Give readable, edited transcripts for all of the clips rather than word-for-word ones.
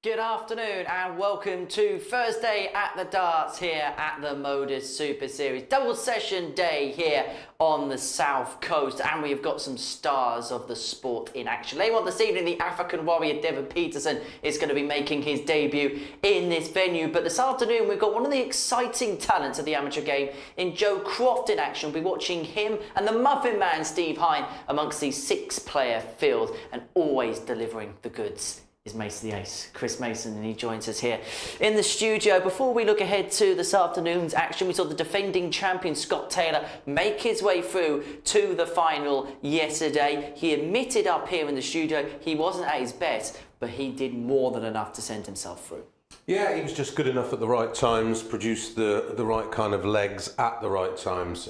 Good afternoon and welcome to Thursday at the Darts here at the MODUS Super Series. Double session day here on the South Coast, and we've got some stars of the sport in action. Later on this evening, the African warrior Devon Peterson is going to be making his debut in this venue. But this afternoon, we've got one of the exciting talents of the amateur game in Joe Croft in action. We'll be watching him and the Muffin Man Steve Hine amongst the six-player field, and always delivering the goods is Mason the Ace, Chris Mason, and he joins us here in the studio. Before we look ahead to this afternoon's action, we saw the defending champion Scott Taylor make his way through to the final yesterday. He admitted up here in the studio he wasn't at his best, but he did more than enough to send himself through. Yeah, he was just good enough at the right times, produced the right kind of legs at the right times.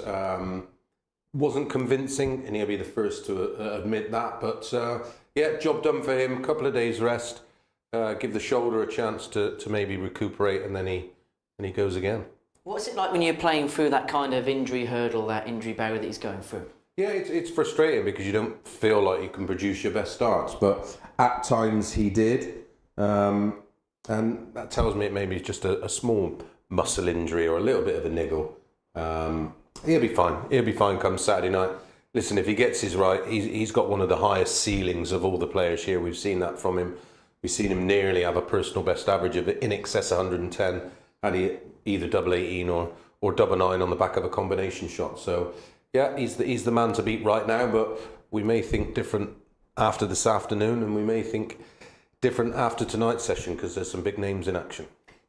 Wasn't convincing, and he'll be the first to admit that, but yeah, job done for him. Couple of days rest, give the shoulder a chance to maybe recuperate, and then he goes again. What's it like when you're playing through that kind of injury hurdle, that injury barrier that he's going through? Yeah, it's frustrating because you don't feel like you can produce your best starts, but at times he did, and that tells me it maybe it's just a small muscle injury or a little bit of a niggle. He'll be fine. He'll be fine come Saturday night. Listen, if he gets his right, he's got one of the highest ceilings of all the players here. We've seen that from him. We've seen him nearly have a personal best average of in excess of 110, had he either double 18 or double 9 on the back of a combination shot. So yeah, he's the man to beat right now. But we may think different after this afternoon, and we may think different after tonight's session because there's some big names in action.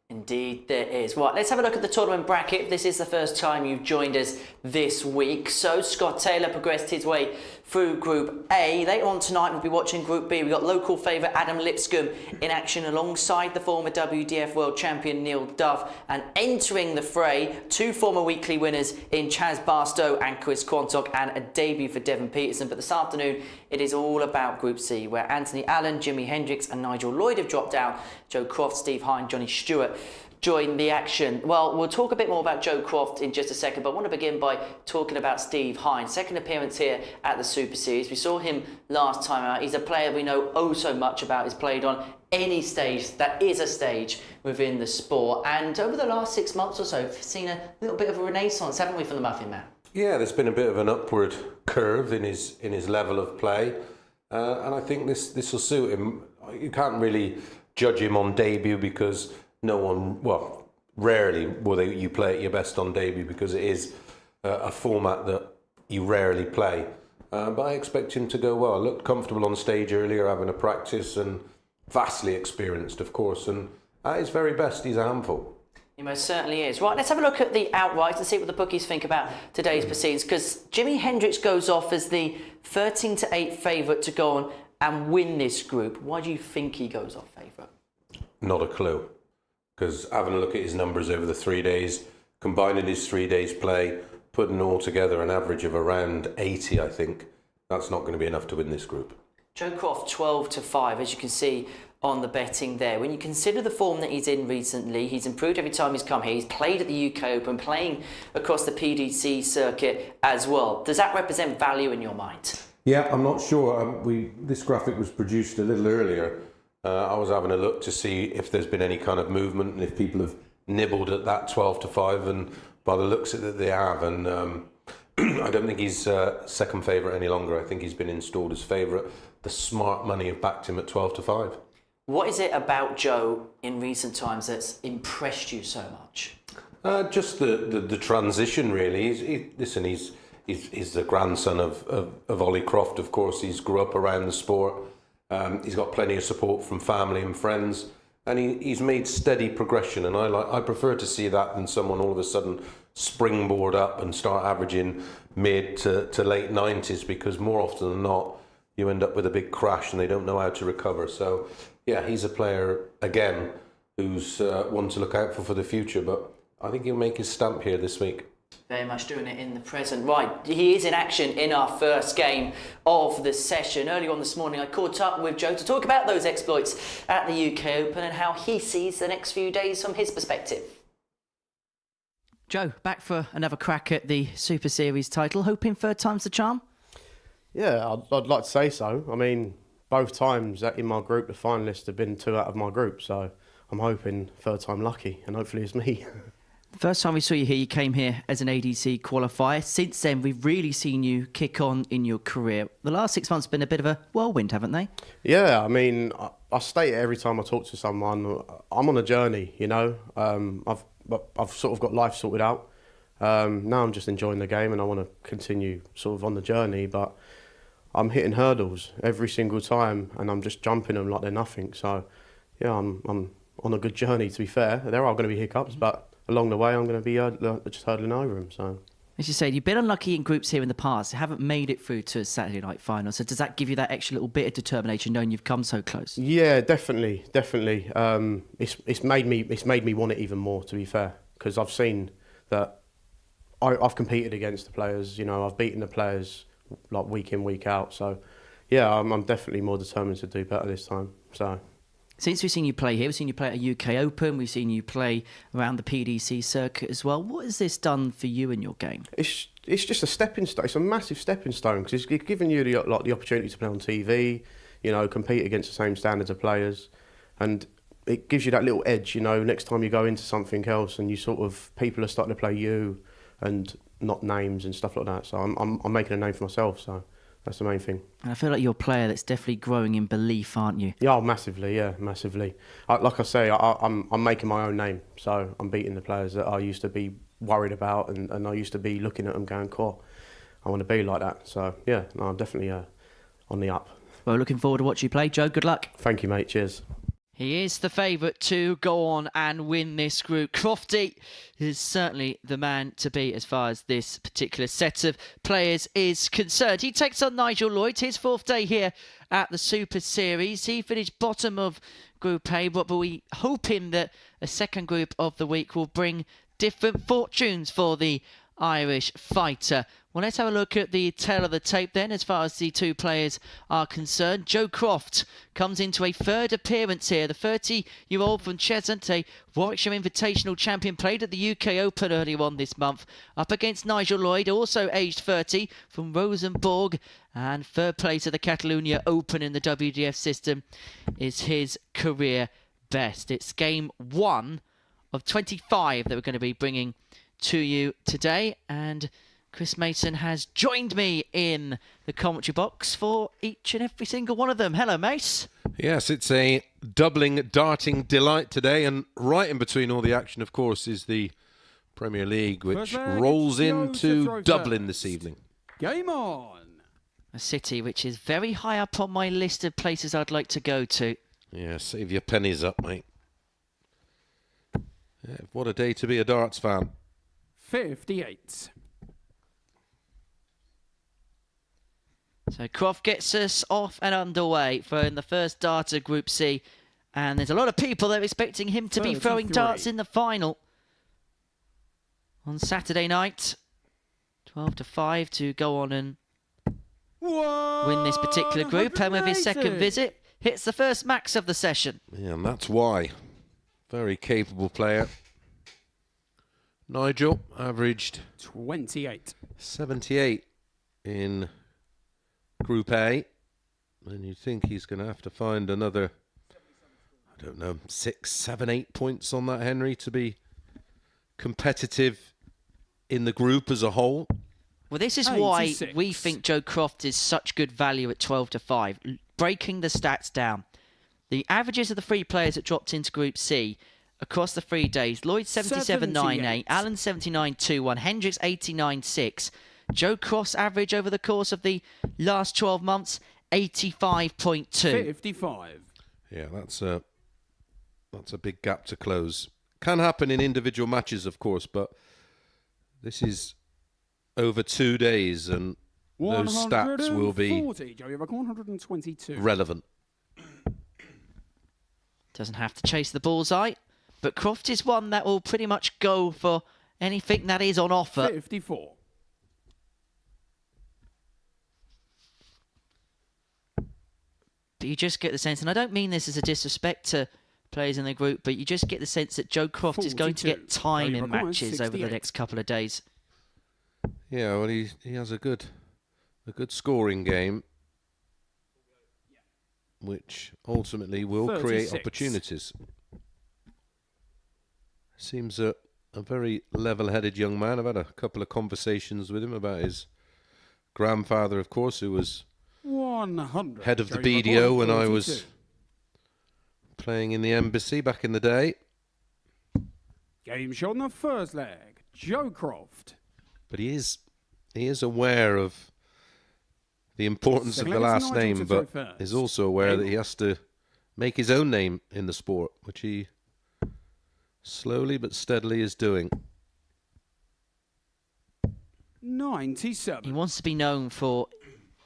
Indeed there is. Right, let's have a look at the tournament bracket. This is the first time you've joined us this week. So Scott Taylor progressed his way through Group A. Later on tonight we'll be watching Group B. We've got local favourite Adam Lipscomb in action alongside the former WDF World Champion Neil Duff, and entering the fray, two former weekly winners in Chaz Barstow and Chris Quantock, and a debut for Devon Peterson. But this afternoon it is all about Group C, where Anthony Allen, Jimmy Hendricks and Nigel Lloyd have dropped out. Joe Croft, Steve Hine, Johnny Stewart join the action. Well, we'll talk a bit more about Joe Croft in just a second, but I want to begin by talking about Steve Hine. Second appearance here at the Super Series. We saw him last time out. He's a player we know oh so much about. He's played on any stage that is a stage within the sport. And over the last 6 months or so, we've seen a little bit of a renaissance, haven't we, from the Muffin Man? Yeah, there's been a bit of an upward curve in his level of play, and I think this will suit him. You can't really judge him on debut because rarely will you play at your best on debut because it is a format that you rarely play. But I expect him to go well. Looked comfortable on stage earlier, having a practice, and vastly experienced, of course. And at his very best, he's a handful. He most certainly is. Right, let's have a look at the outrights and see what the bookies think about today's proceedings, because Jimmy Hendricks goes off as the 13-8 favourite to go on and win this group. Why do you think he goes off favourite? Not a clue. Because having a look at his numbers over the 3 days, combining his 3 days play, putting all together an average of around 80, I think, that's not going to be enough to win this group. Joe Croft 12-5, as you can see on the betting there. When you consider the form that he's in recently, he's improved every time he's come here. He's played at the UK Open, playing across the PDC circuit as well. Does that represent value in your mind? Yeah, I'm not sure. This graphic was produced a little earlier. I was having a look to see if there's been any kind of movement and if people have nibbled at that 12-5, and by the looks of it, they have. And I don't think he's second favourite any longer. I think he's been installed as favourite. The smart money have backed him at 12-5. What is it about Joe in recent times that's impressed you so much? Just the transition, really. He's the grandson of Ollie Croft, of course. He's grew up around the sport. He's got plenty of support from family and friends, and he's made steady progression. And I prefer to see that than someone all of a sudden springboard up and start averaging mid to late 90s, because more often than not, you end up with a big crash and they don't know how to recover. So yeah, he's a player, again, who's one to look out for the future, but I think he'll make his stamp here this week. Very much doing it in the present. Right, he is in action in our first game of the session. Earlier on this morning, I caught up with Joe to talk about those exploits at the UK Open and how he sees the next few days from his perspective. Joe, back for another crack at the Super Series title. Hoping third time's the charm? Yeah, I'd like to say so. I mean, both times that in my group, the finalists have been 2 out of my group. So I'm hoping third time lucky, and hopefully it's me. First time we saw you here, you came here as an ADC qualifier. Since then, we've really seen you kick on in your career. The last 6 months have been a bit of a whirlwind, haven't they? Yeah, I mean, I state it every time I talk to someone. I'm on a journey, you know. I've sort of got life sorted out. Now I'm just enjoying the game, and I want to continue sort of on the journey. But I'm hitting hurdles every single time, and I'm just jumping them like they're nothing. So, yeah, I'm on a good journey. To be fair, there are going to be hiccups, but along the way, I'm going to be just hurdling over them. So, as you said, you've been unlucky in groups here in the past. You haven't made it through to a Saturday night final. So does that give you that extra little bit of determination, knowing you've come so close? Yeah, definitely. It's made me want it even more. To be fair, because I've seen that I've competed against the players. You know, I've beaten the players like week in, week out. So, yeah, I'm definitely more determined to do better this time. So. Since we've seen you play here, we've seen you play at a UK Open, we've seen you play around the PDC circuit as well. What has this done for you in your game? It's just a stepping stone. It's a massive stepping stone because it's given you the opportunity to play on TV, you know, compete against the same standards of players, and it gives you that little edge, you know. Next time you go into something else and you sort of people are starting to play you and not names and stuff like that. So I'm making a name for myself. So. That's the main thing. And I feel like you're a player that's definitely growing in belief, aren't you? Yeah, massively, yeah, massively. Like I say, I'm making my own name, so I'm beating the players that I used to be worried about, and I used to be looking at them going, "Cool, I want to be like that." So, yeah, no, I'm definitely on the up. Well, looking forward to watch you play. Joe, good luck. Thank you, mate. Cheers. He is the favourite to go on and win this group. Crofty is certainly the man to beat as far as this particular set of players is concerned. He takes on Nigel Lloyd, his 4th day here at the Super Series. He finished bottom of Group A, but we hoping that a second group of the week will bring different fortunes for the Irish fighter. Well, let's have a look at the tail of the tape then as far as the two players are concerned. Joe Croft comes into a 3rd appearance here. The 30-year-old from Cheshunt, a Warwickshire Invitational champion, played at the UK Open earlier on this month. Up against Nigel Lloyd, also aged 30, from Rosenborg. And 3rd place at the Catalonia Open in the WDF system is his career best. It's game 1 of 25 that we're going to be bringing to you today, and Chris Mason has joined me in the commentary box for each and every single one of them. Hello, Mace. Yes, it's a doubling, darting delight today, and right in between all the action, of course, is the Premier League, which rolls into Dublin this evening. Game on! A city which is very high up on my list of places I'd like to go to. Yeah, save your pennies up, mate. Yeah, what a day to be a darts fan. 58. So Croft gets us off and underway for in the first dart of Group C. And there's a lot of people that are expecting him to be throwing darts in the final on Saturday night. 12-5 to go on and win this particular group. And with his second visit, hits the first max of the session. Yeah, and that's why. Very capable player. Nigel averaged 28. 78 in Group A. And you think he's going to have to find another, I don't know, 6, 7, 8 points on that, Henry, to be competitive in the group as a whole. Well, this is why we think Joe Croft is such good value at 12-5. Breaking the stats down. The averages of the 3 players that dropped into Group C across the 3 days: Lloyd 77.98, Allen 79.21, Hendricks 89.6. Joe Croft's average over the course of the last 12 months, 85.2. 55. Yeah, that's a big gap to close. Can happen in individual matches, of course, but this is over 2 days, and those stats will be 122. relevant. Doesn't have to chase the bullseye, but Croft is one that will pretty much go for anything that is on offer. 54. But you just get the sense, and I don't mean this as a disrespect to players in the group, but you just get the sense that Joe Croft is going to get time in matches over the next couple of days. Yeah, well, he has a good scoring game. which ultimately will create 36. opportunities. Seems a very level-headed young man. I've had a couple of conversations with him about his grandfather, of course, who was 100. head of the Joe, your BDO record, when I 42. was playing in the embassy back in the day. Game shot on the first leg. Joe Croft. But he is aware of the importance of the Second leg, it's last Nigel name, to but throw first. is also aware Game that he has to make his own name in the sport, which he slowly but steadily is doing. 97. He wants to be known for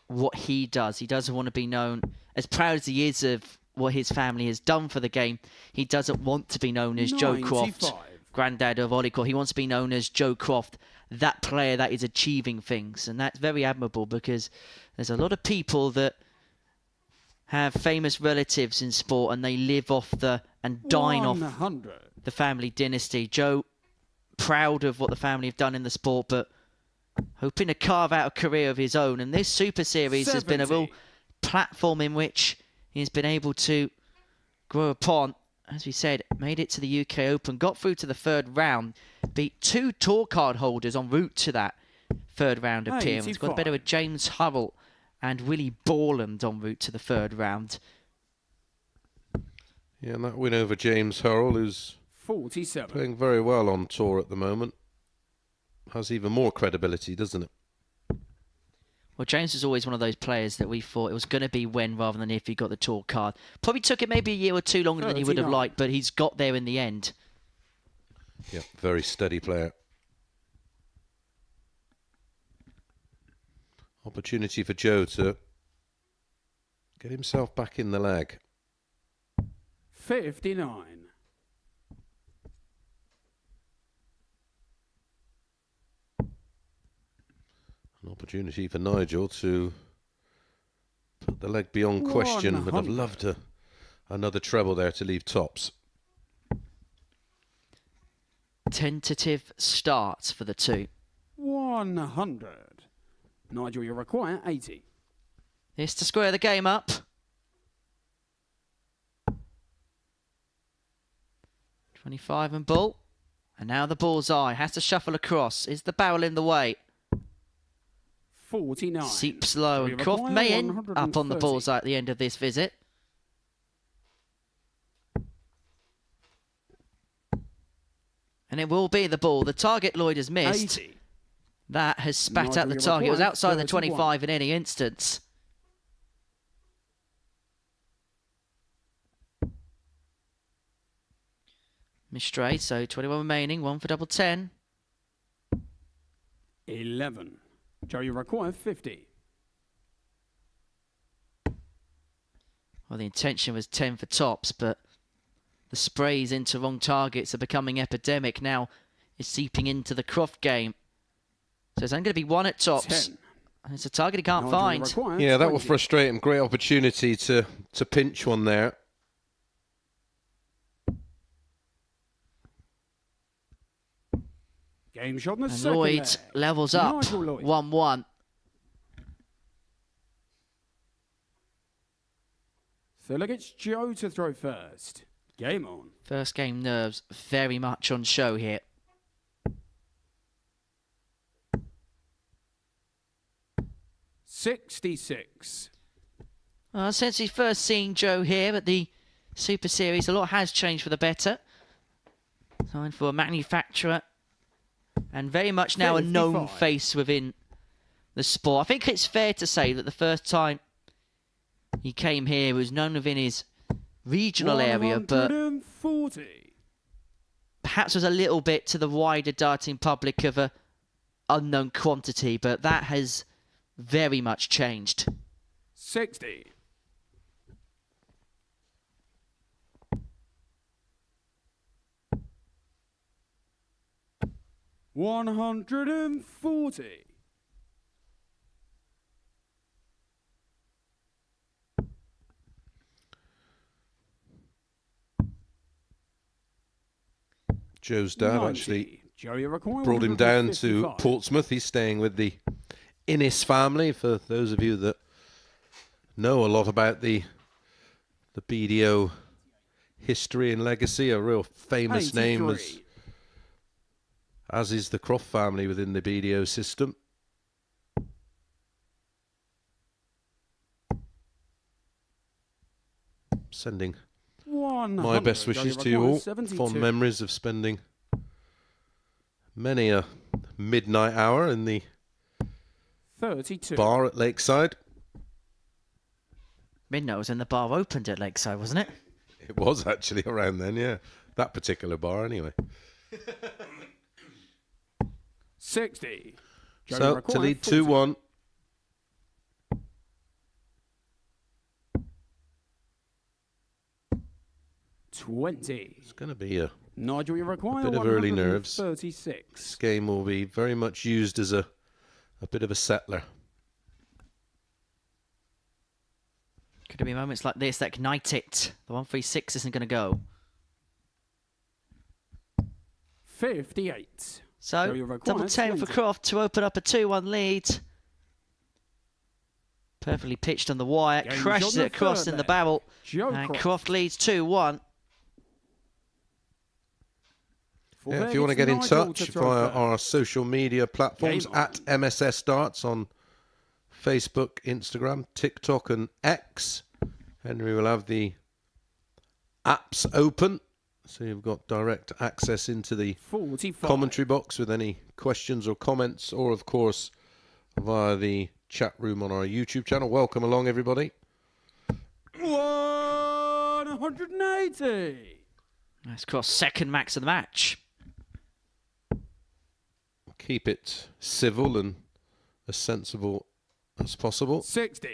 what he does. He doesn't want to be known, as proud as he is of what his family has done for the game, he doesn't want to be known as Joe Croft, 95. granddad of Olicor. He wants to be known as Joe Croft, that player that is achieving things. And that's very admirable, because there's a lot of people that have famous relatives in sport and they live off and dine off 100. the family dynasty. Joe, proud of what the family have done in the sport, but hoping to carve out a career of his own. And this Super Series has been a real 70. platform in which he's been able to grow upon. As we said, made it to the UK Open, got through to the third round, beat 2 tour card holders en route to that third round appearance. Got 85. better with James Hurrell and Willie Borland en route to the third round. Yeah, and that win over James Hurrell, who's 47. playing very well on tour at the moment, has even more credibility, doesn't it? Well, James was always one of those players that we thought it was going to be when rather than if he got the tour card. Probably took it maybe a year or two longer than he would have 39. liked, but he's got there in the end. Yeah, very steady player. Opportunity for Joe to get himself back in the leg. 59. An opportunity for Nigel to put the leg beyond question, but I've 100. loved another treble there to leave tops. Tentative starts for the two. 100. Nigel, you require 80. This to square the game up. 25 and bull. And now the bullseye. Has to shuffle across. Is the barrel in the way? 49. Seeps low. We And Croft require may end up on the 130. bullseye at the end of this visit. And it will be the ball. The target Lloyd has missed. 80. That has spat Nigel, out the you target. It was require outside the 31. 25 in any instance. Mistray, so 21 remaining, 1 for double 10. 11. Joe, you require 50. Well, the intention was 10 for tops, but the sprays into wrong targets are becoming epidemic now. It's seeping into the Croft game. So it's only going to be 1 at tops. 10. And it's a target he can't Nigel, you find. require Yeah, that will 20. frustrate him. Great opportunity to pinch one there. Game shot in the And second Lloyd leg. levels up, Nigel Lloyd. 1-1. So look, it's Joe to throw first. Game on. First game nerves very much on show here. $66. Since we first seen Joe here at the Super Series, a lot has changed for the better. Signed for a manufacturer and very much now a known 55. face within the sport. I think it's fair to say that the first time he came here, he was known within his regional area, but 140. perhaps was a little bit to the wider darting public of a unknown quantity, but that has very much changed. 60. $140. Joe's dad 90. actually Joe, you require brought him down to 155. Portsmouth. He's staying with the Innes family. For those of you that know a lot about the the BDO history and legacy, a real famous name, 83. as is the Croft family within the BDO system. Sending my best wishes to you all. 72. Fond memories of spending many a midnight hour in the 32. bar at Lakeside. Midnight was when the bar opened at Lakeside, wasn't it? It was actually around then, yeah. That particular bar, anyway. 60. So, to lead 2-1. It's going to be a Nigel, you require bit of early nerves. 36. This game will be very much used as a bit of a settler. Could it be moments like this that ignite it? The 136 isn't going to go. 58. So, double 10 for Croft to open up a 2-1 lead. Perfectly pitched on the wire, Game's crashes on the it across third in the leg. barrel. Joe And Croft. Croft leads 2-1. Yeah, if you want to get in touch via our social media platforms Game on. at MSS Darts on Facebook, Instagram, TikTok and X. Henry will have the apps open, so you've got direct access into the 45. commentary box with any questions or comments, or of course via the chat room on our YouTube channel. Welcome along, everybody. 180. That's Croft's second max of the match. Keep it civil and as sensible as possible. 60.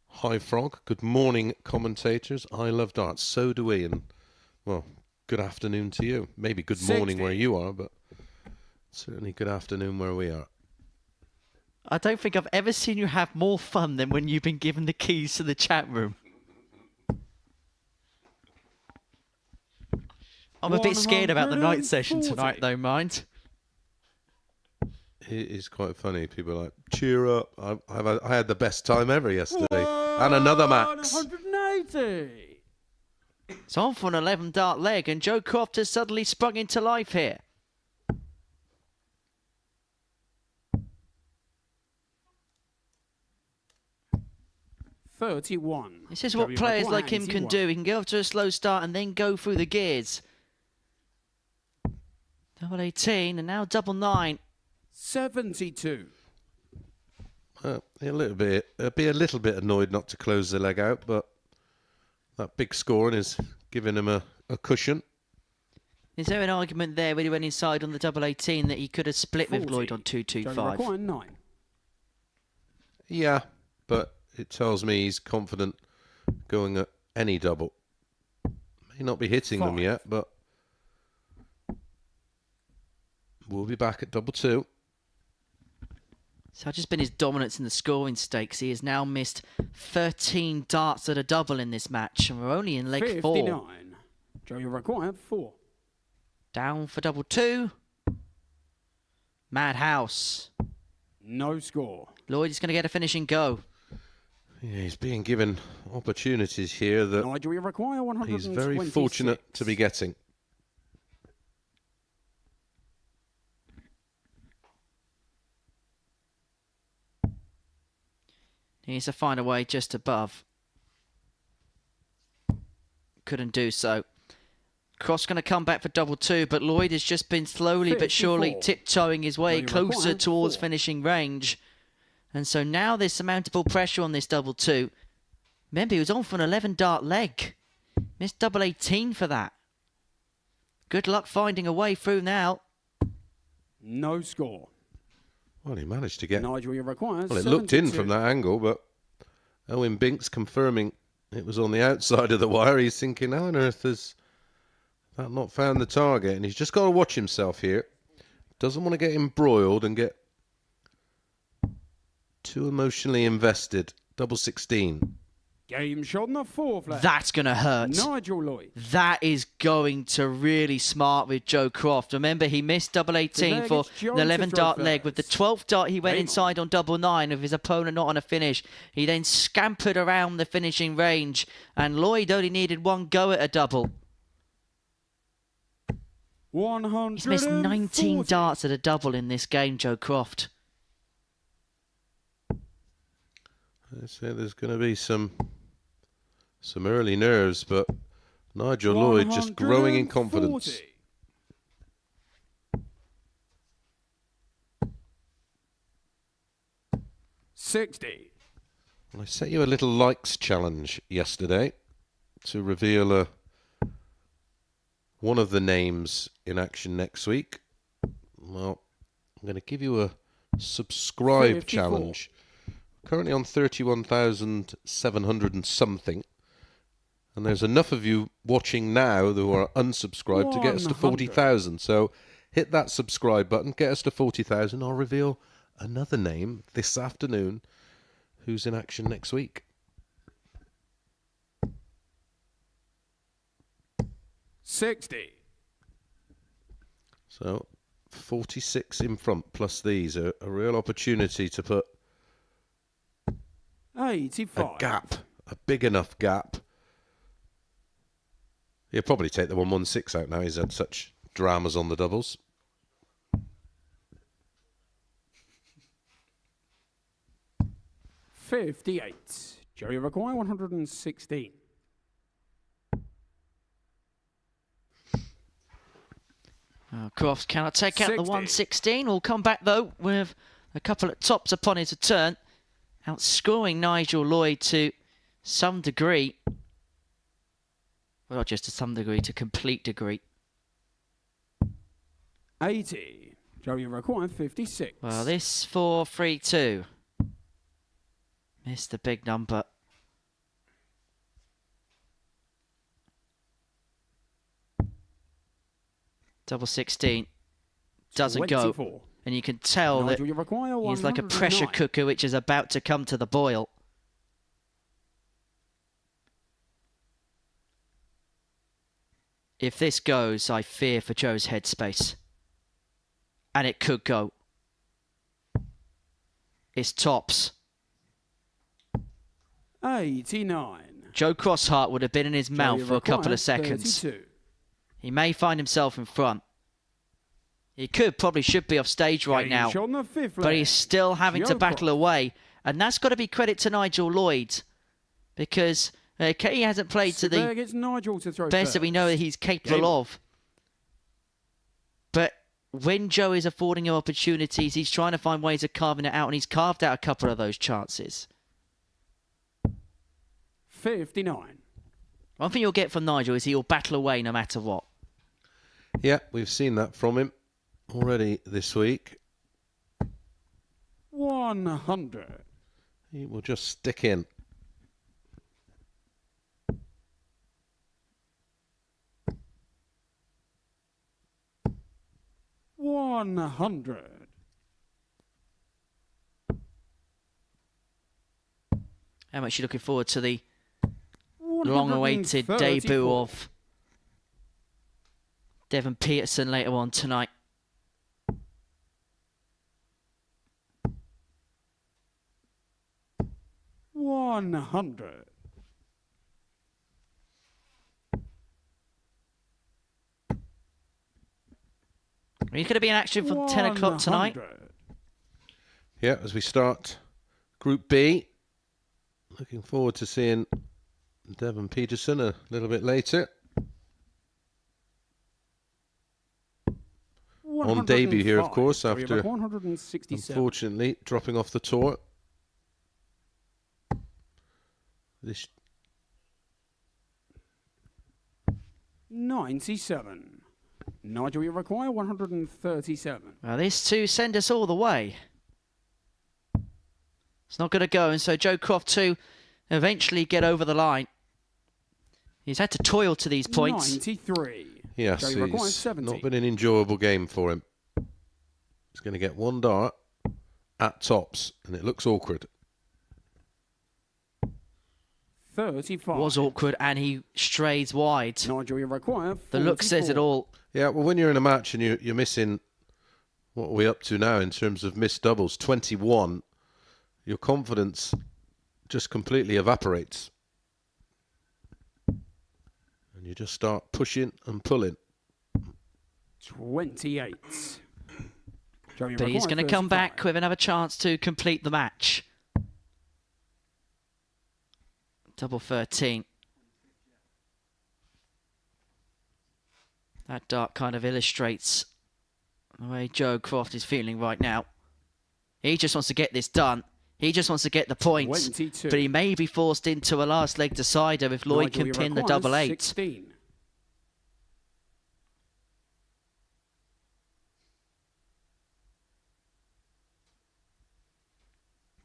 Hi Frog, good morning commentators. I love darts, so do we, and well, good afternoon to you. Maybe good morning 60. where you are, but certainly good afternoon where we are. I don't think I've ever seen you have more fun than when you've been given the keys to the chat room. I'm a bit scared about the night session tonight, though, mind. It is quite funny. People are like, cheer up. I had the best time ever yesterday. And another max. 180. It's on for an 11 dart leg, and Joe Croft has suddenly sprung into life here. $31. This is what players like him can do. He can go off to a slow start and then go through the gears. Double 18 and now double 9. 72. A little bit. I'd be a little bit annoyed not to close the leg out, but that big scoring is giving him a cushion. Is there an argument there when he went inside on the double 18 that he could have split with 40. Lloyd on 225? 9. Yeah, but it tells me he's confident going at any double. May not be hitting them 5. yet, but we'll be back at double 2. So it's just been his dominance in the scoring stakes. He has now missed 13 darts at a double in this match, and we're only in leg 59. 4. Joe, you require 4. Down for double 2. Madhouse. No score. Lloyd is going to get a finishing go. Yeah, he's being given opportunities here that Nigel, you require 126. he's very fortunate to be getting. He needs to find a way just above. Couldn't do so. Cross going to come back for double 2, but Lloyd has just been slowly but surely 54. tiptoeing his way Well, you closer require towards 4. finishing range. And so now there's surmountable pressure on this double 2. Remember, he was on for an 11 dart leg. Missed double 18 for that. Good luck finding a way through now. No score. Well, he managed to get... Nigel, you require Well, it looked in 72. from that angle, but Owen Binks confirming it was on the outside of the wire. He's thinking, how on earth has that not found the target? And he's just got to watch himself here. Doesn't want to get embroiled and get too emotionally invested. Double 16. Game shot on the fourth leg. That's going to hurt. Nigel Lloyd. That is going to really smart with Joe Croft. Remember, he missed double 18 for the 11 dart leg. With the 12th dart, he went inside on double 9 with his opponent not on a finish. He then scampered around the finishing range, and Lloyd only needed one go at a double. 140. He's missed 19 darts at a double in this game, Joe Croft. I say there's going to be some early nerves, but Nigel Lloyd just growing in confidence. 60. I set you a little likes challenge yesterday to reveal one of the names in action next week. Well, I'm going to give you a subscribe 54. challenge. Currently on 31,700 and something. And there's enough of you watching now who are unsubscribed to get us to 40,000. So hit that subscribe button, get us to 40,000. I'll reveal another name this afternoon who's in action next week. 60. So 46 in front plus these are a real opportunity to put 85. a gap, a big enough gap. He'll probably take the 116 out now. He's had such dramas on the doubles. 58. Joey require 116. Croft cannot take out the 60. 116. Will come back, though, with a couple of tops upon his return. Outscoring Nigel Lloyd to some degree. Well, not just to some degree, to complete degree. 80. Joey require 56. Well, this 4-3-2. Missed the big number. Double 16 doesn't 24. go. And you can tell that Nigel, you require he's like a pressure 109. cooker which is about to come to the boil. If this goes, I fear for Joe's headspace. And it could go. It's tops. 89. Joe Crossheart would have been in his mouth Joey for a couple require of seconds. 32. He may find himself in front. He probably should be off stage right Game now. shot on the fifth But leg. he's still having to Joe battle Croft. away. And that's got to be credit to Nigel Lloyd. Because he hasn't played to There the gets Nigel to throw best that we know that he's capable Game. of. But when Joe is affording him opportunities, he's trying to find ways of carving it out. And he's carved out a couple of those chances. 59. One thing you'll get from Nigel is he'll battle away no matter what. Yeah, we've seen that from him already this week. 100. He will just stick in. $100. How much are you looking forward to the long-awaited debut of Devon Peterson later on tonight? $100. Are you going to be in action from 10 o'clock tonight? 100. Yeah, as we start Group B. Looking forward to seeing Devon Peterson a little bit later. On debut here, of course, after 167. unfortunately dropping off the tour. This 97. Nigel, you require 137. Well, this too send us all the way. It's not going to go, and so Joe Croft too eventually get over the line. He's had to toil to these points. 93. Yes, Joey requires it's 70. not been an enjoyable game for him. He's going to get one dart at tops, and it looks awkward. 35. Was awkward and he strays wide. Nigel, you require 44. The look says it all. Yeah, well, when you're in a match and you're missing, what are we up to now in terms of missed doubles? 21. Your confidence just completely evaporates. And you just start pushing and pulling. 28. Joe, you But he's require going to come 35. back with another chance to complete the match. Double 13. That dart kind of illustrates the way Joe Croft is feeling right now. He just wants to get this done. He just wants to get the points. 22. But he may be forced into a last leg decider if Lloyd Nigel, can you pin the require double 8. 16.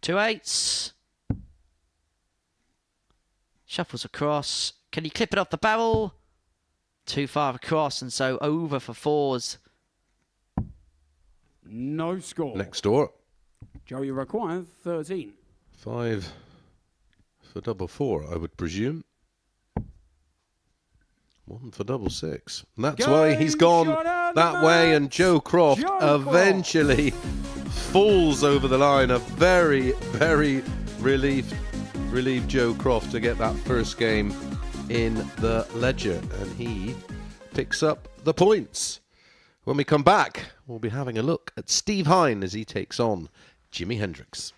Two 8s. Shuffles across. Can he clip it off the barrel? Too far across, and so over for 4s. No score. Next door. Joe, you require 13. 5 for double 4, I would presume. 1 for double 6. And that's why he's gone that way, and Joe Croft eventually falls over the line. A very, very relieved Joe Croft to get that first game in the ledger, and he picks up the points. When we come back, we'll be having a look at Steve Hine as he takes on Jimi Hendricks.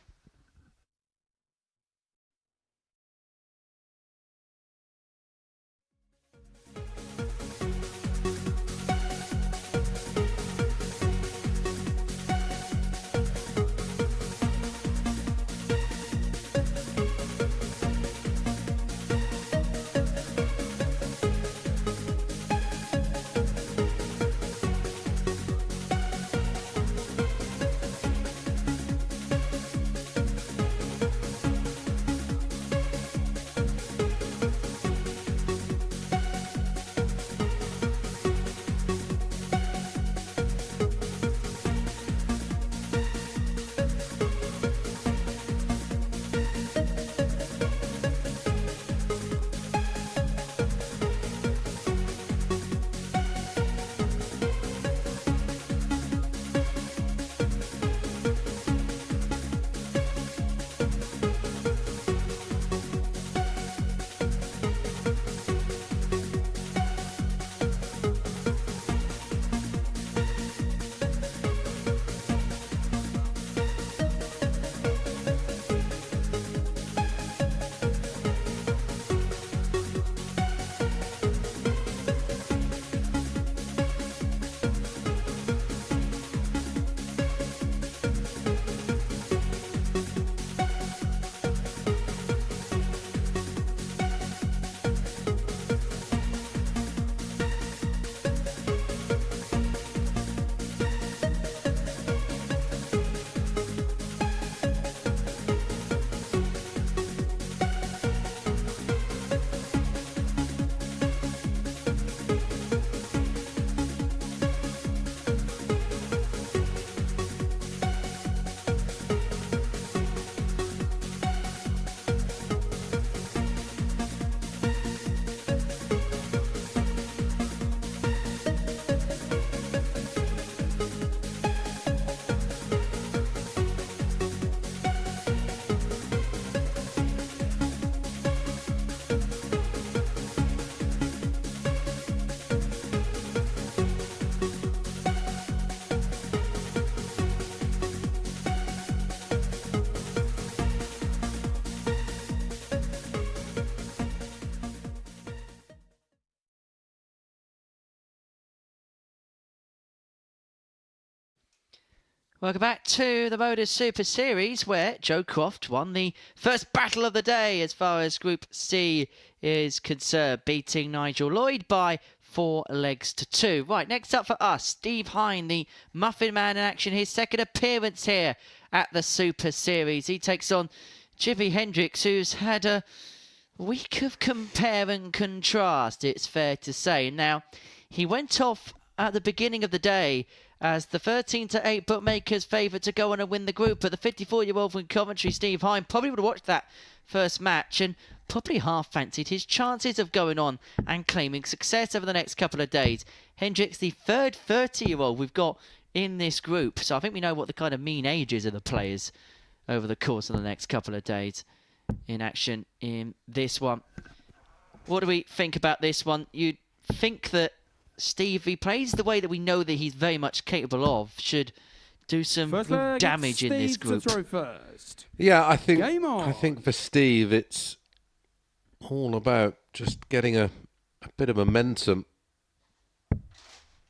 Welcome back to the MODUS Super Series, where Joe Croft won the first battle of the day as far as Group C is concerned, beating Nigel Lloyd by 4 legs to 2. Right, next up for us, Steve Hine, the Muffin Man in action, his second appearance here at the Super Series. He takes on Jimi Hendricks, who's had a week of compare and contrast, it's fair to say. Now, he went off at the beginning of the day as the 13-8 bookmakers favoured to go on and win the group. But the 54-year-old from Coventry, Steve Hine, probably would have watched that first match and probably half fancied his chances of going on and claiming success over the next couple of days. Hendricks, the third 30-year-old we've got in this group. So I think we know what the kind of mean ages of the players over the course of the next couple of days in action in this one. What do we think about this one? You'd think that Steve, if he plays the way that we know that he's very much capable of, should do some real damage in this group. To throw first. Yeah, I think Game on. I think for Steve, it's all about just getting a bit of momentum.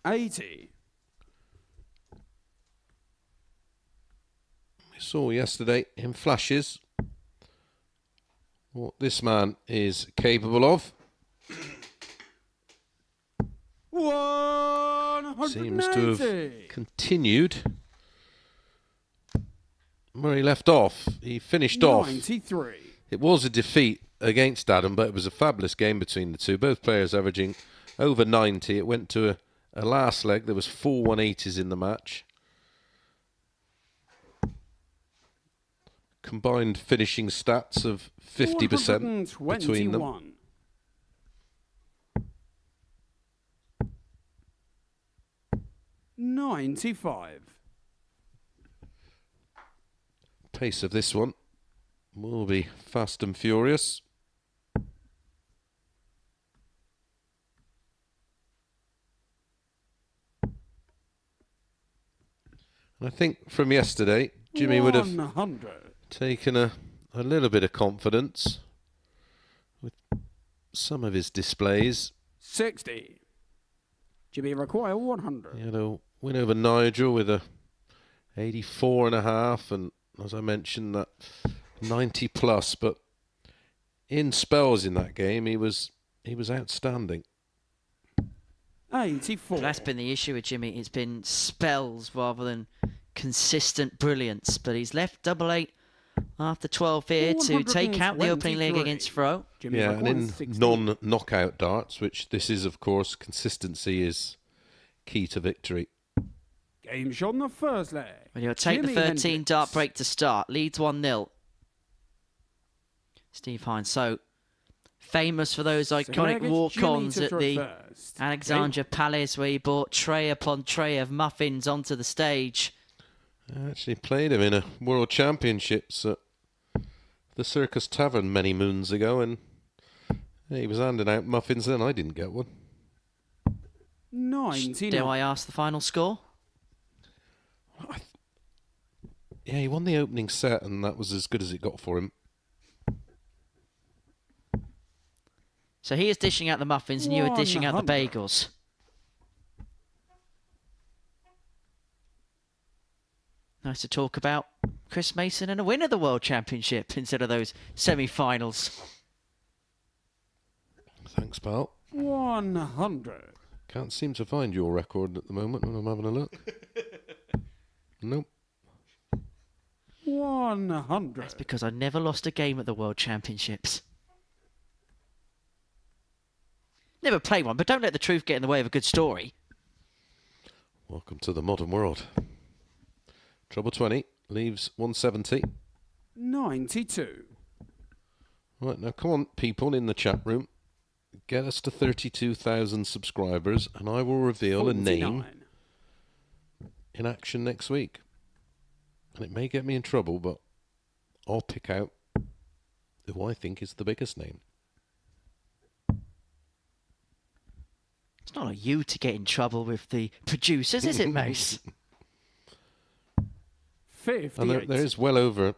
80. We saw yesterday in flashes what this man is capable of. 180. Seems to have continued where he left off. He finished off. 93. It was a defeat against Adam, but it was a fabulous game between the two. Both players averaging over 90. It went to a last leg. There was 4 180s in the match. Combined finishing stats of 50% between them. 121. $95. Pace of this one will be fast and furious. And I think from yesterday, Jimmy would have 100. taken a little bit of confidence with some of his displays. 60. Jimmy require 100. He had a win over Nigel with a 84.5, and as I mentioned, that 90 plus. But in spells in that game, he was outstanding. 84. So that's been the issue with Jimmy. It's been spells rather than consistent brilliance. But he's left double eight after 12 here to take out the opening leg 123. against Fro. Jimmy Yeah, and in 160. non-knockout darts, which this is, of course, consistency is key to victory. Game shot on the first leg. Well, he'll take Jimmy the 13 Hendricks. dart break to start. Leads 1-0. Steve Hine, so famous for those Second iconic leg, it's walk-ons Jimmy at to the throw first. Alexandra Palace, where he brought tray upon tray of muffins onto the stage. I actually played him in a World Championships at the Circus Tavern many moons ago, and he was handing out muffins then. I didn't get one. 99. Dare I ask the final score? Yeah, he won the opening set, and that was as good as it got for him. So he is dishing out the muffins and you are dishing out the 100. bagels. Nice to talk about Chris Mason and a win of the World Championship instead of those semi-finals. Thanks, pal. 100. Can't seem to find your record at the moment when I'm having a look. Nope. 100. That's because I never lost a game at the World Championships. Never played one, but don't let the truth get in the way of a good story. Welcome to the modern world. Trouble 20 leaves 170. 92. Right, now come on, people in the chat room. Get us to 32,000 subscribers, and I will reveal a name 49. in action next week. And it may get me in trouble, but I'll pick out who I think is the biggest name. It's not like you to get in trouble with the producers, is it, Mace? 58. And there is well over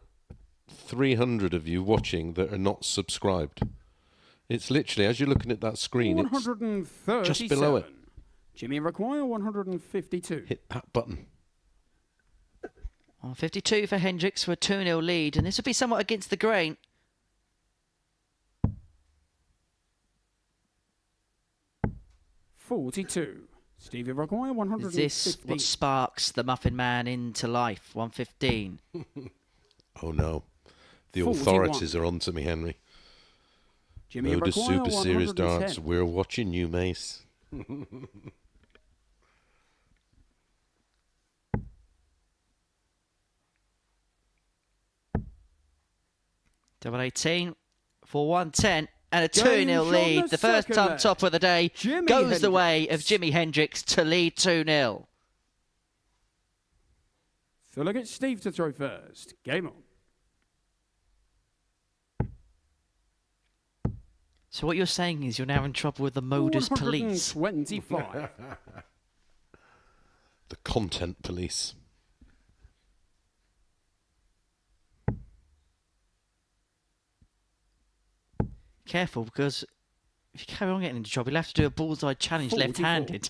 300 of you watching that are not subscribed. It's literally, as you're looking at that screen, it's 137. just below it. Jimmy require 152. hit that button. 52 for Hendricks for a 2-0 lead, and this would be somewhat against the grain. $42. Stevie require Is 150. this what sparks the Muffin Man into life? 115. Oh no, the 41. authorities are on to me, Henry. Jimmy MODUS require Super Series 110. darts, we're watching you, Mace. Double 18 for 110 and a Game 2-0 shot lead. the The first second time leg. top of the day Jimi goes the way Hendricks. of Jimi Hendricks to lead 2-0. So look at Steve to throw first. Game on. So what you're saying is you're now in trouble with the MODUS police. 125. The content police. Careful, because if you carry on getting into trouble, you'll have to do a bullseye challenge 44. left-handed.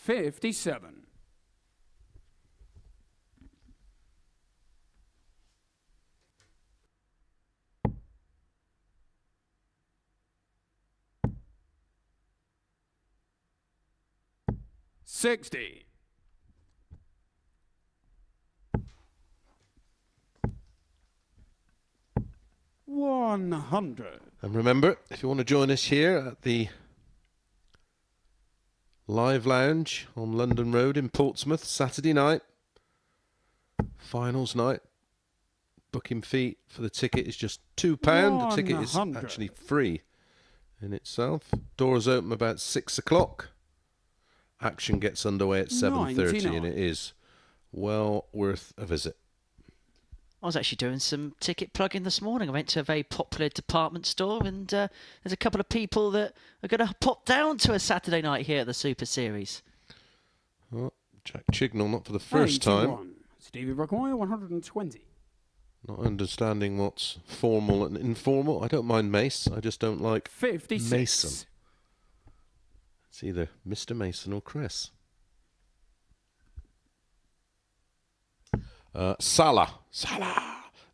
$57. $60. $100. And remember, if you want to join us here at the Live Lounge on London Road in Portsmouth, Saturday night, finals night, booking fee for the ticket is just £2. The ticket is 100. actually free in itself. Doors open about 6 o'clock. Action gets underway at 7:30, 99. and it is well worth a visit. I was actually doing some ticket plugging this morning. I went to a very popular department store, and there's a couple of people that are going to pop down to a Saturday night here at the Super Series. Oh, Jack Chignall, not for the first time. 81. Stevie Require 120. Not understanding what's formal and informal. I don't mind Mace. I just don't like 56. Mason. It's either Mr. Mason or Chris. Salah.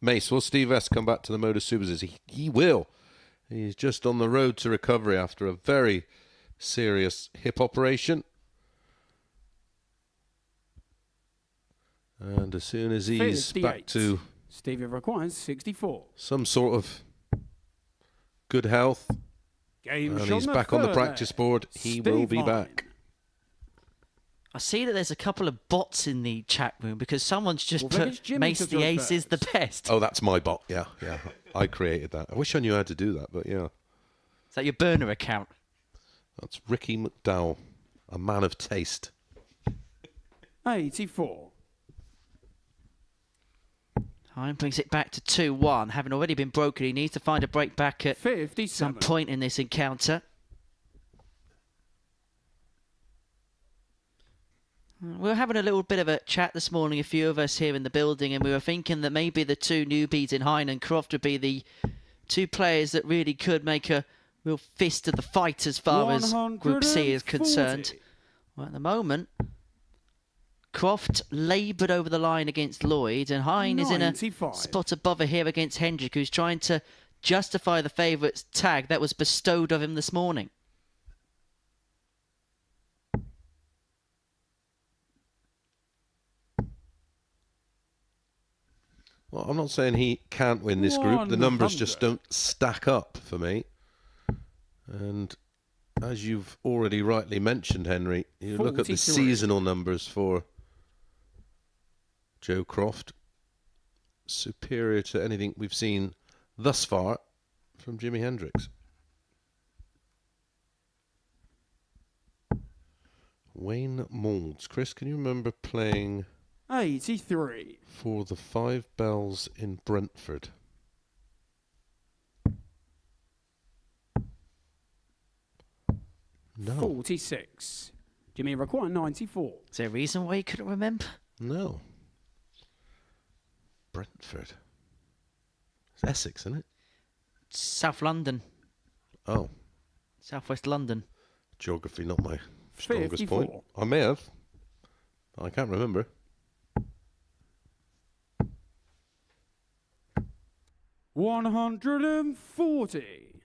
Mace, will Steve S come back to the Modus Supers? He will. He's just on the road to recovery after a very serious hip operation. And as soon as he's 58. back to Stevie requires 64. some sort of good health, Game and shot he's the back on the third practice leg. board, he will Steve be Hine. back. I see that there's a couple of bots in the chat room because someone's just Well, then it's put Jimmy Mace to the throw Ace is the first. best. Oh, that's my bot. Yeah. I created that. I wish I knew how to do that, but yeah. Is that your burner account? That's Ricky McDowell, a man of taste. 84. Hine brings it back to 2-1. Having already been broken, he needs to find a break back at 57. some point in this encounter. We were having a little bit of a chat this morning, a few of us here in the building, and we were thinking that maybe the two newbies in Hine and Croft would be the two players that really could make a real fist of the fight as far as Group C is concerned. 140. Well, at the moment, Croft laboured over the line against Lloyd, and Hine is in a 95. spot above her here against Hendricks, who's trying to justify the favourite's tag that was bestowed of him this morning. Well, I'm not saying he can't win this group. The numbers just 100. don't stack up for me. And as you've already rightly mentioned, Henry, you look at the 43. seasonal numbers for Joe Croft, superior to anything we've seen thus far from Jimi Hendricks. Wayne Moulds. Chris, can you remember playing 83. for the Five Bells in Brentford? No. 46. Jimmy require 94. Is there a reason why you couldn't remember? No. Brentford. It's Essex, isn't it? South London, Oh, Southwest London. geography not my strongest 54. point. I may have. I can't remember. $140.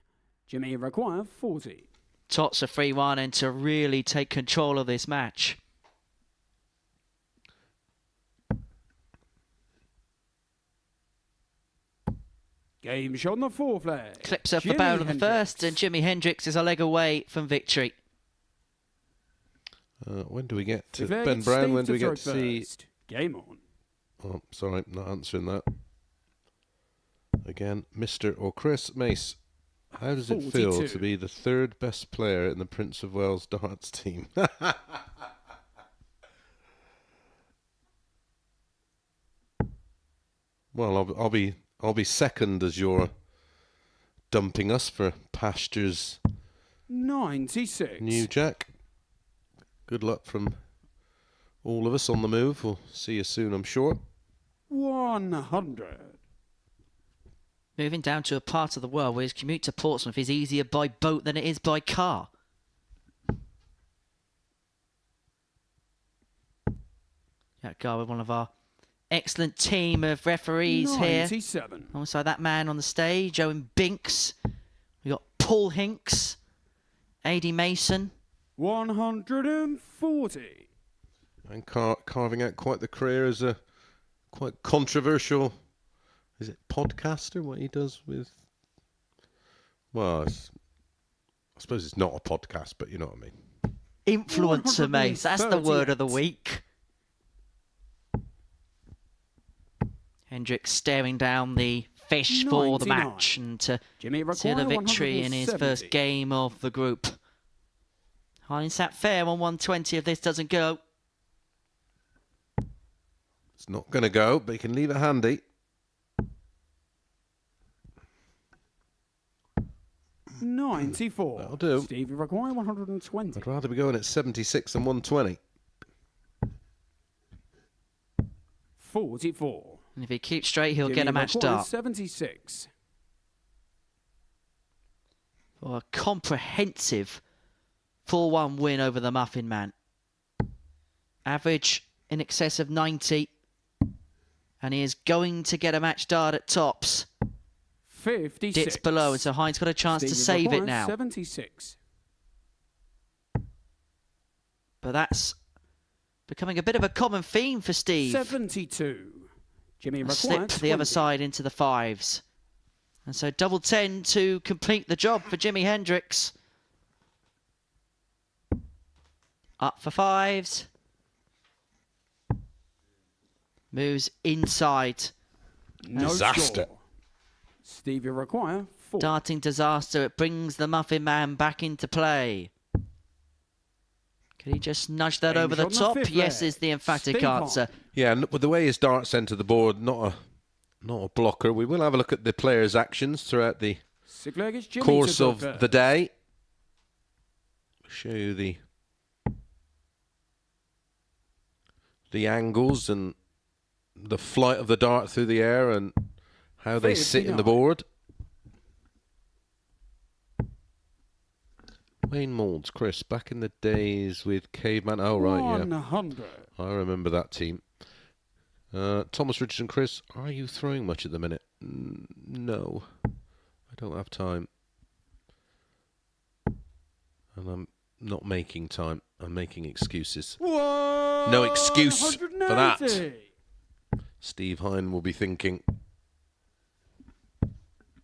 Jimmy require 40. Tots a 3-1 and to really take control of this match. Game shot on the fourth leg. Clips off the Jimi barrel of the Hendricks. first, and Jimi Hendricks is a leg away from victory. When do we get to Flag, Ben it's Brown? Steve When do we to get to throw see? first. Game on. Oh, sorry, not answering that. Again, Mr. or Chris Mace. How does it feel 42. to be the third best player in the Prince of Wales darts team? Well, I'll be second as you're dumping us for pastures 96. new Jack. Good luck from all of us on the move. We'll see you soon, I'm sure. 100. Moving down to a part of the world where his commute to Portsmouth is easier by boat than it is by car. Jack Gar with one of our excellent team of referees 97. here. Alongside that man on the stage, Owen Binks. We got Paul Hinks, A.D. Mason. 140. And carving out quite the career as a quite controversial, is it podcaster, what he does with, well, I suppose it's not a podcast, but you know what I mean. Influencer, Mace. That's the word of the week. Hendricks staring down the fish for the 99. match and to Jimmy see the require victory in his 170. first game of the group. Hine sat fair on 120 if this doesn't go. It's not going to go, but he can leave it handy. 94. That'll do. Stevie require 120. I'd rather be going at 76 than 120. 44. And if he keeps straight, he'll Jimmy get a match requires start. 76. For a comprehensive 4-1 win over the Muffin Man. Average in excess of 90. And he is going to get a match start at tops. 56. Dips below, and so Hine's got a chance to Stevie save it requires now. 76. But that's becoming a bit of a common theme for Steve. 72. Jimmy A requires slip to the other 20. side into the fives. And so double 10 to complete the job for Jimi Hendricks. Up for fives. Moves inside. No Disaster. score. Stevie require 4. Darting disaster. It brings the Muffin Man back into play. Can he just nudge that Game over the shot on the top? fifth Yes, leg. is the emphatic Steve answer. Yeah, and with the way his darts enter the board, not a blocker. We will have a look at the players' actions throughout the Sixth leg is Jimmy course to go of first. the day. Show you the angles and the flight of the dart through the air and how they sit in the 59. board. Wayne Moulds, Chris, back in the days with Caveman. Oh, right, yeah. 100. I remember that team. Thomas Richardson, Chris, are you throwing much at the minute? No, I don't have time. And I'm not making time. I'm making excuses. No excuse for that. 180. Steve Hine will be thinking.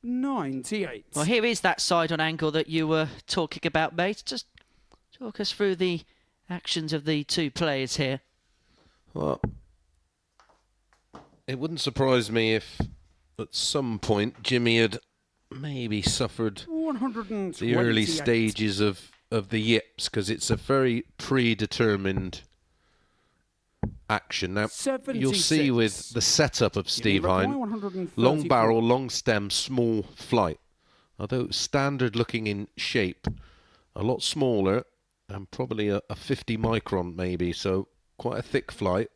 98. Well, here is that side-on angle that you were talking about, mate. Just talk us through the actions of the two players here. Well, it wouldn't surprise me if at some point Jimmy had maybe suffered 128. the early stages of the yips, because it's a very predetermined action. Now, you'll see 76. with the setup of Steve Jimmy Hine, require 134. long barrel, long stem, small flight. Although standard looking in shape, a lot smaller and probably a 50 micron maybe, so quite a thick flight.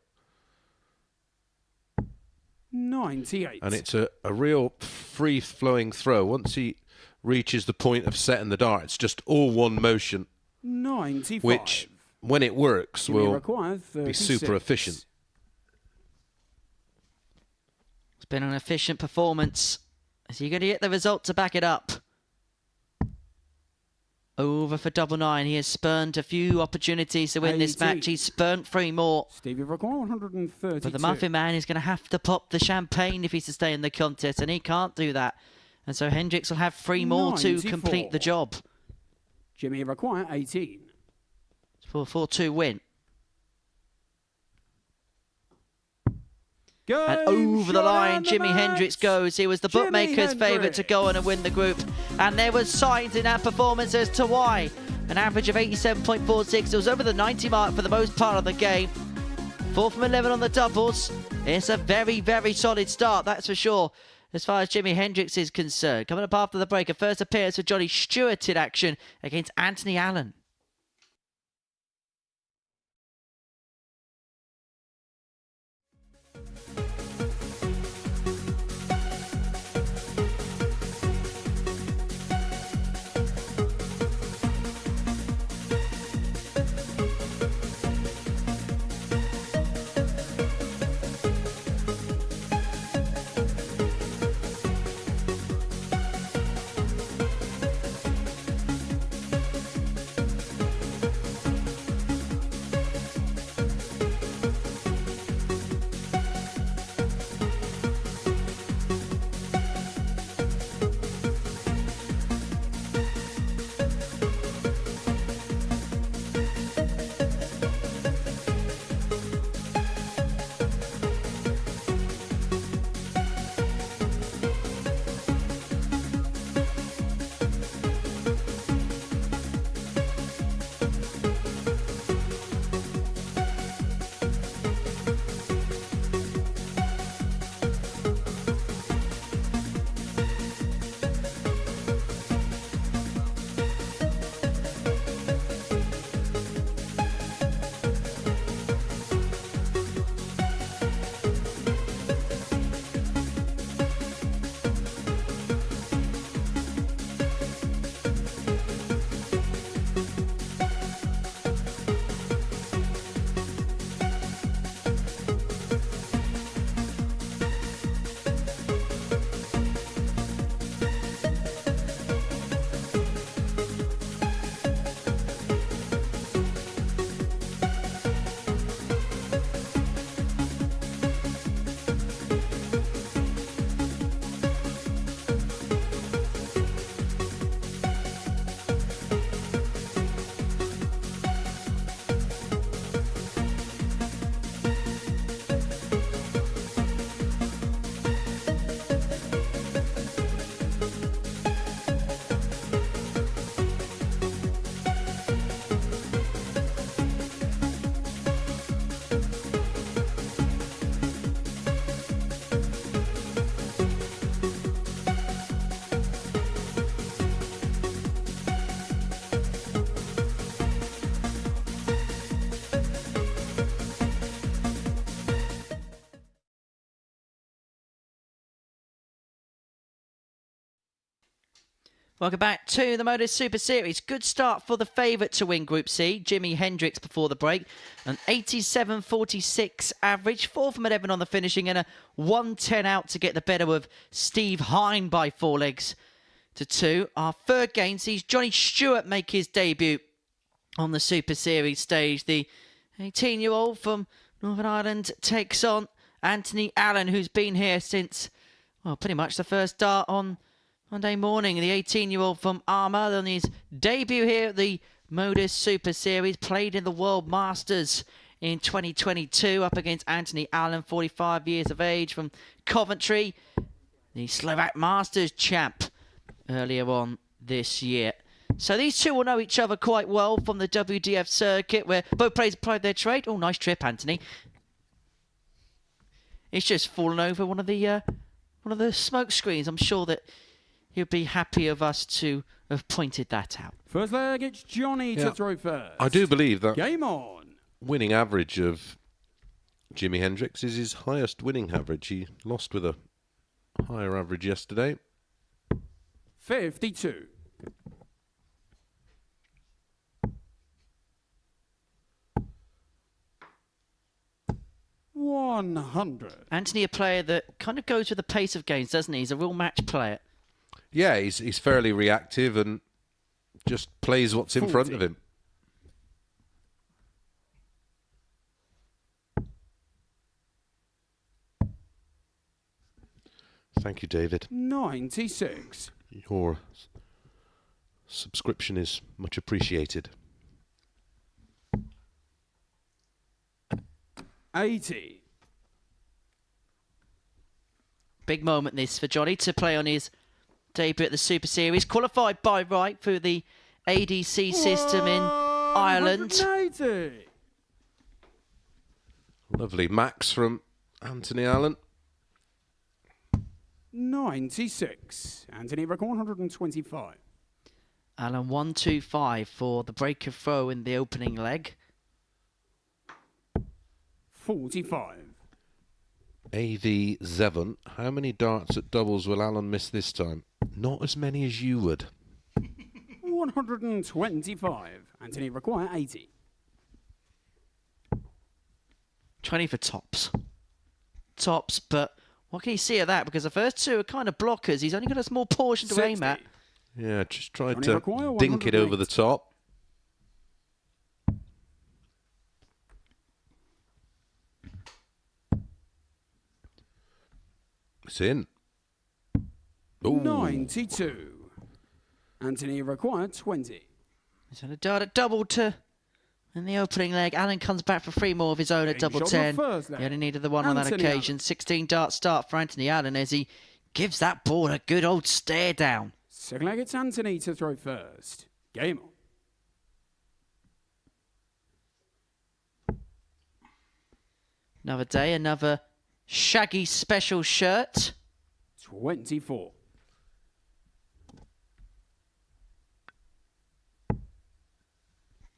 98. And it's a real free-flowing throw. Once he reaches the point of setting the dart, it's just all one motion, 95. which, when it works, Jimmy will requires be 36. super efficient. It's been an efficient performance. Is he going to get the result to back it up? Over for double nine. He has spurned a few opportunities to win this 80. match. He's spurned 3 more. Stevie require 132. But the Muffin Man is going to have to pop the champagne if he's to stay in the contest, and he can't do that. And so Hendricks will have 3 more to 94. complete the job. Jimmy require 18. for a 4-2 win. And over the line, Jimi Hendricks goes. He was the bookmaker's favourite to go on and win the group. And there was signs in that performance as to why. An average of 87.46. It was over the 90 mark for the most part of the game. 4 from 11 on the doubles. It's a very, very solid start, that's for sure, as far as Jimi Hendricks is concerned. Coming up after the break, a first appearance for Johnny Stewart in action against Anthony Allen. Welcome back to the MODUS Super Series. Good start for the favourite to win Group C, Jimi Hendricks, before the break. An 87.46 average, 4 from 11 on the finishing, and a 110 out to get the better of Steve Hine by 4 legs to 2. Our third game sees Johnny Stewart make his debut on the Super Series stage. The 18-year-old from Northern Ireland takes on Anthony Allen, who's been here since, well, pretty much the first start on Monday morning. The 18-year-old from Armagh on his debut here at the MODUS Super Series, played in the World Masters in 2022 up against Anthony Allen, 45 years of age, from Coventry, the Slovak Masters champ earlier on this year. So these two will know each other quite well from the WDF circuit, where both players applied their trade. Oh, nice trip, Anthony. It's just fallen over one of the smoke screens. I'm sure that he'll be happy of us to have pointed that out. First leg, it's Johnny to throw first. I do believe that Game on. winning average of Jimi Hendricks is his highest winning average. He lost with a higher average yesterday. 52. $100. Anthony, a player that kind of goes with the pace of games, doesn't he? He's a real match player. Yeah, he's fairly reactive and just plays what's in front of him. Thank you, David. 96. Your subscription is much appreciated. 80. Big moment this for Johnny to play on his debut at the Super Series. Qualified by right through the ADC system in Ireland. 180. Lovely max from Anthony Allen. 96. Anthony record 125. Allen 125 for the break of throw in the opening leg. 45. AV7. How many darts at doubles will Allen miss this time? Not as many as you would. 125. Anthony require 80. 20 for tops. Tops, but what can you see of that? Because the first two are kind of blockers. He's only got a small portion to aim at. Yeah, just tried Johnny to require dink it over 108. the top. It's in. Ooh. 92. Anthony required 20. He's had a dart at double to in the opening leg. Allen comes back for 3 more of his own at Getting double shot on 10. the first leg. He only needed the one on that Anthony occasion. Allen. 16 dart start for Anthony Allen as he gives that ball a good old stare down. Second leg, it's Anthony to throw first. Game on. Another day, another Shaggy special shirt. 24.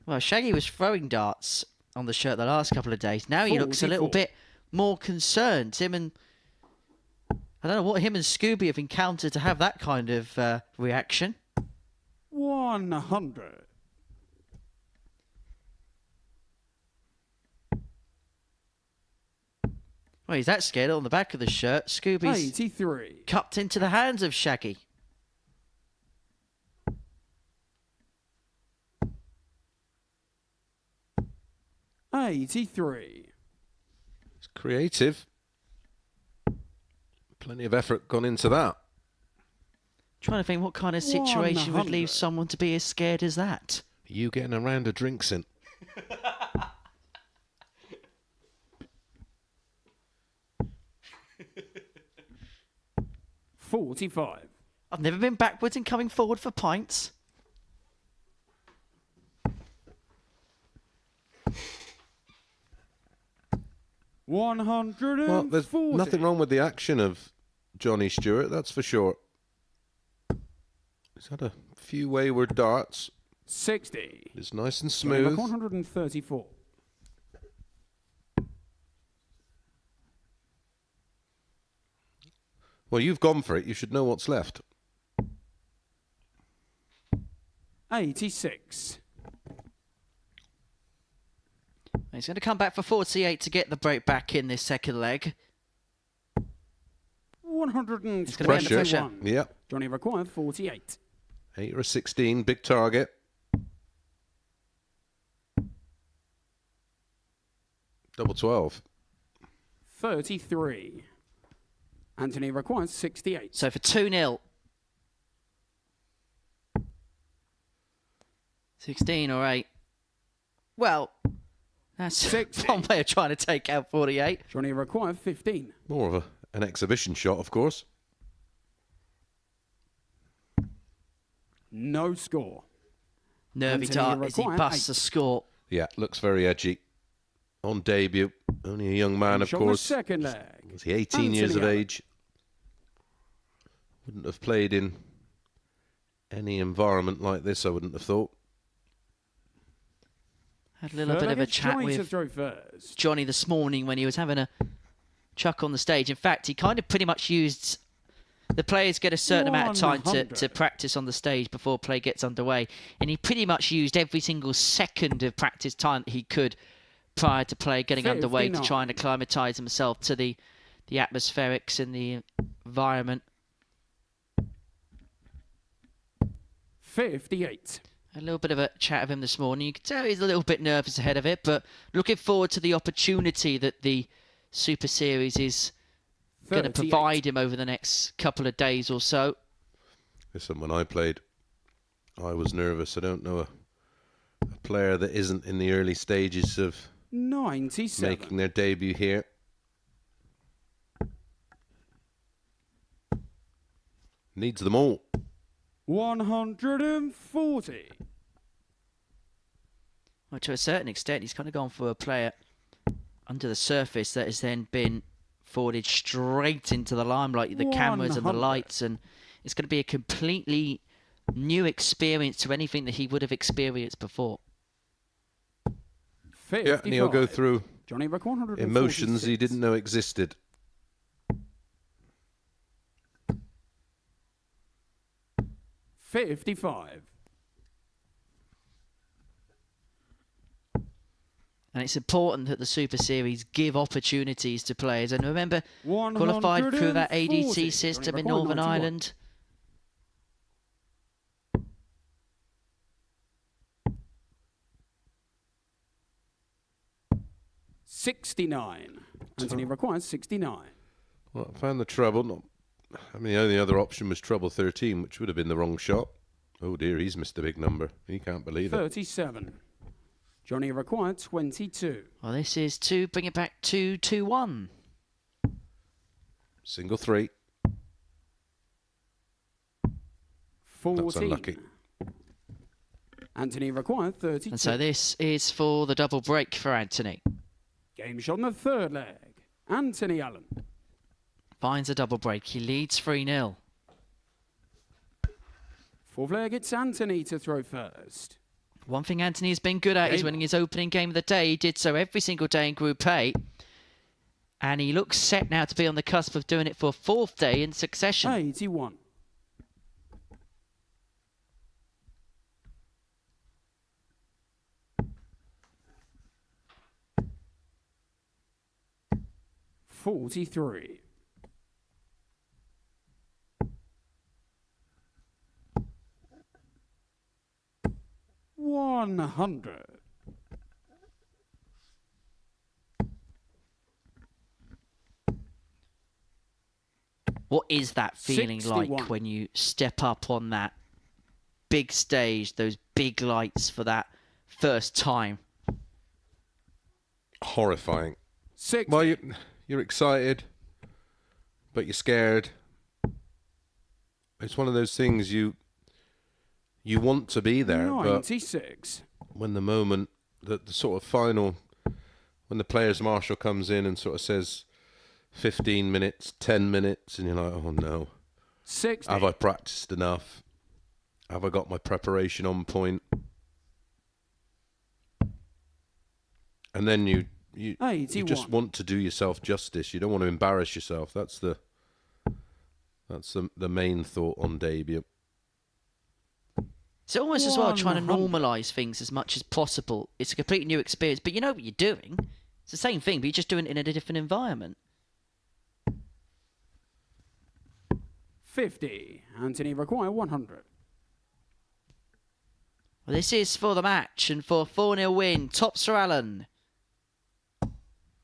Well, Shaggy was throwing darts on the shirt the last couple of days. Now he looks a little 44. bit more concerned. I don't know what him and Scooby have encountered to have that kind of reaction. 100. Well, he's that scared on the back of the shirt. Scooby's 83. cupped into the hands of Shaggy. $83. It's creative. Plenty of effort gone into that. Trying to think what kind of situation would 100. leave someone to be as scared as that. You getting a round of drinks in. $45. I've never been backwards in coming forward for pints. $140. Well, there's nothing wrong with the action of Johnny Stewart, that's for sure. He's had a few wayward darts. 60. It's nice and Johnny smooth. 134. Well, you've gone for it. You should know what's left. 86. He's going to come back for 48 to get the break back in this second leg. 121. Pressure. Yep. Johnny required 48. 8 or a 16, big target. Double 12. 33. Anthony requires 68. So for 2-0. 16 or 8. Well, that's 60. one way of trying to take out 48. Johnny required 15. More of an exhibition shot, of course. No score. Nervy Anthony dart as he required busts 8. a score. Yeah, looks very edgy. On debut. Only a young man, of Shot on the course. second leg. Was he 18 years of Anthony Allen. age? Wouldn't have played in any environment like this, I wouldn't have thought. Had a little Third bit of leg, a it's chat Johnny to with throw first. Johnny this morning when he was having a chuck on the stage. In fact, he kind of pretty much used... The players get a certain amount of time to 100. practice on the stage before play gets underway. And he pretty much used every single second of practice time that he could prior to play getting underway to 59. try and acclimatise himself to the atmospherics and the environment. 58. A little bit of a chat of him this morning. You can tell he's a little bit nervous ahead of it, but looking forward to the opportunity that the Super Series is going to 38. provide him over the next couple of days or so. Listen, when I played, I was nervous. I don't know a player that isn't in the early stages of 97. making their debut here. Needs them all. 140. Well, to a certain extent, he's kind of gone for a player under the surface that has then been forwarded straight into the limelight, the cameras and the 100. lights, and it's going to be a completely new experience to anything that he would have experienced before. 55. Yeah, and he'll go through Johnny Rick 146. emotions he didn't know existed. 55. And it's important that the Super Series give opportunities to players. And remember, qualified through that 140. ADT system Johnny in Rick Northern 91. Ireland. 69. Anthony requires 69. Well, I found the treble. I mean, the only other option was treble 13, which would have been the wrong shot. Oh dear, he's missed a big number. He can't believe it. 37. Johnny required 22. Well, this is to bring it back to 2-1. Single 3. 14. That's unlucky. Anthony required 32. And so this is for the double break for Anthony. Game shot on the third leg. Anthony Allen. Finds a double break. He leads 3-0. Fourth leg, it's Anthony to throw first. One thing Anthony has been good at is winning his opening game of the day. He did so every single day in Group A. And he looks set now to be on the cusp of doing it for a fourth day in succession. 81. $43. $100. What is that feeling 61. like when you step up on that big stage, those big lights for that first time? Horrifying. 60. Well, you're excited, but you're scared. It's one of those things you want to be there, but 96. when the moment, the sort of final, when the players' marshal comes in and sort of says 15 minutes, 10 minutes, and you're like, oh no. 60. Have I practiced enough? Have I got my preparation on point? And then you 81. just want to do yourself justice. You don't want to embarrass yourself. That's the main thought on debut. It's almost as well trying to 100. normalise things as much as possible. It's a completely new experience, but you know what you're doing. It's the same thing, but you're just doing it in a different environment. 50. Anthony require 100. Well, this is for the match and for a 4-0 win. Tops for Allen.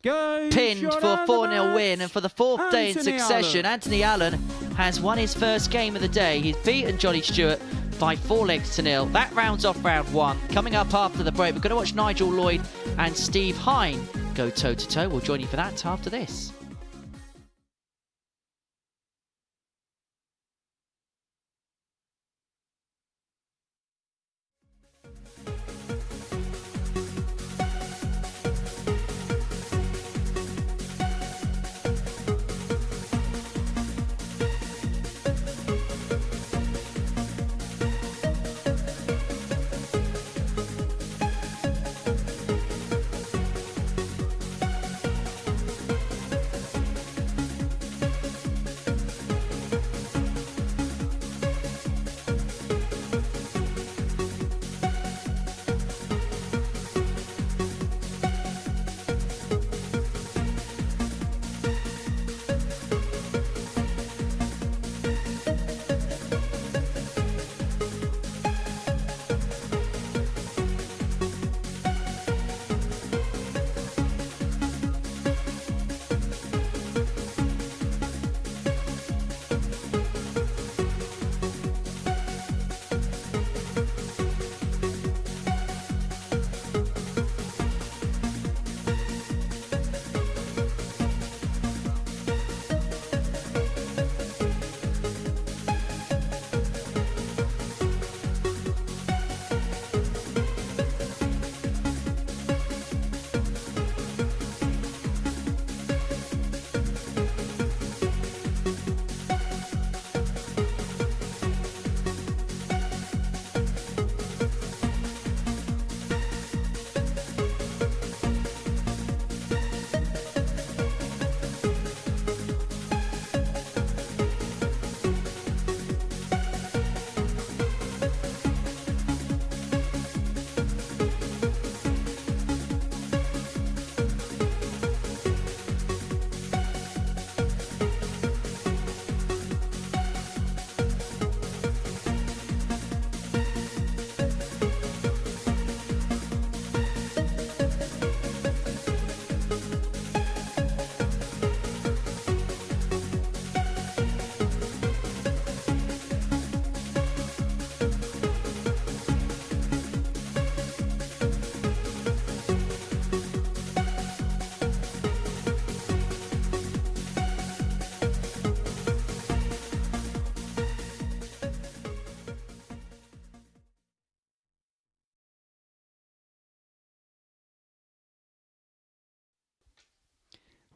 Game Pinned shot for a and the 4-0 win, match. and for the fourth day in Anthony succession, Allen. Anthony Allen has won his first game of the day. He's beaten Johnny Stewart by 4-0. That rounds off round 1. Coming up after the break, we're going to watch Nigel Lloyd and Steve Hine go toe-to-toe. We'll join you for that after this.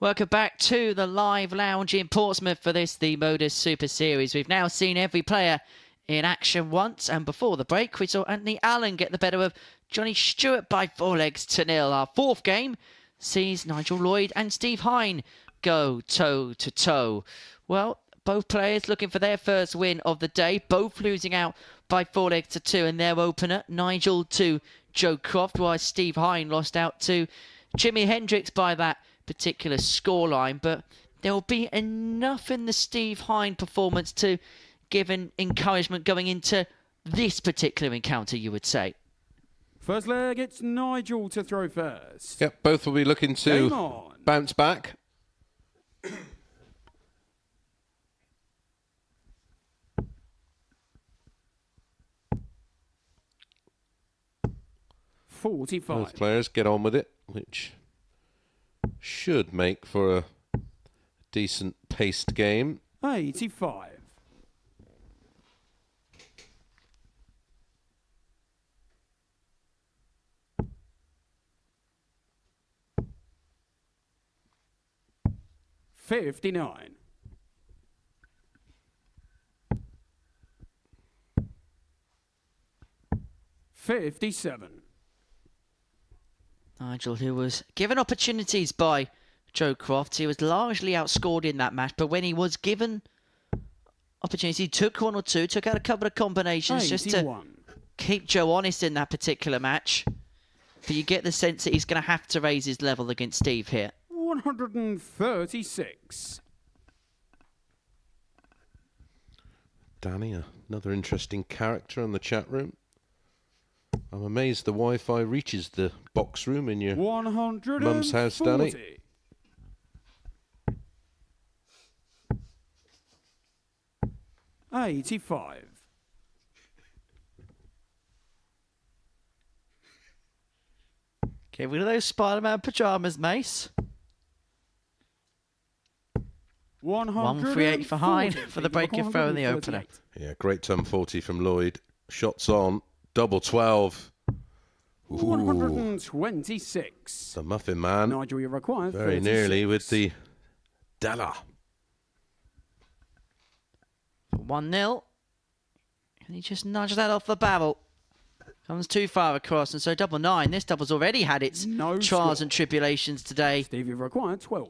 Welcome back to the live lounge in Portsmouth for this, the MODUS Super Series. We've now seen every player in action once, and before the break, we saw Anthony Allen get the better of Johnny Stewart by 4-0. Our fourth game sees Nigel Lloyd and Steve Hine go toe-to-toe. Well, both players looking for their first win of the day, both losing out by 4-2 in their opener. Nigel to Joe Croft, while Steve Hine lost out to Jimi Hendricks by that particular scoreline, but there will be enough in the Steve Hine performance to give an encouragement going into this particular encounter, you would say. First leg, it's Nigel to throw first. Yep, both will be looking Game to on. bounce back. $45. Both players get on with it, which should make for a decent paced game. 85. $59. $57. Nigel, who was given opportunities by Joe Croft, he was largely outscored in that match, but when he was given opportunities, he took one or two, took out a couple of combinations just to keep Joe honest in that particular match. But you get the sense that he's going to have to raise his level against Steve here. 136. Danny, another interesting character in the chat room. I'm amazed the Wi-Fi reaches the box room in your mum's house, Danny. 85. Get rid of those Spider-Man pyjamas, Mace. 138 for Hine for the breaking throw in the opener. Yeah, great turn 40 from Lloyd. Shots on. Double 12. Ooh, 126. the Muffin Man. Nigel, you require Very 36. nearly with the Della. 1-0. And he just nudged that off the barrel. Comes too far across, and so double 9. This double's already had its trials and tribulations today. Steve, you require 12.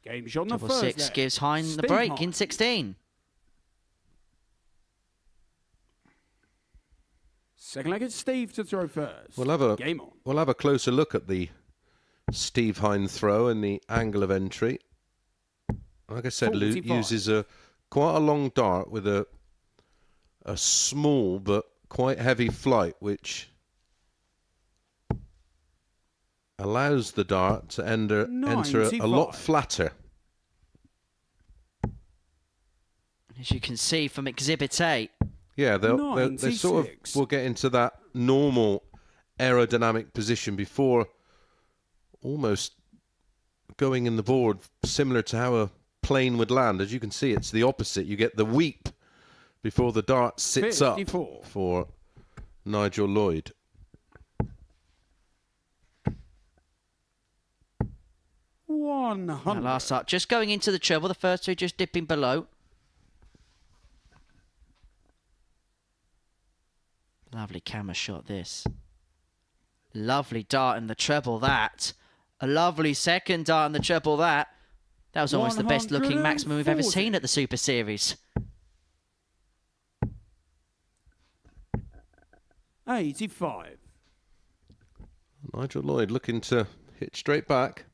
Game shot on the Double first 6 leg. gives Hine the Steve break Hine. in 16. Second leg, it's Steve to throw first. We'll have a Game on. We'll have a closer look at the Steve Hine throw and the angle of entry. Like I said, 45. uses quite a long dart with a small but quite heavy flight, which allows the dart to enter a 95. lot flatter. As you can see from Exhibit A. Yeah, they sort of 96. will get into that normal aerodynamic position before almost going in the board, similar to how a plane would land. As you can see, it's the opposite. You get the weep before the dart sits 54. up for Nigel Lloyd. That 100. last up, just going into the treble. The first two just dipping below. Lovely camera shot, this. Lovely dart in the treble, that. A lovely second dart in the treble, that. That was almost the best looking maximum we've ever 140. seen at the Super Series. 85. Nigel Lloyd looking to hit straight back.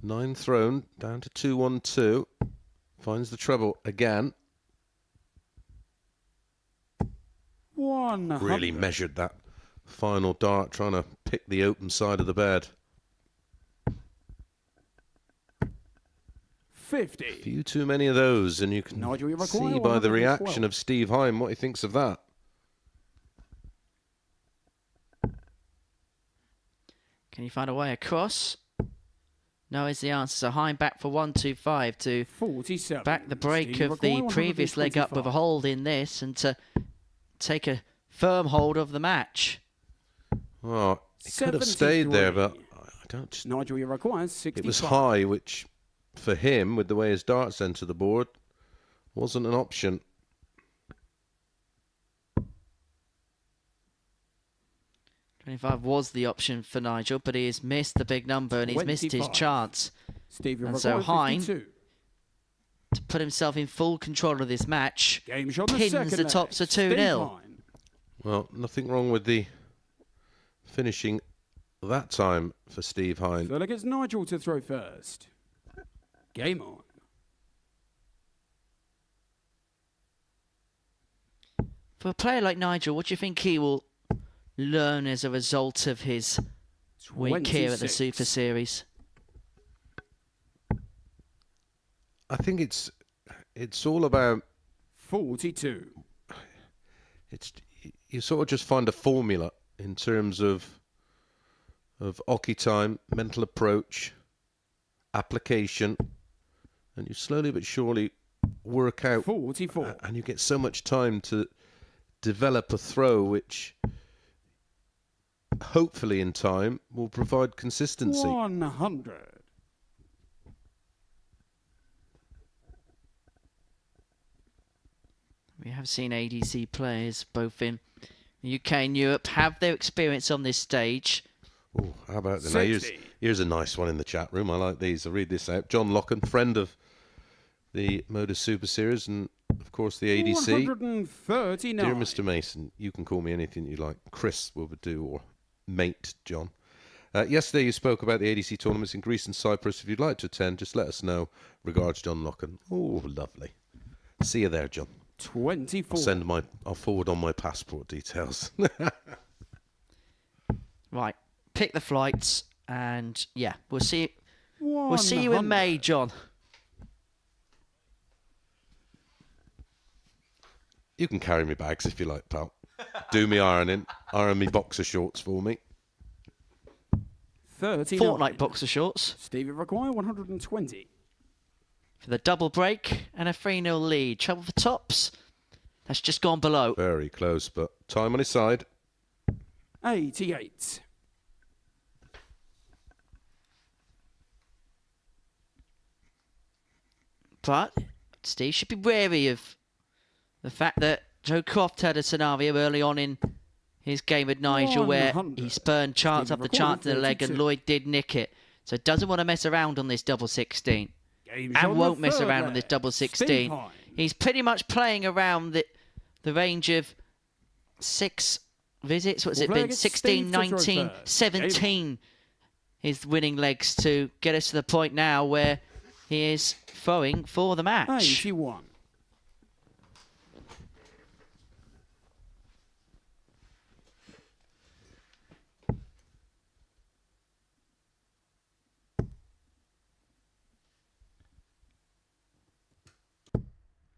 9 thrown, down to 2-1-2. Finds the treble again. 100. Really measured that final dart, trying to pick the open side of the bed. 50. Few too many of those, and you can Nigel, you require see by the 112. reaction of Steve Hine what he thinks of that. Can you find a way across? No is the answer. So Hine back for 1-2-5 to 47. back the break Steve of the require previous leg up with a 125. hold in this and to take a firm hold of the match. Oh, It could have stayed there, but I don't. Nigel, you require 65. It was high, which for him, with the way his darts entered the board, wasn't an option. $25 was the option for Nigel, but he has missed the big number and he's missed his 25. chance. Steve, And so Hine, 52. to put himself in full control of this match, Game shot on the pins second the leg. tops to Steve 2-0. Hine. Well, nothing wrong with the finishing that time for Steve Hine. So it's Nigel to throw first. Game on. For a player like Nigel, what do you think he will learn as a result of his week here at the 26. Super Series? I think it's all about 42. you sort of just find a formula in terms of hockey time, mental approach, application, and you slowly but surely work out 44. and you get so much time to develop a throw which hopefully in time will provide consistency. 100. We have seen ADC players both in the UK and Europe have their experience on this stage. Oh, how about the now? 60. Here's a nice one in the chat room. I like these. I'll read this out. John Locken, friend of the MODUS Super Series and, of course, the ADC. 139. Dear Mr. Mason, you can call me anything you like. Chris will do, or mate John. Yesterday you spoke about the ADC tournaments in Greece and Cyprus. If you'd like to attend, just let us know. Regards, John Locken. Oh, lovely. See you there, John. 24. I'll forward on my passport details. Right, pick the flights and yeah, we'll see you 100. in May, John. You can carry me bags if you like, pal. Do me ironing. Iron me boxer shorts for me. 39. Fortnite boxer shorts Stevie require 120. for the double break and a 3-0 lead. Trouble for tops. That's just gone below. Very close, but time on his side. 88. But Steve should be wary of the fact that Joe Croft had a scenario early on in his game with Nigel where 100. he spurned chance Steve after chance in the leg and 42. Lloyd did nick it. So doesn't want to mess around on this double 16. Game shot on And the won't mess third around on leg. this double Steve 16. Hine. He's pretty much playing around the range of 6 visits. What's it Well, been? it's 16, Steve to throw 19, first. 17 is winning legs to get us to the point now where he is throwing for the match. 81.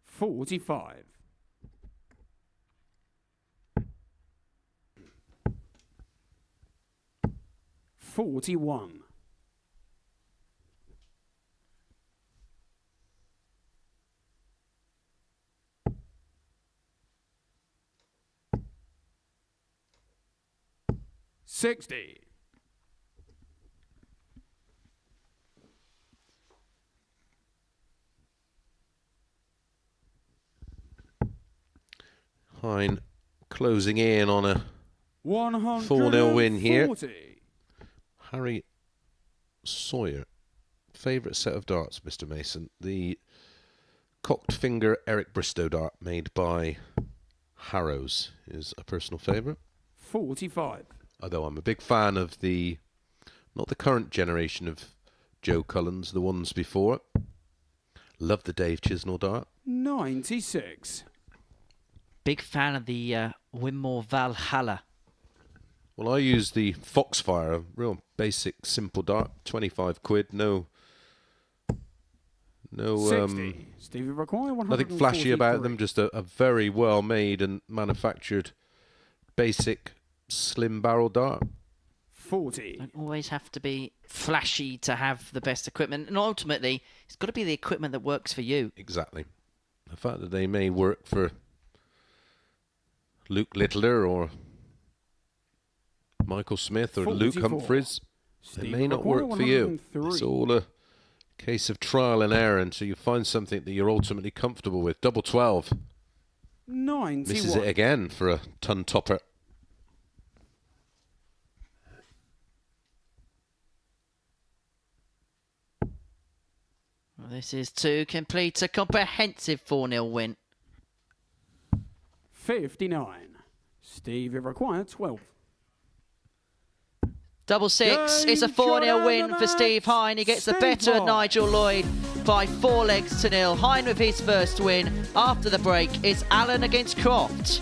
$45. $41. $60. Hine closing in on a 140. win here. Harry Sawyer. Favourite set of darts, Mr. Mason. The cocked finger Eric Bristow dart made by Harrows is a personal favourite. 45. Although I'm a big fan of not the current generation of Joe Cullens, the ones before it. Love the Dave Chisnell dart. 96. Big fan of the Winmore Valhalla. Well, I use the Foxfire, a real basic, simple dart, 25 quid, no 60. Stevie require 143. nothing flashy about them, just a very well made and manufactured basic slim barrel dart. 40. Don't always have to be flashy to have the best equipment. And ultimately, it's got to be the equipment that works for you. Exactly. The fact that they may work for Luke Littler or Michael Smith or 44. Luke Humphreys. It Steve may not require work for you. 103. It's all a case of trial and error until you find something that you're ultimately comfortable with. Double 12. 91. Misses it again for a ton topper. Well, this is to complete a comprehensive 4-0 win. 59. Steve require 12. Double six. It's a Game 4-0 shot win of the for Steve match. Hine. He gets the Steve better of Hine. Nigel Lloyd by 4 legs to 0. Hine with his first win. After the break, it's Allen against Croft.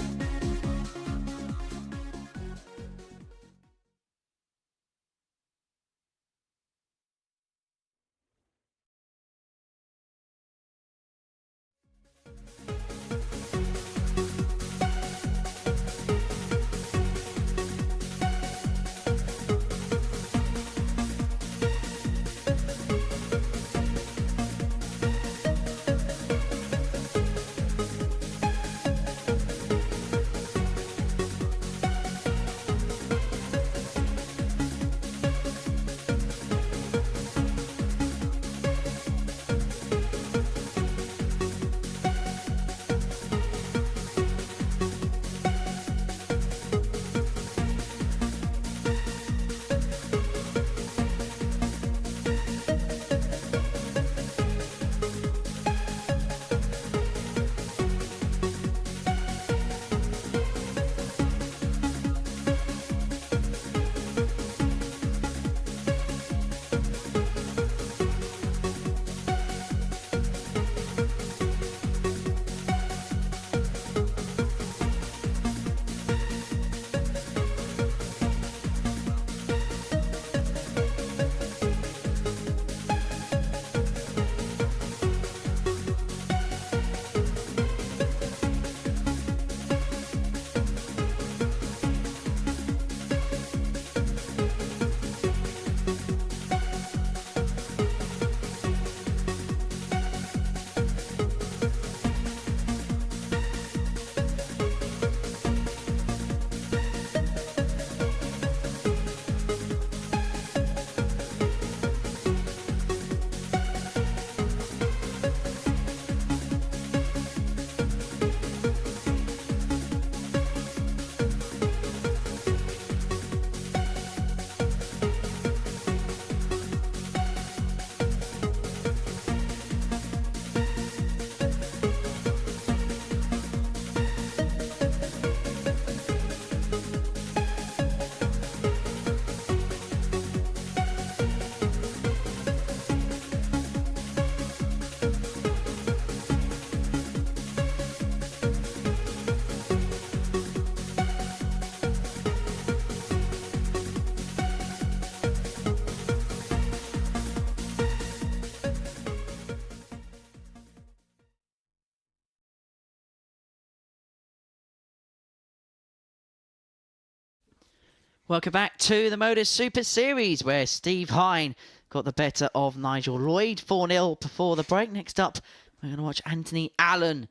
Welcome back to the MODUS Super Series, where Steve Hine got the better of Nigel Lloyd. 4-0 before the break. Next up, we're going to watch Anthony Allen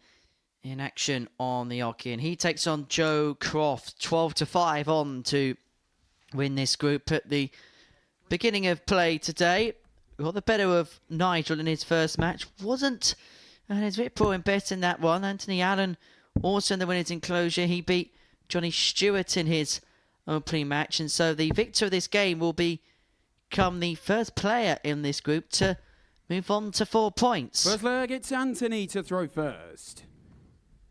in action on the Oki, and he takes on Joe Croft. 12-5 on to win this group. At the beginning of play today, we got the better of Nigel in his first match. Wasn't, and it's a bit poor in betting that one. Anthony Allen also in the winner's enclosure. He beat Johnny Stewart in his opening match, and so the victor of this game will become the first player in this group to move on to 4 points. First leg, it's Anthony to throw first.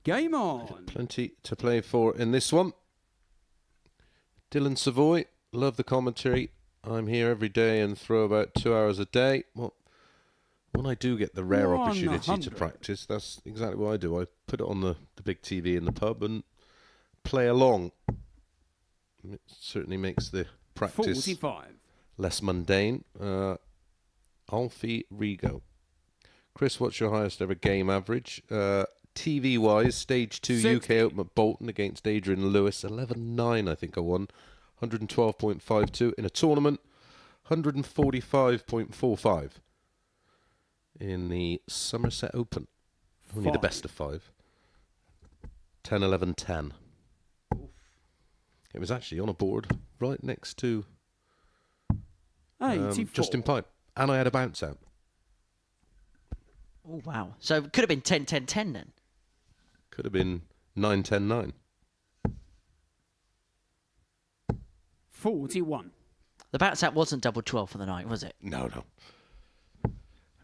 Game on. Plenty to play for in this one. Dylan Savoy, love the commentary. I'm here every day and throw about 2 hours a day. Well, when I do get the rare opportunity 100. to practice, that's exactly what I do. I put it on the big TV in the pub and play along. It certainly makes the practice 45. less mundane. Alfie Rigo. Chris, what's your highest ever game average? TV-wise, Stage 2 60. UK Open at Bolton against Adrian Lewis. 11-9, I think I won. 112.52 in a tournament. 145.45 in the Somerset Open. Only the best of 5. 10-11-10. It was actually on a board right next to 84. Justin Pipe. And I had a bounce out. Oh, wow. So it could have been 10-10-10 then. Could have been 9-10-9. 41. The bounce out wasn't double 12 for the night, was it? No.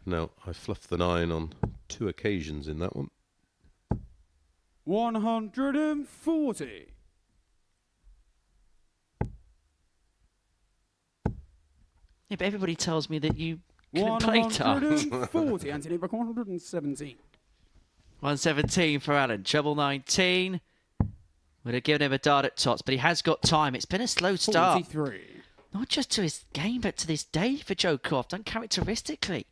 No, I fluffed the 9 on 2 occasions in that one. 140. Yeah, but everybody tells me that you couldn't play darts. 140. Anthony, back 117. 117 for Alan. Treble 19. Would have given him a dart at tots, but he has got time. It's been a slow start. 43. Not just to his game, but to this day for Joe Croft, uncharacteristically.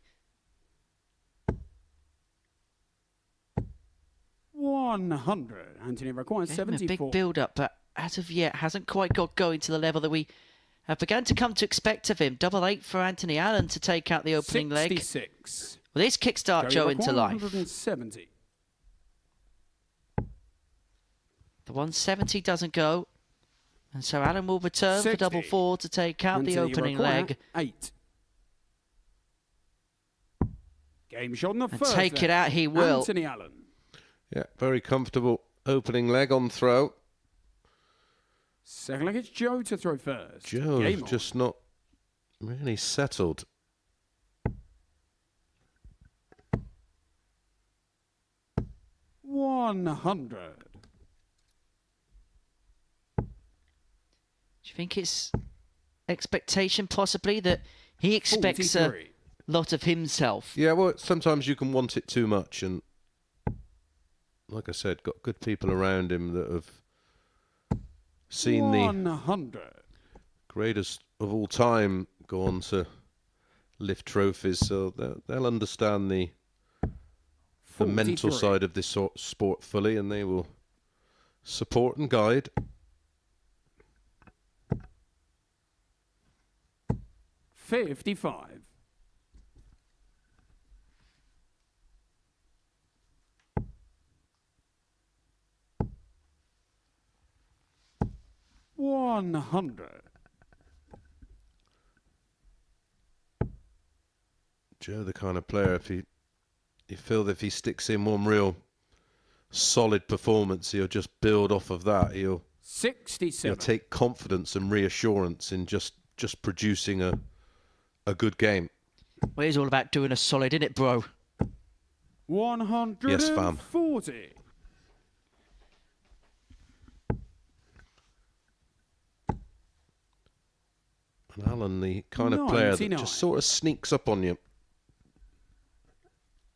100. Anthony requires Gave him a 74. big build-up, but as of yet hasn't quite got going to the level that we have begun to come to expect of him. 8 for Anthony Allen to take out the opening 66. leg. Well, this kickstart Joe into life. 170. The 170 doesn't go. And so Allen will return 60. for double 4 to take out the Anthony opening require leg. 8. Game shot on the And first take leg. it out he will. Anthony Allen. Yeah, very comfortable opening leg on throw. Second leg, it's Joe to throw first. Joe's Game on. just not really settled. $100. Do you think it's expectation possibly that he expects a 43. lot of himself? Yeah, well, sometimes you can want it too much, and like I said, got good people around him that have seen the 100. greatest of all time go on to lift trophies, so they'll understand the mental 43. side of this sport fully, and they will support and guide. 55. $100. Joe, the kind of player, if you feel that if he sticks in one real solid performance, he'll just build off of that. He'll 67. take confidence and reassurance in just producing a good game. Well, it's all about doing a solid, isn't it, bro? 140. Yes, fam. And Alan, the kind of player that 99. just sort of sneaks up on you.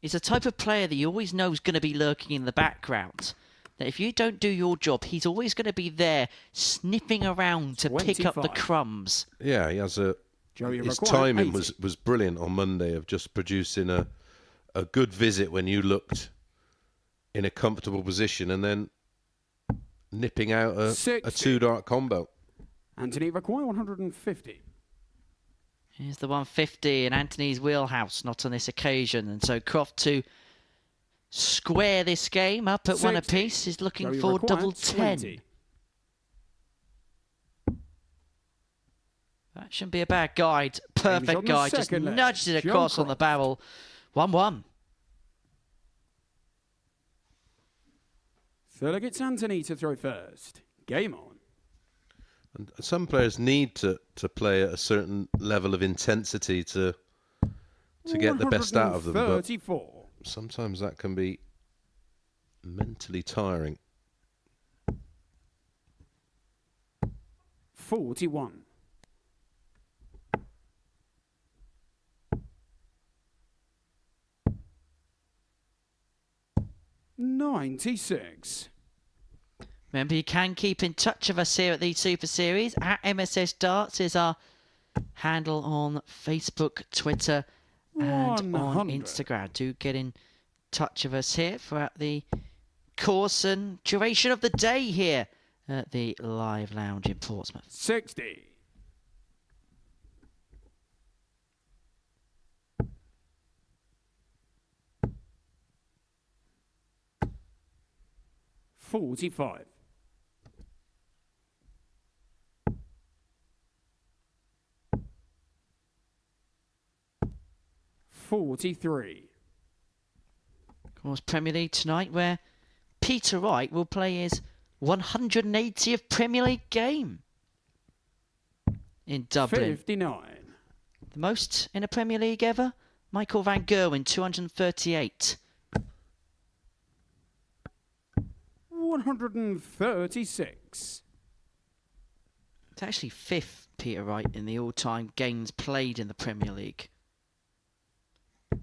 He's a type of player that you always know is going to be lurking in the background. That if you don't do your job, he's always going to be there sniffing around to pick up the 25. crumbs. Yeah, he has Joey his required timing 80. was brilliant on Monday of just producing a good visit when you looked in a comfortable position and then nipping out a 60. 2-dart combo. Anthony require 150. Here's the 150 in Anthony's wheelhouse, not on this occasion. And so Croft to square this game up at 1 60. apiece is looking Joey for required double 10. 20. That shouldn't be a bad guide. He's on Perfect the guide. Just second leg. nudged it Joe across on the Croft. barrel. 1-1. Third leg, it's Anthony to throw first. Game on. And some players need to play at a certain level of intensity to get the best out of them. But 134. sometimes that can be mentally tiring. 41. $96. Remember, you can keep in touch with us here at the Super Series. At MSS Darts is our handle on Facebook, Twitter, and on 100. Instagram. Do get in touch with us here throughout the course and duration of the day here at the Live Lounge in Portsmouth. 60. $45. 43. Of course, Premier League tonight, where Peter Wright will play his 180th Premier League game in Dublin. 59. The most in a Premier League ever? Michael Van Gerwen, 238. 136. It's actually fifth, Peter Wright, in the all-time games played in the Premier League.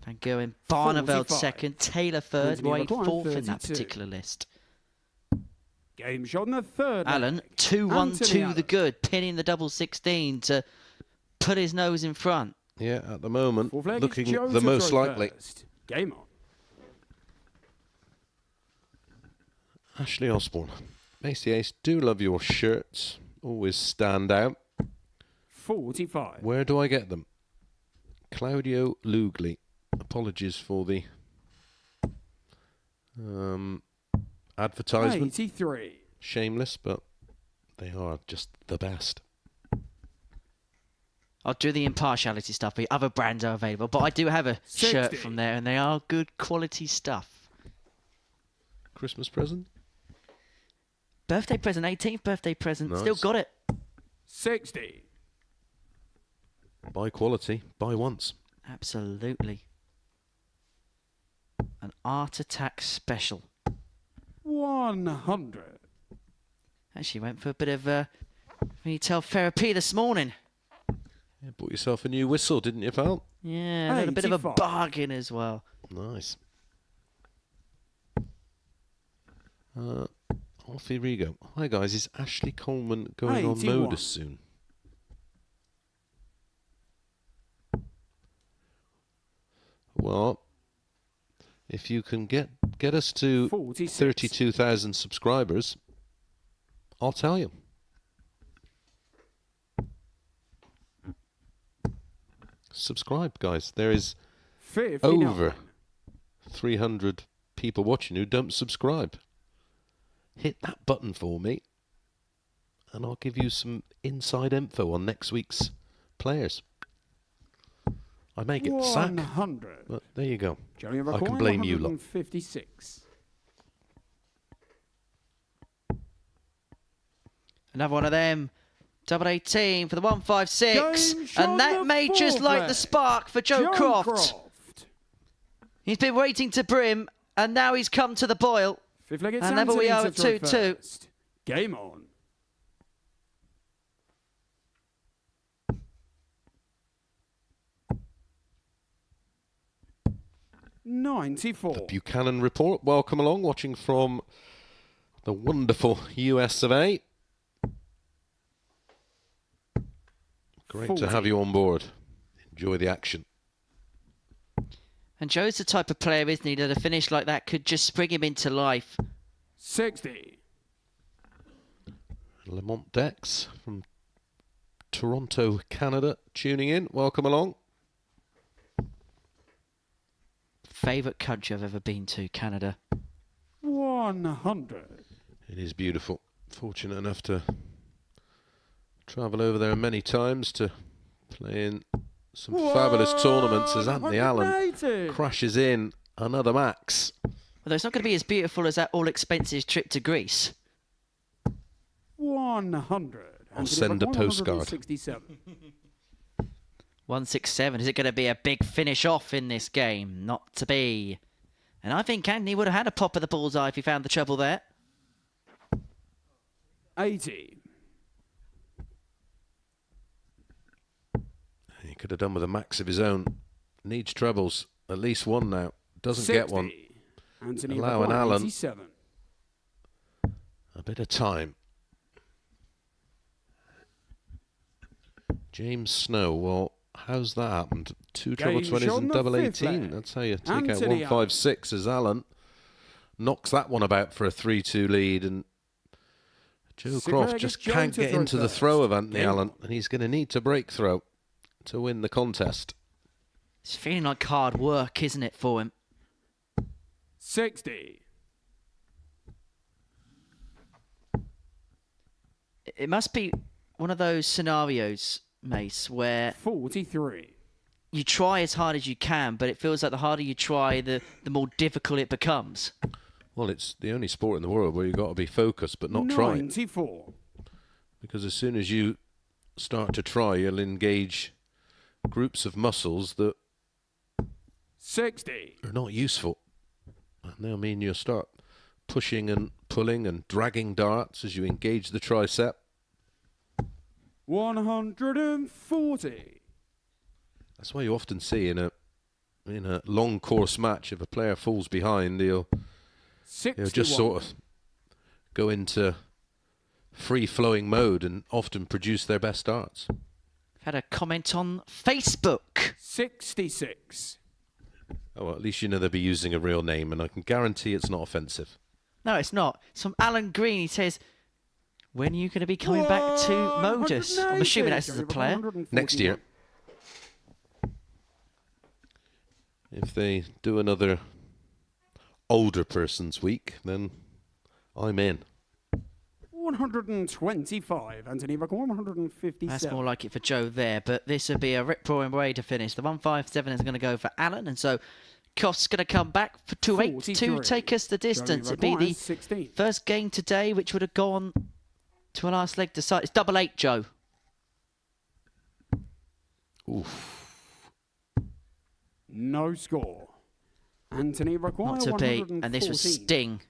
Van Gerwen, Barneveld 45. second, Taylor third, Anthony Wade McLaurin, fourth in that 32. particular list. Game shot in the third Allen, leg. 2-1-2 Allen. the good, pinning the double 16 to put his nose in front. Yeah, at the moment, Fourth leg is looking Joe the to most throw likely. first. Game on. Ashley Osborne. Macy Ace, do love your shirts. Always stand out. 45. Where do I get them? Claudio Lugli. Apologies for the advertisement. 83. Shameless, but they are just the best. I'll do the impartiality stuff, but other brands are available. But I do have a 60. shirt from there, and they are good quality stuff. Christmas present? Birthday present, 18th birthday present. Nice. Still got it. 60. Buy quality, buy once. Absolutely. An Art Attack special. 100. Actually went for a bit of retail therapy this morning. Yeah, bought yourself a new whistle, didn't you, pal? Yeah, a little bit of a 85. bargain as well. Nice. Off here we go. Hi guys, is Ashley Coleman going on 81. MODUS soon? Well, if you can get us to 46. 32,000 subscribers, I'll tell you. Subscribe, guys. There is 59. over 300 people watching who don't subscribe. Hit that button for me, and I'll give you some inside info on next week's players. I may get the sack, 100. but there you go. Johnny I can blame you lot. 156. Another one of them. Double 18 for the 156. Game shot And that the may just fourth light leg. the spark for Joe Croft. He's been waiting to brim, and now he's come to the boil. Fifth leg, it's And level we Anthony are to at throw 2-2. first. Game on. The Buchanan Report. Welcome along, watching from the wonderful US of A. Great 40. to have you on board. Enjoy the action. And Joe's the type of player, isn't he, that a finish like that could just spring him into life. 60. Lamont Dex from Toronto, Canada, tuning in. Welcome along. Favourite country I've ever been to, Canada. 100. It is beautiful. Fortunate enough to travel over there many times to play in some fabulous tournaments as Anthony Allen 180. crashes in another max. Although it's not going to be as beautiful as that all-expenses trip to Greece. 100. I'll send a postcard. 167. 167. Is it going to be a big finish off in this game? Not to be. And I think Anthony would have had a pop of the bullseye if he found the trouble there. 80. He could have done with a max of his own. Needs trebles. At least one now. Doesn't 60. get one. Anthony Allowing McLaurin, Allen 87. a bit of time. James Snow, well, how's that happened? Two treble Game 20s shot and in the double fifth 18. leg. That's how you take out Anthony 156 as Allen knocks that one about for a 3-2 lead. And Joe Sixth Croft leg, just it's Joe can't to get throw into the first. throw of Anthony Game Allen. on. And he's going to need to break throw to win the contest. It's feeling like hard work, isn't it, for him? 60. It must be one of those scenarios, Mace, where 43. you try as hard as you can, but it feels like the harder you try, the more difficult it becomes. Well, it's the only sport in the world where you've got to be focused but not try. 94. Because as soon as you start to try, you'll engage groups of muscles that 60. are not useful. And they'll mean you'll start pushing and pulling and dragging darts as you engage the tricep. 140. That's why you often see in a long course match, if a player falls behind, he'll 61. just sort of go into free-flowing mode and often produce their best darts. I've had a comment on Facebook. 66. Oh, well, at least you know they'll be using a real name, and I can guarantee it's not offensive. No, it's not. It's from Alan Green. He says, when are you going to be coming back to MODUS? I'm assuming that's as a player. Next year. If they do another older person's week, then I'm in. 125. Anthony Rucker, 157. That's more like it for Joe there, but this would be a rip-roaring way to finish. The 157 is going to go for Alan, and so Croft's going to come back for 2-8 to 43. take us the distance. It'd be the 16. first game today, which would have gone to a last leg decide. It's 8-8, Joe. Oof. No score. Anthony require Not to be, 114. and this was Sting.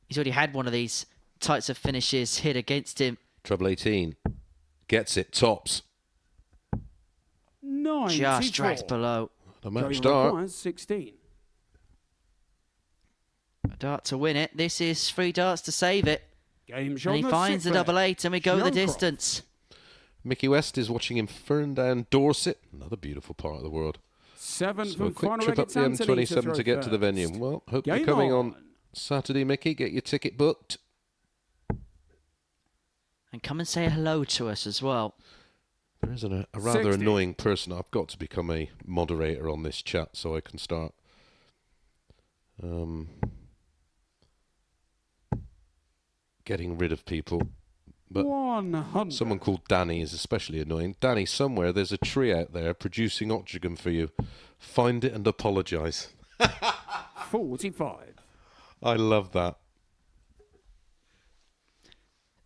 He's already had one of these types of finishes hit against him. Treble 18. Gets it, tops. 94. Just drags below. The match Joey start. requires 16. A dart to win it. This is 3 darts to save it. Game shot. And he finds the 8-8, and we go the distance. Mickey West is watching him Ferndown Dorset. Another beautiful part of the world. 7 So a from quick final trip up the Anthony M27 to get to the throw venue. first. Well, hope you're Game coming on Saturday, Mickey. Get your ticket booked. And come and say hello to us as well. There is a rather 60. annoying person. I've got to become a moderator on this chat so I can start getting rid of people. But 100. someone called Danny is especially annoying. Danny, somewhere there's a tree out there producing oxygen for you. Find it and apologise. 45. I love that.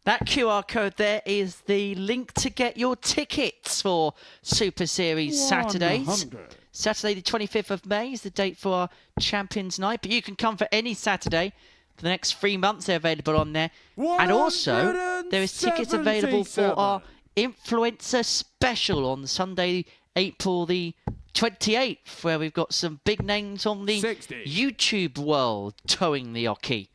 That QR code there is the link to get your tickets for Super Series Saturdays. 100. Saturday the 25th of May is the date for our Champions Night, but you can come for any Saturday. For the next 3 months, they're available on there. And also, there is tickets available for our Influencer Special on Sunday, April the 28th, where we've got some big names on the 60. YouTube world towing the Oki.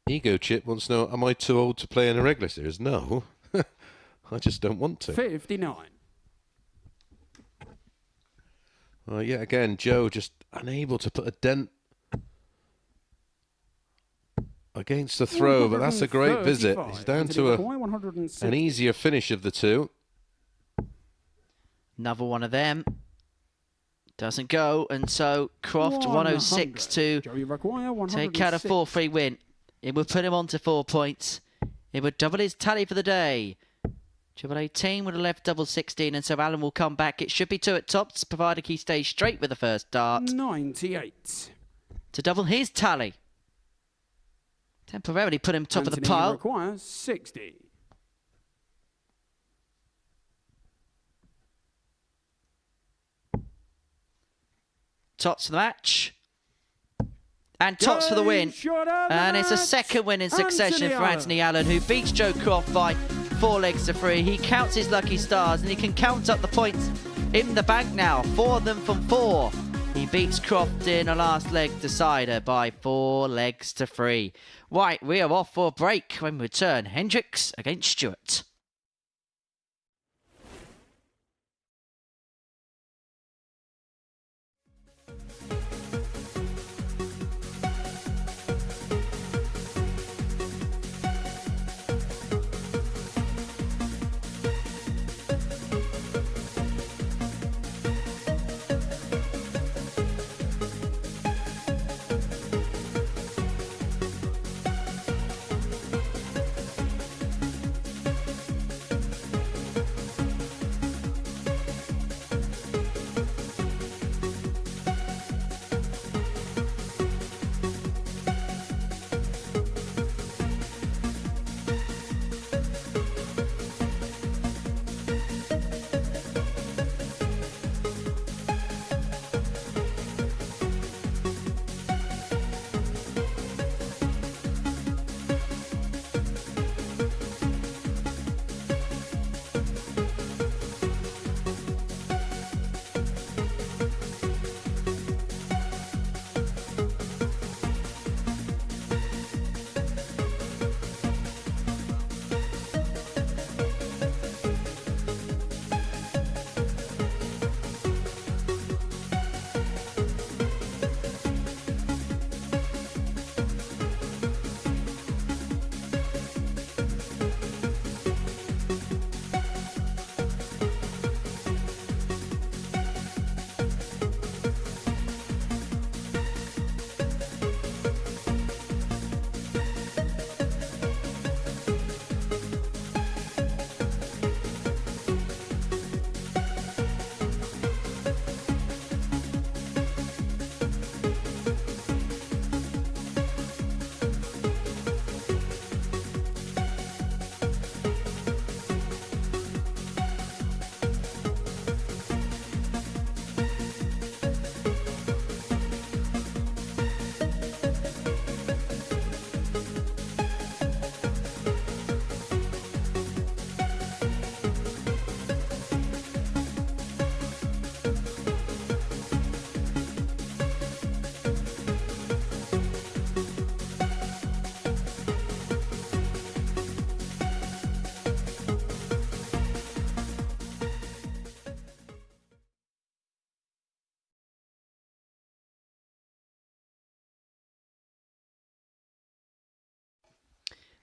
Ego Chip wants to know, am I too old to play in a regular series? No. I just don't want to. 59. Yet again, Joe just unable to put a dent against the throw, but that's a great visit. He's down to an easier finish of the two. Another one of them. Doesn't go, and so Croft 106 to take out a 4-3 win. It would put him on to 4 points. It would double his tally for the day. Triple 18 would have left double 16, and so Alan will come back. It should be 2 at tops, provided he stays straight with the first dart. 98. To double his tally. Temporarily put him top of the pile. Requires 60. Tops for the match. And tops for the win. And it's a second win in succession for Anthony Allen, who beats Joe Croft by 4 legs to 3. He counts his lucky stars, and he can count up the points in the bank now. 4 of them from 4. He beats Croft in a last leg decider by 4 legs to 3. Right, we are off for a break. When we return, Hendricks against Stewart.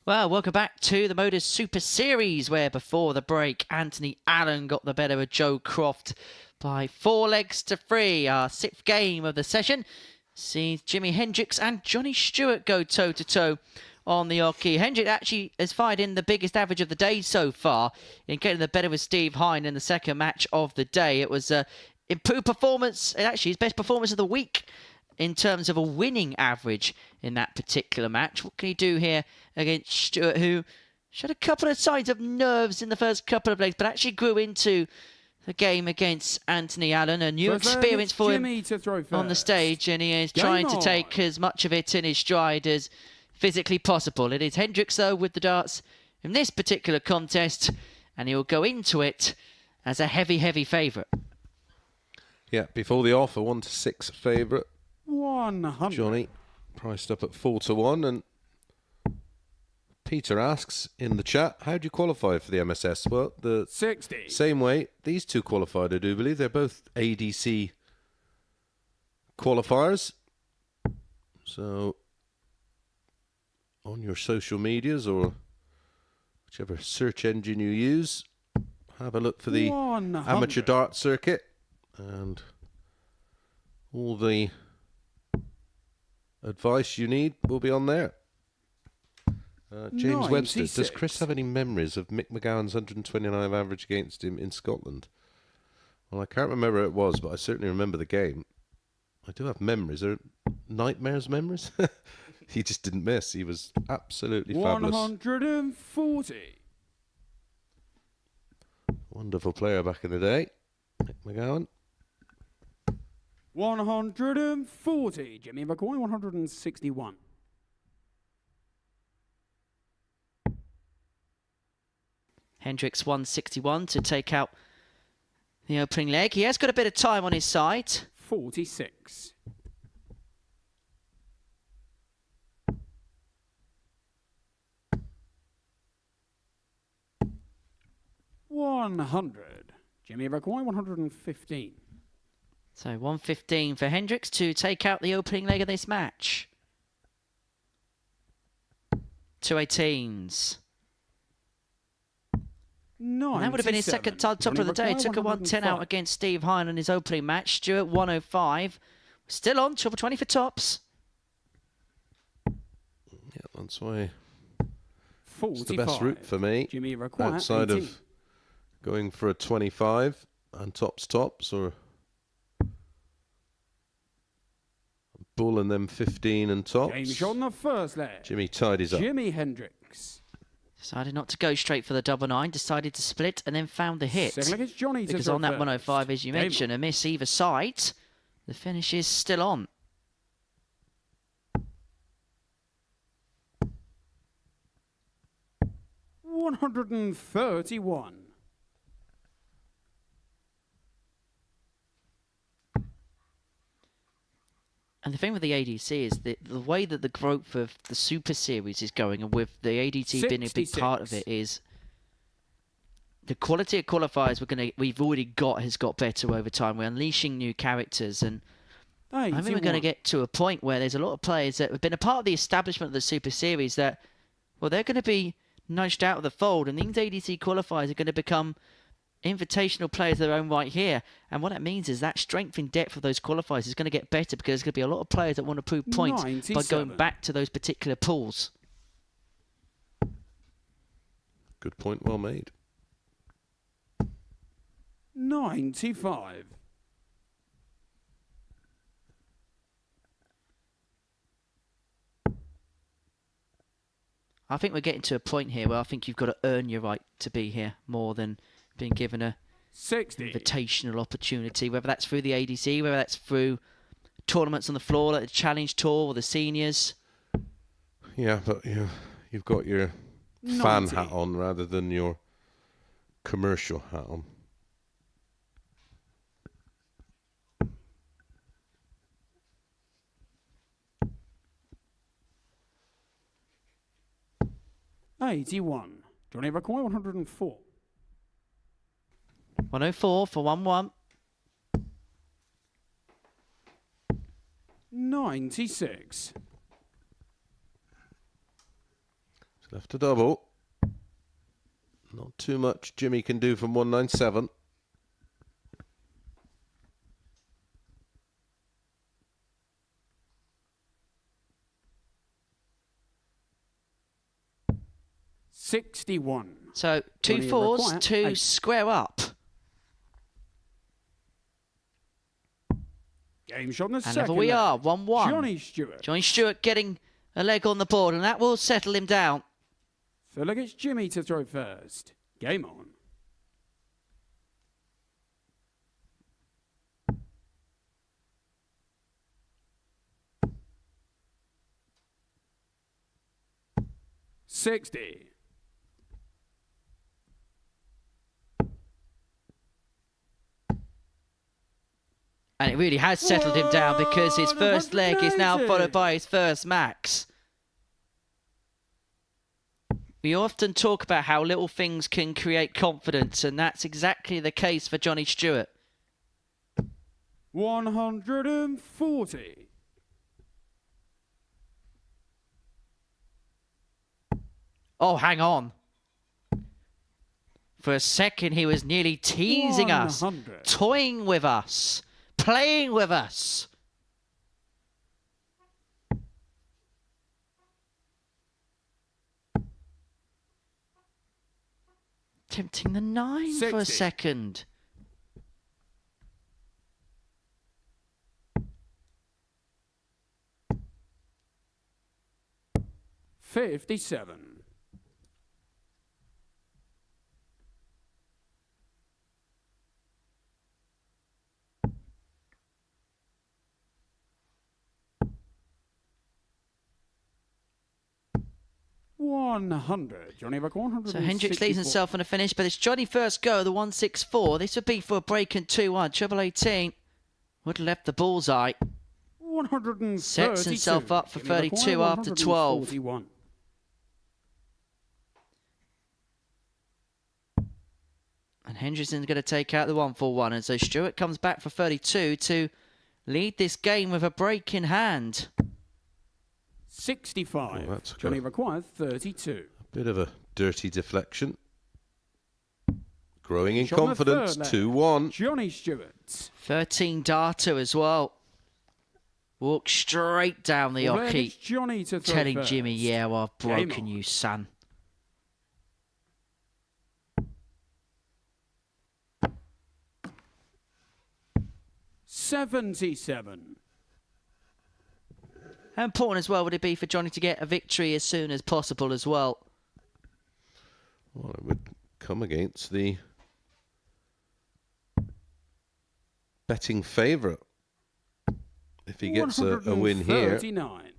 Well, welcome back to the MODUS Super Series, where before the break, Anthony Allen got the better of Joe Croft by 4 legs to 3. Our 6th game of the session sees Jimmy Hendricks and Johnny Stewart go toe-to-toe on the hockey. Hendricks actually has fired in the biggest average of the day so far in getting the better with Steve Hine in the second match of the day. It was improved performance, actually his best performance of the week in terms of a winning average in that particular match. What can he do here against Stewart, who showed a couple of signs of nerves in the first couple of legs, but actually grew into the game against Anthony Allen. A new experience for him on the stage, and he is trying to take as much of it in his stride as physically possible. It is Hendricks, though, with the darts in this particular contest, and he will go into it as a heavy, heavy favourite. Yeah, before the offer, 1-6 favourite. 100. Johnny, priced up at 4-1, and Peter asks in the chat, how do you qualify for the MSS? Well, the 60. same way these two qualified, I do believe. They're both ADC qualifiers. So, on your social medias or whichever search engine you use, have a look for the 100. amateur dart circuit, and all the advice you need will be on there. James Webster, 96. does Chris have any memories of Mick McGowan's 129 average against him in Scotland? Well, I can't remember who it was, but I certainly remember the game. I do have memories. Are nightmares memories? He just didn't miss. He was absolutely fabulous. 140. Wonderful player back in the day, Mick McGowan. 140. Jimmy McCoy, 161. Hendricks 161 to take out the opening leg. He has got a bit of time on his side. 46. 100. Jimmy McCoy, 115. So 115 for Hendricks to take out the opening leg of this match. 2 18s. And that would have been his second top of the day. Took a 110 out against Steve Hine in his opening match. Stewart 105. Still on, triple 20 for tops. Yeah, that's why 45. it's the best route for me. Jimmy McCoy, Outside 18. of going for a 25 and tops, or bull and then 15 and tops. Game shot on the first leg. Jimmy tidies up. Jimmy Hendricks. Decided not to go straight for the double 9. Decided to split and then found the hit. Second leg is Johnny to Because throw on that first. 105, as you Game mentioned, a miss either side. The finish is still on. on. 131. And the thing with the ADC is that the way that the growth of the Super Series is going, and with the ADC being a big part of it, is the quality of qualifiers we've already got has got better over time. We're unleashing new characters, and I think we're going to get to a point where there's a lot of players that have been a part of the establishment of the Super Series that, well, they're going to be nudged out of the fold, and these ADC qualifiers are going to become invitational players of their own right here. And what that means is that strength and depth of those qualifiers is going to get better, because there's going to be a lot of players that want to prove points 97. by going back to those particular pools. Good point, well made. 95. I think we're getting to a point here where I think you've got to earn your right to be here more than being given a 60. invitational opportunity, whether that's through the ADC, whether that's through tournaments on the floor like the Challenge Tour or the Seniors. Yeah, but you've got your 90. fan hat on rather than your commercial hat on. $81. Johnny McCoy, 104. 104 for 1-1. 96. Left a double. Not too much Jimmy can do from 197. $61. So 2 Johnny fours require to 8. square up. Game shot on the And second level we leg. are, 1-1. Johnny Stewart. Johnny Stewart getting a leg on the board, and that will settle him down. So look, it's Jimmy to throw first. Game on. $60. And it really has settled him down because his first leg is now 180. followed by his first max. We often talk about how little things can create confidence, and that's exactly the case for Johnny Stewart. 140. Oh, hang on. For a second, he was nearly teasing us, 100. toying with us, playing with us. Tempting the 9 for a 60. second. $57. $100. Johnny back 100. So Hendricks leads himself on a finish, but it's Johnny first go, the 164. This would be for a break in 2-1. Treble 18 would have left the bullseye. 132. Sets himself up for Jimmy back 32 after 12. 141. And Hendricks is going to take out the 141. And so Stewart comes back for 32 to lead this game with a break in hand. 65. Oh, that's Johnny good. requires 32. Bit of a dirty deflection. Growing in Shot on the confidence, third leg. 2-1. Johnny Stewart. 13 darter as well. Walk straight down the Well, then oche. it's Johnny to throw Telling first. Jimmy, yeah, well, I've Game broken on. you, son. $77. How important as well would it be for Johnny to get a victory as soon as possible as well? Well, it would come against the betting favourite. If he gets a win here. 139.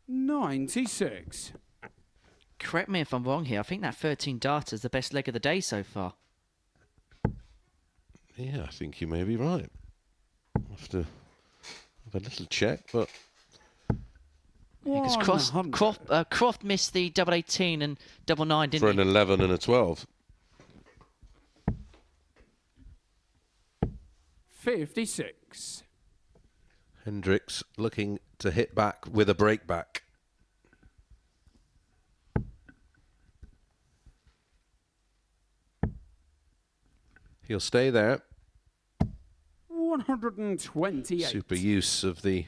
$96. Correct me if I'm wrong here. I think that 13 darter is the best leg of the day so far. Yeah, I think you may be right. I'll have to have a little check, but Because 100. Croft missed the double 18 and double 9, for didn't an he? 11 and a 12. 56. Hendricks looking to hit back with a break back. He'll stay there. 128. Super use of the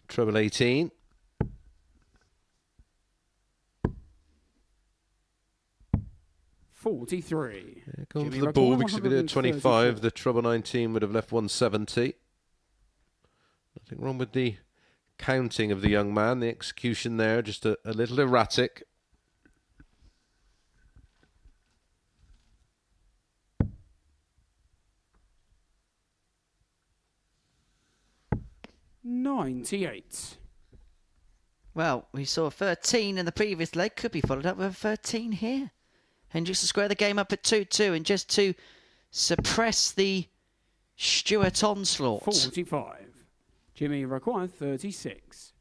treble 18. $43. Yeah, going Jimmy for the record ball because if it had 25, 134. the treble 19 would have left 170. Nothing wrong with the counting of the young man. The execution there, just a little erratic. $98. Well, we saw a 13 in the previous leg. Could be followed up with a 13 here. Hendricks to square the game up at 2-2. And just to suppress the Stewart onslaught. 45. Jimmy requires 36.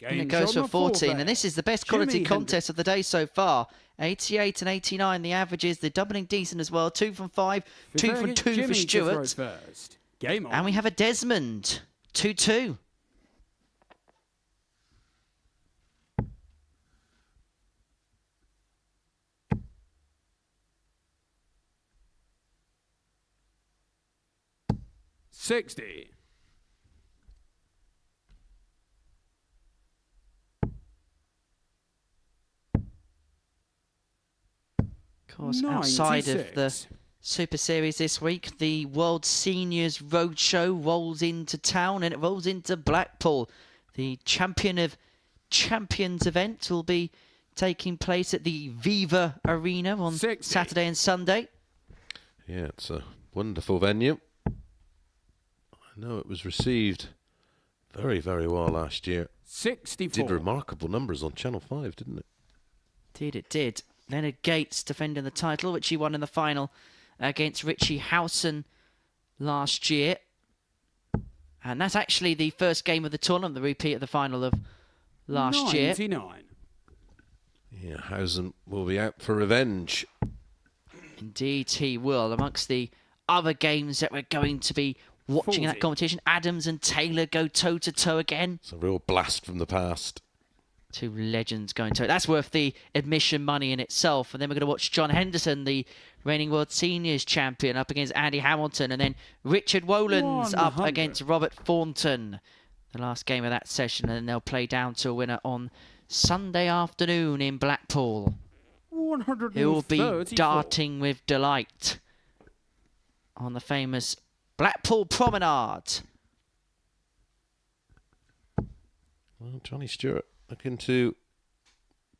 And it goes for 14, and this is the best quality contest of the day so far. 88 and 89, the averages. They're doubling decent as well. 2 from 5, 2 from 2 for Stewart. Game on. And we have a Desmond, 2-2. $60. Of course, outside of the Super Series this week, the World Seniors Roadshow rolls into town and it rolls into Blackpool. The Champion of Champions event will be taking place at the Viva Arena on 60. Saturday and Sunday. Yeah, it's a wonderful venue. I know it was received very, very well last year. 64. Did remarkable numbers on Channel 5, didn't it? Indeed it did. Leonard Gates defending the title, which he won in the final against Richie Howson last year. And that's actually the first game of the tournament, the repeat of the final of last year. 99. Yeah, Howson will be out for revenge. Indeed he will. Amongst the other games that we're going to be watching in that 40. competition, Adams and Taylor go toe-to-toe again. It's a real blast from the past. Two legends going toe. That's worth the admission money in itself. And then we're going to watch John Henderson, the reigning World Seniors champion, up against Andy Hamilton. And then Richard Wolans up 100. against Robert Thornton. The last game of that session. And then they'll play down to a winner on Sunday afternoon in Blackpool. 134. Who will be darting with delight on the famous Blackpool Promenade. Well, Johnny Stewart looking to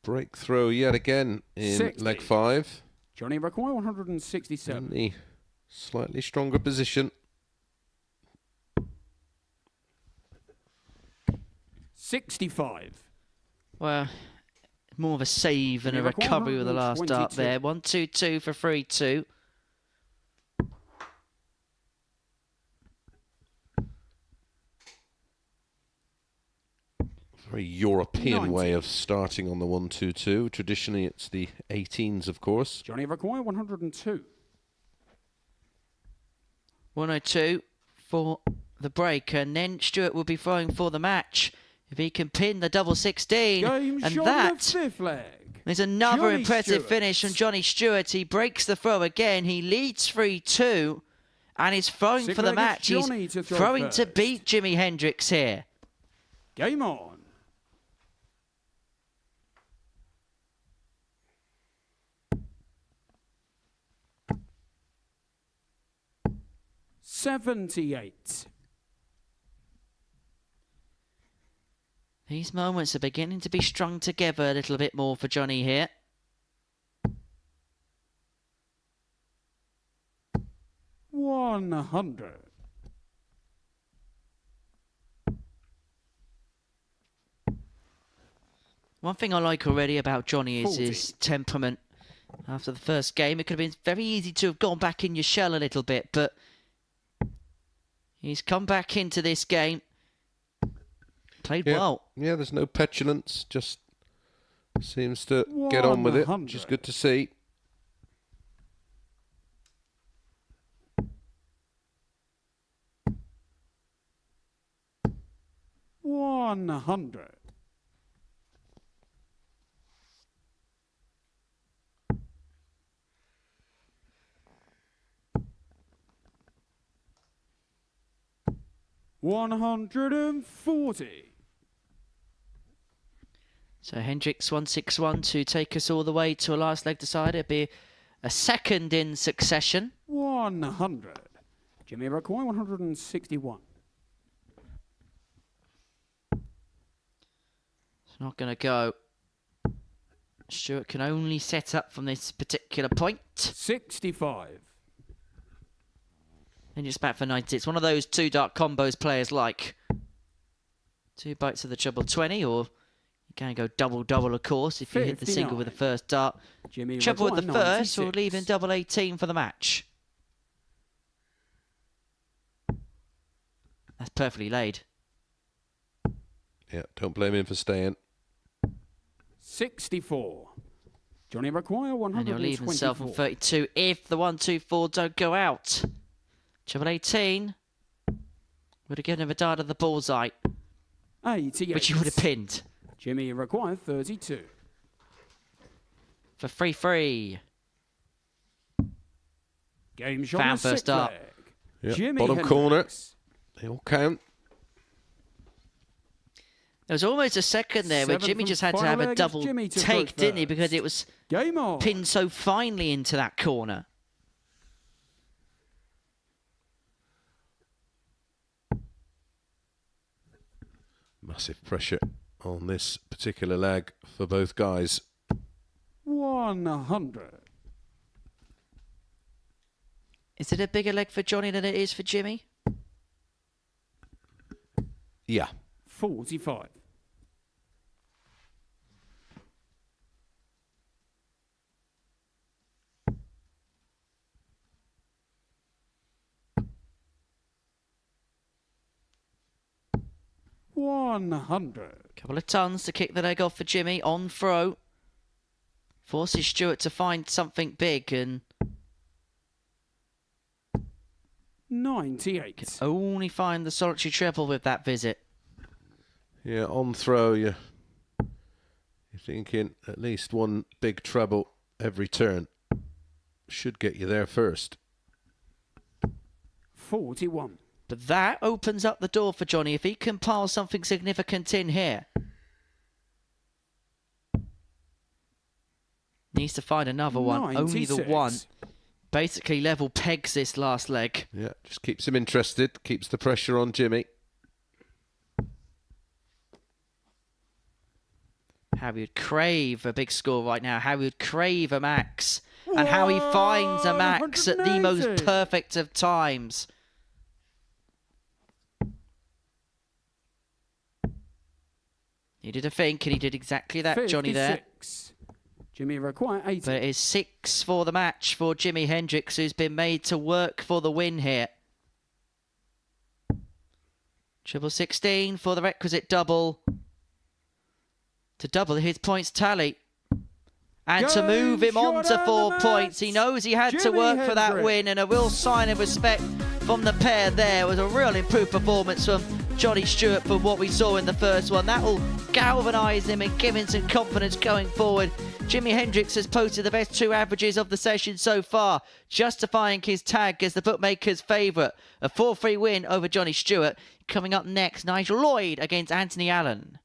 break through yet again in 60. leg 5. Johnny Require 167. In the slightly stronger position. 65. Well, more of a save than a Johnny Require recovery with the last dart 122. there. 1-2-2 for 3-2. Very European 90. way of starting on the 1-2-2. Traditionally, it's the 18s, of course. Johnny Require 102. 102 for the break, and then Stewart will be throwing for the match if he can pin the double 16. Game And shot that on the fifth leg. is another Johnny impressive Stewart. finish from Johnny Stewart. He breaks the throw again. He leads 3-2 and is throwing Sixth for the leg, match. it's He's Johnny to throw throwing to first. beat Jimi Hendricks here. Game on. $78. These moments are beginning to be strung together a little bit more for Johnny here. $100. One thing I like already about Johnny is 40. his temperament. After the first game, it could have been very easy to have gone back in your shell a little bit, but he's come back into this game, played well. Yeah, there's no petulance, just seems to get on with it, which is 100. good to see. $100. $140. So Hendricks 161 to take us all the way to a last leg decider. It'll be a second in succession. 100. Jimmy Require 161. It's not going to go. Stewart can only set up from this particular point. 65. And just back for 90. It's one of those two dart combos players like. 2 bites of the treble 20, or you can go double-double, of course, if you hit the single with the 59. first dart. Jimmy Treble with the Require first, or 96. leaving double 18 for the match. That's perfectly laid. Yeah, don't blame him for staying. 64. Johnny require 124. And he'll leave himself on 32 if the 1-2-4 don't go out. Treble 18 would have given him a dart of the bullseye, 88. which he would have pinned. Jimmy require 32. For 3-3. Game shot Found on the first sixth up. leg. Yep, Jimmy bottom Hendricks. corner. They all count. There was almost a second there where Seventh Jimmy and just had to final have a leg is double Jimmy to take, approach didn't he? first. Because it was Game on. pinned so finely into that corner. Massive pressure on this particular leg for both guys. 100. Is it a bigger leg for Johnny than it is for Jimmy? Yeah. 45. $100. Couple of tons to kick the leg off for Jimmy on throw. Forces Stewart to find something big and 98. only find the solitary treble with that visit. Yeah, on throw, you're thinking at least one big treble every turn. Should get you there first. 41. But that opens up the door for Johnny if he can pile something significant in here. Needs to find another one. 96. Only the one. Basically level pegs this last leg. Yeah, just keeps him interested, keeps the pressure on Jimmy. How he would crave a big score right now. How he would crave a max. And how he finds a max at the most 180. perfect of times. He did a think and he did exactly that, Johnny, there. 56. Jimmy require 80. But it is 6 for the match for Jimmy Hendricks, who's been made to work for the win here. Triple 16 for the requisite double. To double his points tally. And to move him on to 4 points. He knows he had to Jimmy work for that Hendricks. win, and a real sign of respect from the pair there. It was a real improved performance from Johnny Stewart from what we saw in the first one. That will galvanise him and give him some confidence going forward. Jimmy Hendricks has posted the best 2 averages of the session so far, justifying his tag as the bookmaker's favourite. A 4-3 win over Johnny Stewart. Coming up next, Nigel Lloyd against Anthony Allen.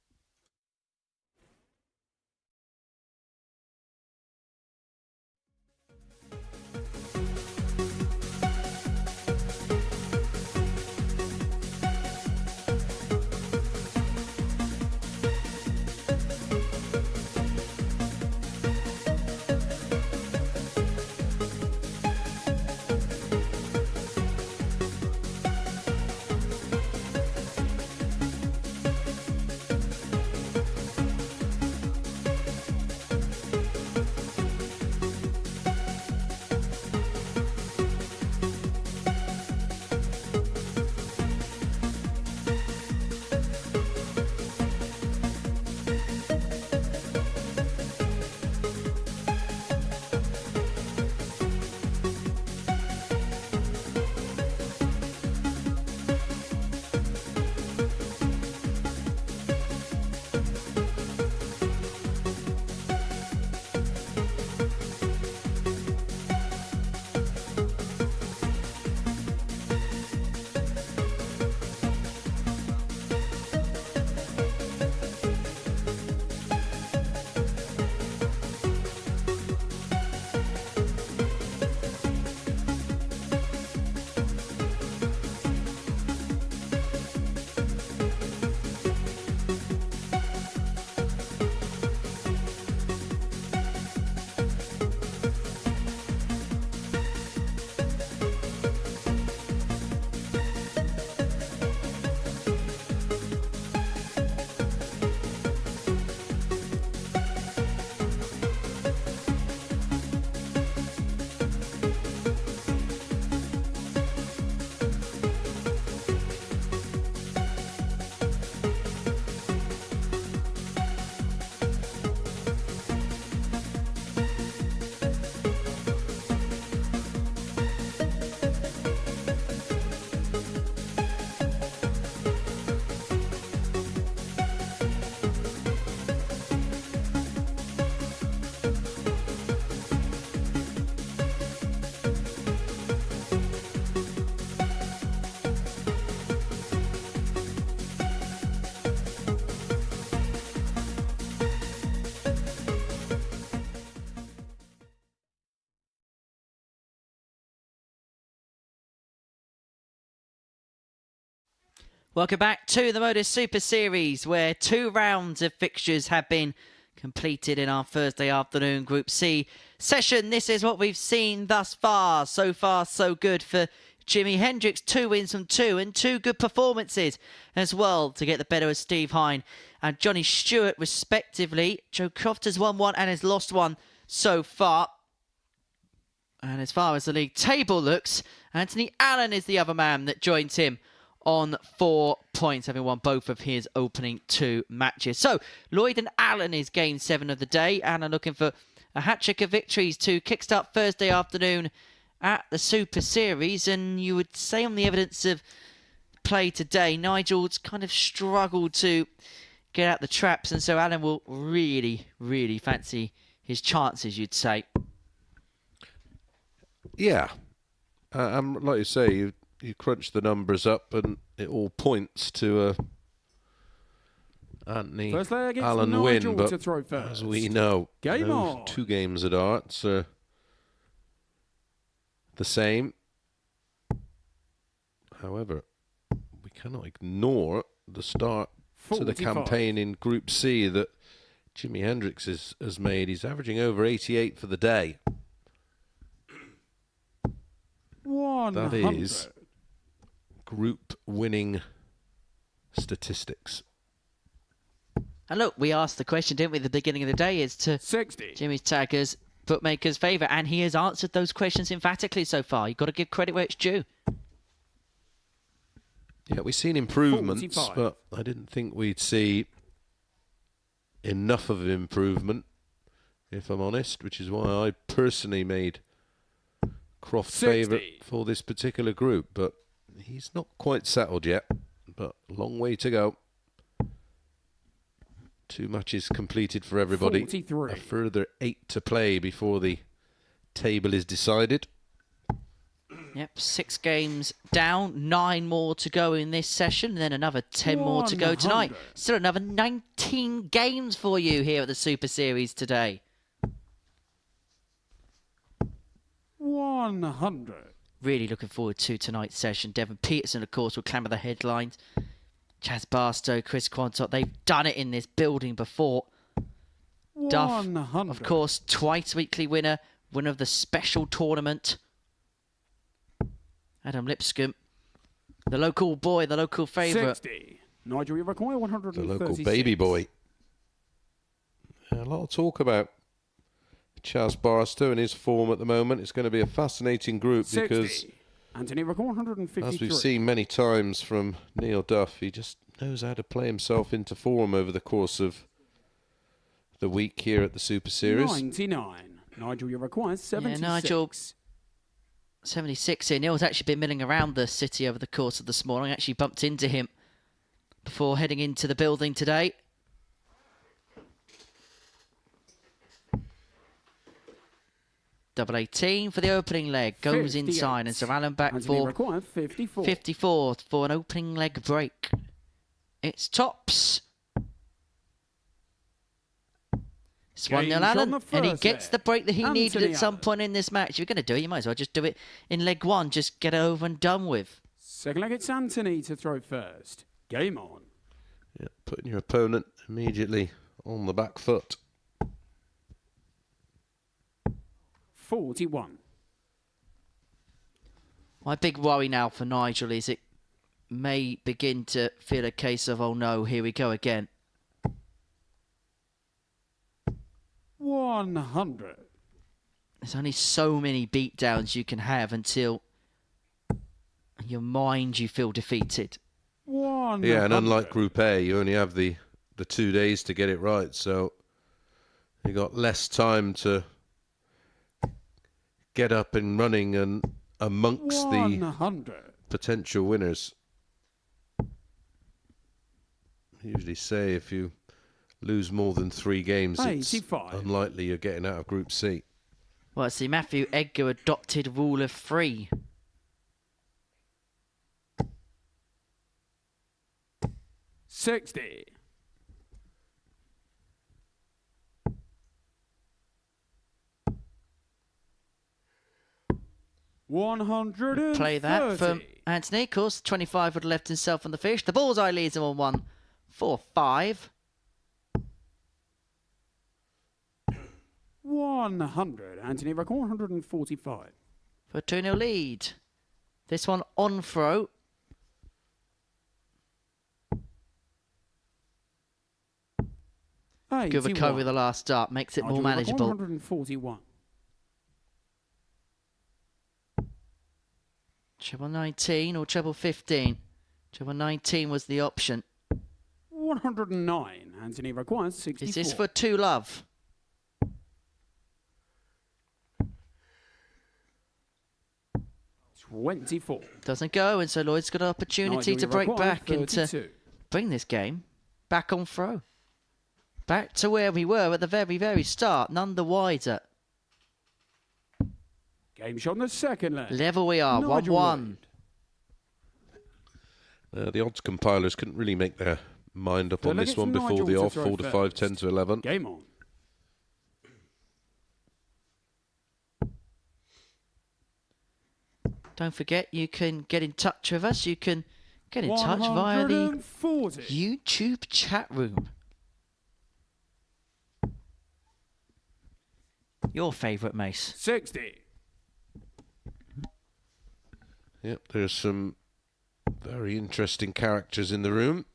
Welcome back to the MODUS Super Series, where 2 rounds of fixtures have been completed in our Thursday afternoon Group C session. This is what we've seen thus far. So far, so good for Jimmy Hendricks. 2 wins from 2 and 2 good performances as well to get the better of Steve Hine and Johnny Stewart, respectively. Joe Croft has won 1 and has lost 1 so far. And as far as the league table looks, Anthony Allen is the other man that joins him on 4 points, having won both of his opening 2 matches. So, Lloyd and Allen is game 7 of the day. Allen looking for a hat-trick of victories to kickstart Thursday afternoon at the Super Series. And you would say on the evidence of play today, Nigel's kind of struggled to get out the traps. And so Allen will really, really fancy his chances, you'd say. Yeah. Like you say, you crunch the numbers up and it all points to a Anthony Allen win, but as we know, those 2 games at Arts are the same. However, we cannot ignore the start to the campaign in Group C that Jimi Hendricks has made. He's averaging over 88 for the day. That is group winning statistics. And look, we asked the question, didn't we, at the beginning of the day, as to 60. Jimmy Tagger's bookmaker's favour, and he has answered those questions emphatically so far. You've got to give credit where it's due. Yeah, we've seen improvements, 45. but I didn't think we'd see enough of an improvement, if I'm honest, which is why I personally made Croft favourite for this particular group, but he's not quite settled yet, but a long way to go. 2 matches completed for everybody. 43. A further 8 to play before the table is decided. Yep, 6 games down, 9 more to go in this session, and then another 10 more to go tonight. 100. Still another 19 games for you here at the Super Series today. 100. Really looking forward to tonight's session. Devon Peterson, of course, will clamber the headlines. Chaz Barstow, Chris Quantott, they've done it in this building before. Duff, 100. of course, twice weekly winner of the special tournament. Adam Lipscomb, the local boy, the local favourite. 60. Nigel, you require The 136. local baby boy. A lot of talk about Chaz Barstow and his form at the moment. It's going to be a fascinating group 60. because, Anthony record 153. as we've seen many times from Neil Duff, he just knows how to play himself into form over the course of the week here at the Super Series. 99. Nigel, you require 76. Yeah, Nigel, 76 here. Neil's actually been milling around the city over the course of this morning. Actually bumped into him before heading into the building today. Double 18 for the opening leg. Goes 58. inside, and Sir Alan back Anthony for require 54. 54 for an opening leg break. It's tops. It's 1-0 Game Allen, on the and he first gets leg. the break that he needed Anthony at some Allen. point in this match. If you're going to do it, you might as well just do it in leg 1. Just get it over and done with. Second leg, it's Anthony to throw first. Game on. Yeah, putting your opponent immediately on the back foot. 41. My big worry now for Nigel is it may begin to feel a case of, oh no, here we go again. 100. There's only so many beatdowns you can have until in your mind you feel defeated. 100. Yeah, and unlike Group A, you only have the 2 days to get it right, so you got less time to get up and running and amongst the 100. potential winners. I usually say if you lose more than 3 games, it's 85. unlikely you're getting out of Group C. Well, it's the Matthew Edgar adopted rule of 3. 60. 130. Play that for Anthony, of course, 25 would have left himself on the fish. The bullseye leads him on 1-4-5. 100. Anthony record 145. For a 2-0 lead. This one on throw. Good recovery with the last start. Makes it more manageable. 141. Treble 19 or treble 15? Treble 19 was the option. 109. Anthony requires 64. Is this for 2 love? $24. Doesn't go, and so Lloyd's got an opportunity to break back and to bring this game back on throw. Back to where we were at the very, very start, none the wider. Game shot on the second leg. Level we are, 1-1. The odds compilers couldn't really make their mind up on this one before the off, 4 to 5, 10 to 11. Game on. Don't forget, you can get in touch with us. You can get in touch via the YouTube chat room. Your favourite, Mace. 60. Yep, there's some very interesting characters in the room.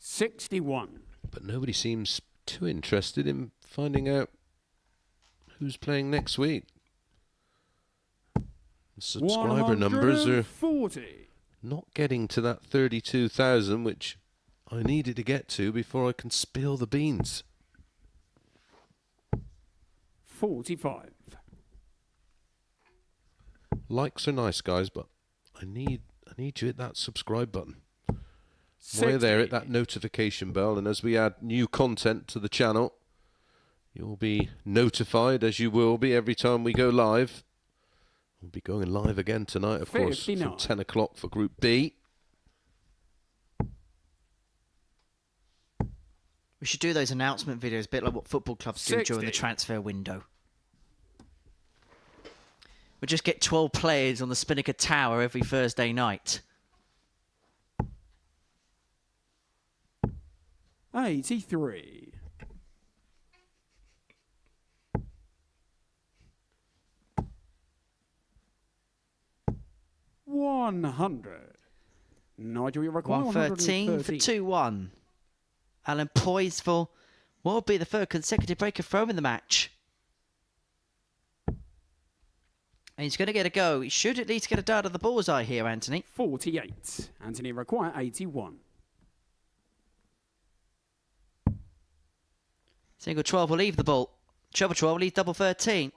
61. But nobody seems too interested in finding out who's playing next week. The subscriber numbers are not getting to that 32,000, which I needed to get to before I can spill the beans. 45. Likes are nice, guys, but I need you to hit that subscribe button. 60. While you're there, hit that notification bell, and as we add new content to the channel, you'll be notified, as you will be every time we go live. We'll be going live again tonight, of course, 59. from 10 o'clock for Group B. We should do those announcement videos, a bit like what football clubs do 60. during the transfer window. We'll just get 12 players on the Spinnaker Tower every Thursday night. 83. 100. Nigel, you require 113 for 2-1. Alan poised for what will be the third consecutive break of throw in the match. And he's going to get a go. He should at least get a dart of the bullseye here, Anthony. 48. Anthony require 81. Single 12 will leave the ball. Treble 12 will leave double 13.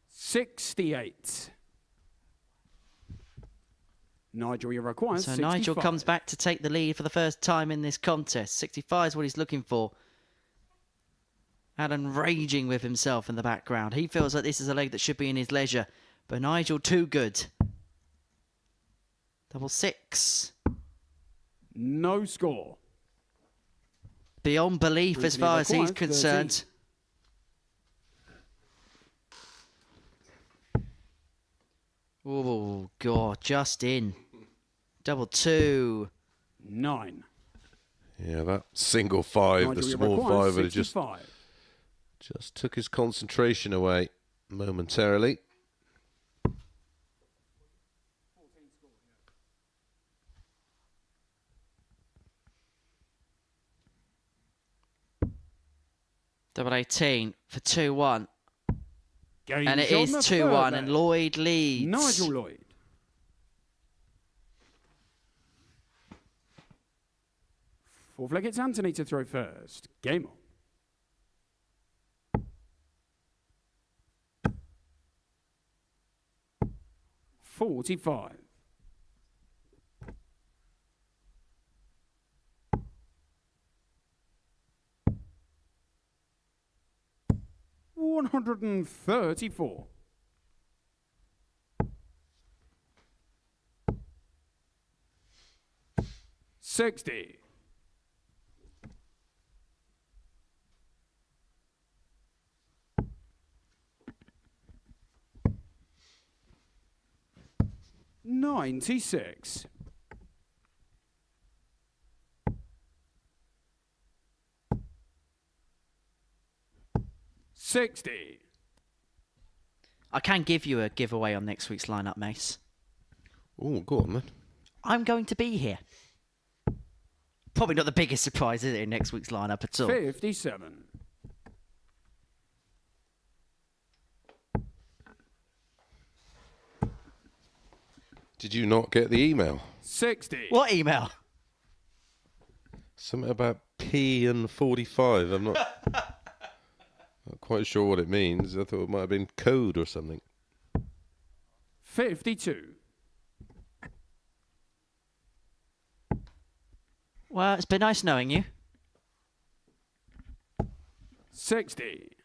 68. Nigel, you require So 65. Nigel comes back to take the lead for the first time in this contest. 65 is what he's looking for. Alan raging with himself in the background. He feels like this is a leg that should be in his leisure. But Nigel too good. Double 6. No score. Beyond belief as Briefly far as he's required, concerned. Oh, God, just in. Double 2. 9. Yeah, that single 5, Nigel, the you small require 5, would have just 65. took his concentration away momentarily. Double 18 for 2-1. Game And it shot is on the 2-1, third and leg. Lloyd leads. Nigel Lloyd. Fourth leg, it's Anthony to throw first. Game on. 45. 134. 60. 96. 60. I can give you a giveaway on next week's lineup, Mace. Oh, go on then. I'm going to be here. Probably not the biggest surprise, is it, in next week's lineup at all? 57. Did you not get the email? 60. What email? Something about P and 45. I'm not quite sure what it means. I thought it might have been code or something. 52. Well, it's been nice knowing you. 60.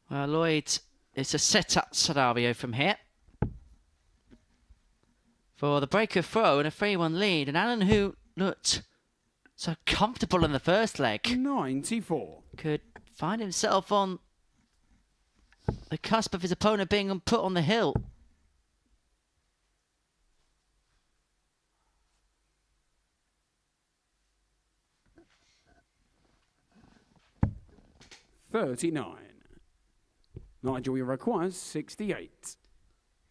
Well, Lloyd, it's a set-up scenario from here. For the breaker throw and a 3-1 lead. And Alan, who looked so comfortable in the first leg, 94. could find himself on the cusp of his opponent being put on the hill. $39. Nigel requires 68.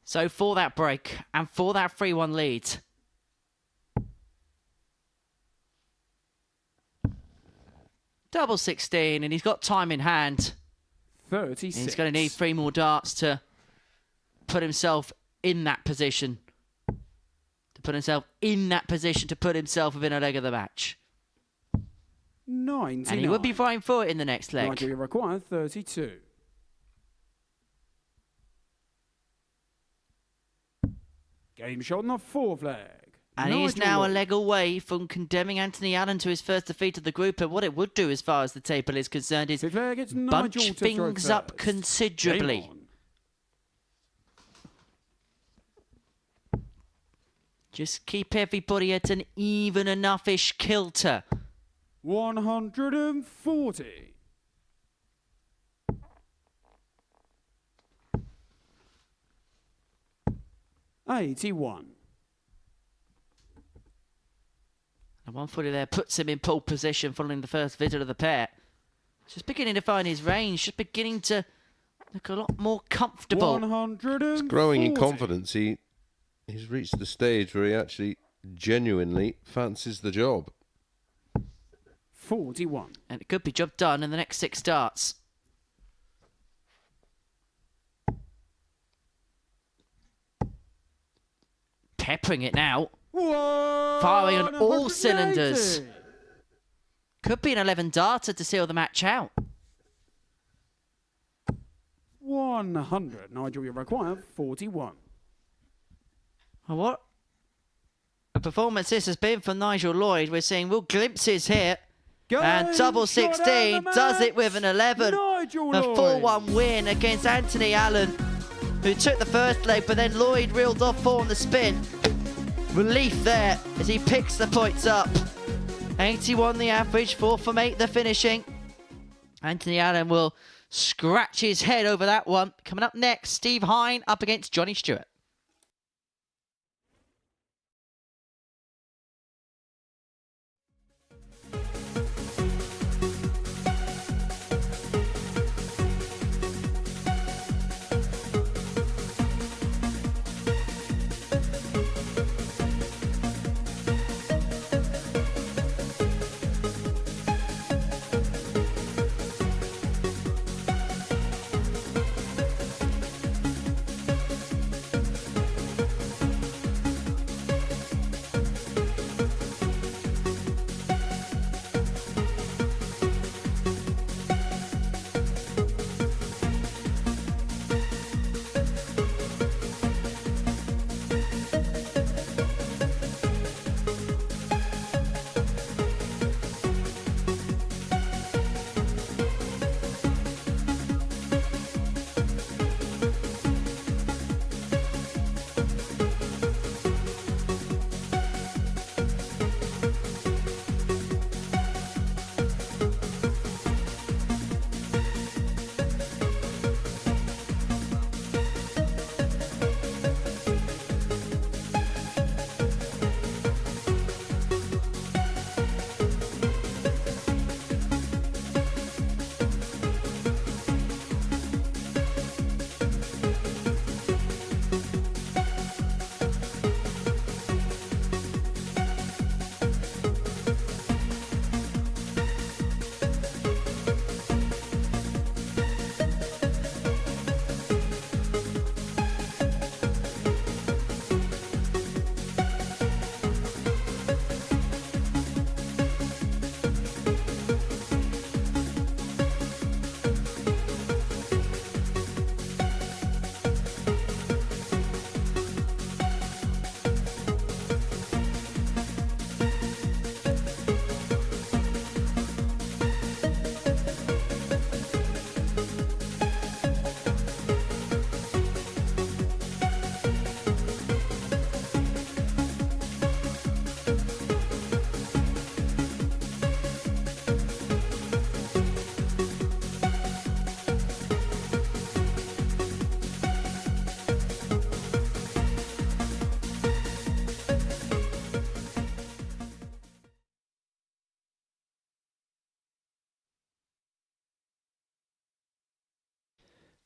So for that break and for that 3-1 lead, double 16, and he's got time in hand. 36. He's going to need 3 more darts to put himself in that position. To put himself in that position to put himself within a leg of the match. 99. And he would be vying for it in the next leg. Nigel requires 32. Game shot on the fourth leg. And he is Nigel now a Lloyd. leg away from condemning Anthony Allen to his first defeat of the group. And what it would do as far as the table is concerned is Fifth leg, it's bunch Nigel to things stroke up first. considerably. Game on. Just keep everybody at an even enough-ish kilter. 140. $81. And 140 there puts him in pole position following the first visit of the pair. Just beginning to find his range, just beginning to look a lot more comfortable. 140. It's growing in confidence. He's reached the stage where he actually genuinely fancies the job. 41. And it could be job done in the next 6 starts. Peppering it now. Firing on all cylinders. Could be an 11 darter to seal the match out. 100. Nigel, you require 41. Well, what a performance this has been for Nigel Lloyd. We're seeing real glimpses here. And double 16 does it with an 11. Nigel A Lloyd. 4-1 win against Anthony Allen, who took the first leg, but then Lloyd reeled off 4 on the spin. Relief there as he picks the points up. 81 the average, 4 from 8 the finishing. Anthony Allen will scratch his head over that one. Coming up next, Steve Hine up against Johnny Stewart.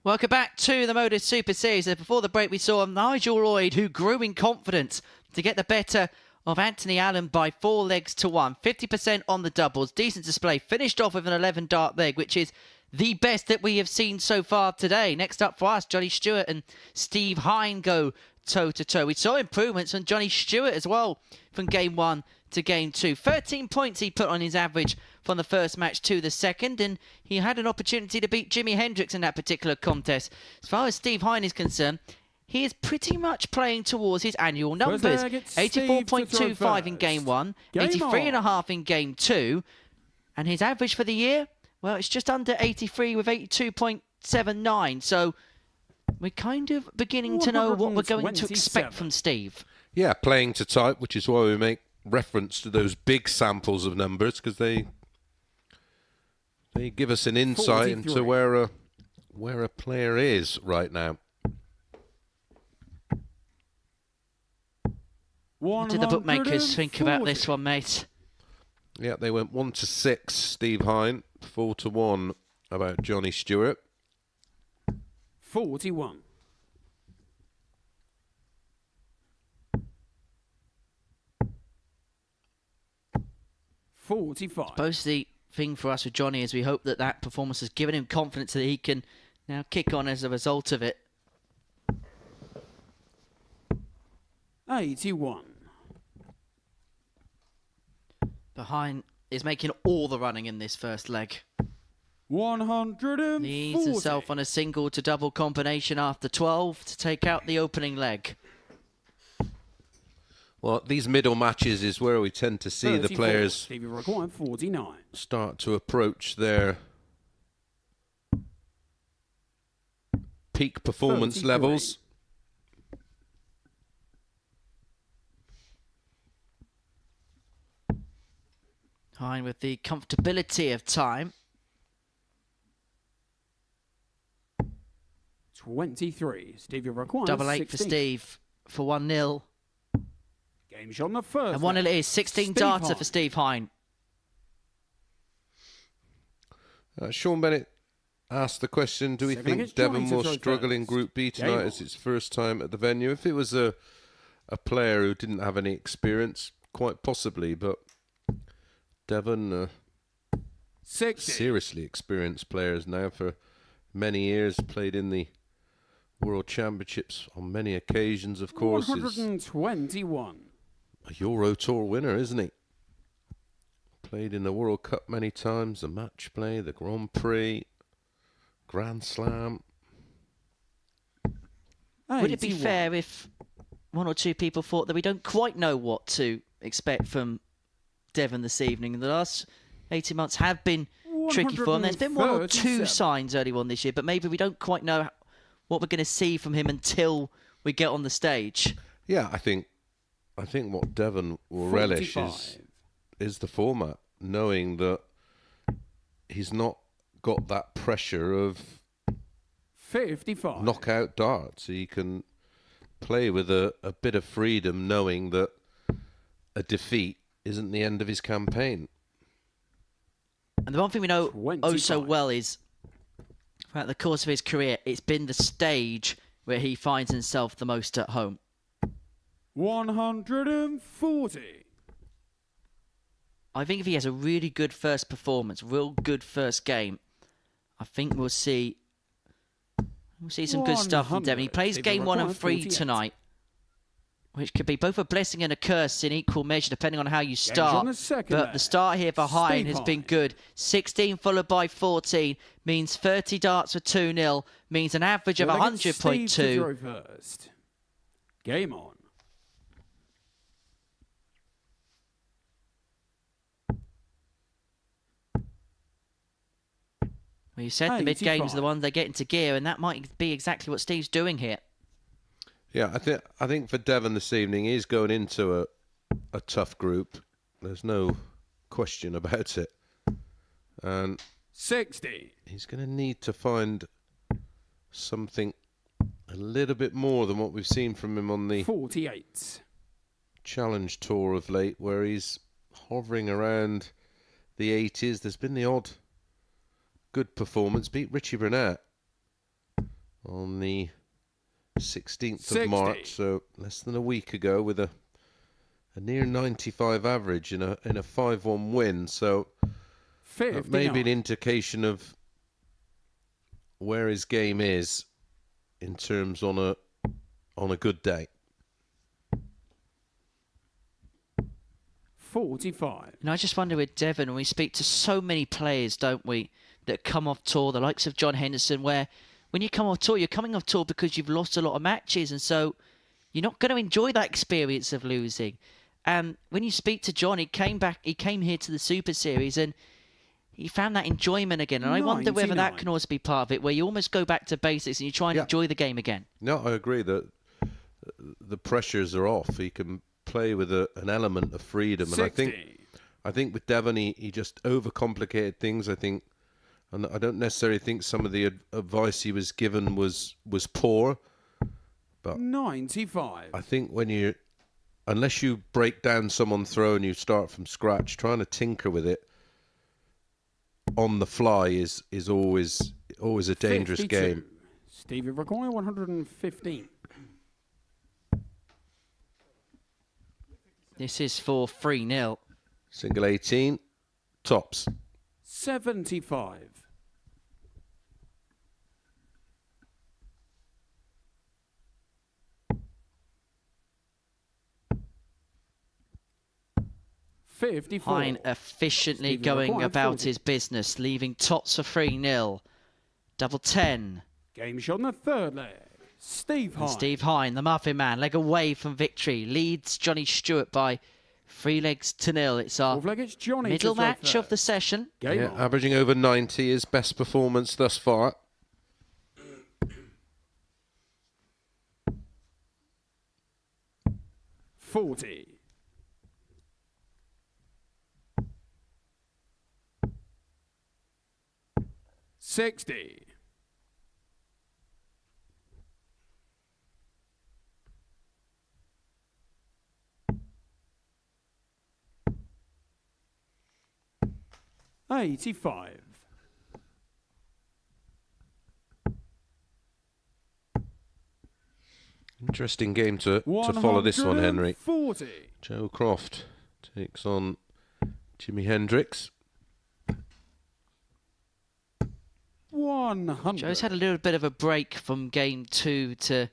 Welcome back to the MODUS Super Series. Before the break, we saw Nigel Lloyd, who grew in confidence to get the better of Anthony Allen by 4 legs to 1. 50% on the doubles. Decent display. Finished off with an 11 dart leg, which is the best that we have seen so far today. Next up for us, Johnny Stewart and Steve Hine go toe-to-toe. We saw improvements on Johnny Stewart as well from game 1 to game 2. 13 points he put on his average from the first match to the second, and he had an opportunity to beat Jimi Hendricks in that particular contest. As far as Steve Hine is concerned, he is pretty much playing towards his annual numbers. 84.25 in game 1, 83.5 in game 2, and his average for the year, well, it's just under 83 with 82.79. So we're kind of beginning to know what we're going to expect from Steve. Yeah, playing to type, which is why we make reference to those big samples of numbers, because they give us an insight 43. into where a player is right now. What did the bookmakers think about this one, mate? Yeah, they went 1-6, Steve Hine, 4-1 about Johnny Stewart. 41. I suppose the thing for us with Johnny is we hope that that performance has given him confidence that he can now kick on as a result of it. 81. Hine is making all the running in this first leg. 140. Leads himself on a single to double combination after 12 to take out the opening leg. Well, these middle matches is where we tend to see the players 49. start to approach their peak performance 33. levels. Hine with the comfortability of time. 23. Stevie requires Double 8 for 16. Steve for 1-0. Game shot on the first. And 1-0 it is. 16 darter for Steve Hine. Sean Bennett asked the question, do we think Devon will struggle in Group B tonight as it's first time at the venue? If it was a player who didn't have any experience, quite possibly, but Devon, seriously experienced players now for many years, played in the World Championships on many occasions, of course. 121. A Euro Tour winner, isn't he? Played in the World Cup many times, the match play, the Grand Prix, Grand Slam. Would it be fair if one or two people thought that we don't quite know what to expect from Devon this evening? The last 18 months have been tricky for him. There's been 1 or 2 signs early on this year, but maybe we don't quite know what we're going to see from him until we get on the stage. Yeah, I think what Devon will relish is the format, knowing that he's not got that pressure of 55 knockout darts. He can play with a bit of freedom, knowing that a defeat isn't the end of his campaign. And the one thing we know so well is, throughout the course of his career, it's been the stage where he finds himself the most at home. 140. I think if he has a really good first performance, real good first game, I think we'll see some good stuff from Devon. He plays game 1 and 3 tonight, which could be both a blessing and a curse in equal measure, depending on how you start. But the start here for Hine has been good. 16 followed by 14 means 30 darts for 2-0, means an average of 100.2. Game on. Well, you said the mid-games are the ones they get into gear, and that might be exactly what Steve's doing here. Yeah, I think for Devon this evening, he's going into a tough group. There's no question about it. And 60. He's going to need to find something a little bit more than what we've seen from him on the 48 Challenge Tour of late, where he's hovering around the 80s. There's been the odd good performance. Beat Richie Burnett. on the 16th 60. of March, so less than a week ago, with a near 95 average in a 5-1 win. So that may be an indication of where his game is in terms on a good day. 45. And I just wonder with Devon, we speak to so many players, don't we, that come off tour, the likes of John Henderson, where when you come off tour, you're coming off tour because you've lost a lot of matches, and so you're not going to enjoy that experience of losing. And when you speak to John, he came here to the Super Series, and he found that enjoyment again. And I wonder whether that can also be part of it, where you almost go back to basics and you try and enjoy the game again. No, I agree that the pressures are off. He can play with an element of freedom. 60. And I think with Devon, he just overcomplicated things. I think, and I don't necessarily think some of the advice he was given was poor. But 95. I think unless you break down someone's throw and you start from scratch, trying to tinker with it on the fly is always a dangerous 52. game. Stevie require 115. This is for 3-0. Single 18, tops. 75. Hine efficiently Stevie going required about 40. his business, leaving tots for 3-0. Double 10. Game shot on the third leg. Steve Hine. And Steve Hine, the Muffin Man, leg away from victory, leads Johnny Stewart by 3 legs to 0. It's our Fourth leg, it's Johnny middle to throw match of the session. Game Yeah, on. averaging over 90, his best performance thus far. $40. $60. $85. Interesting game to follow this one, Henry. 40. Joe Croft takes on Jimi Hendricks. 100. Joe's had a little bit of a break from game 2 to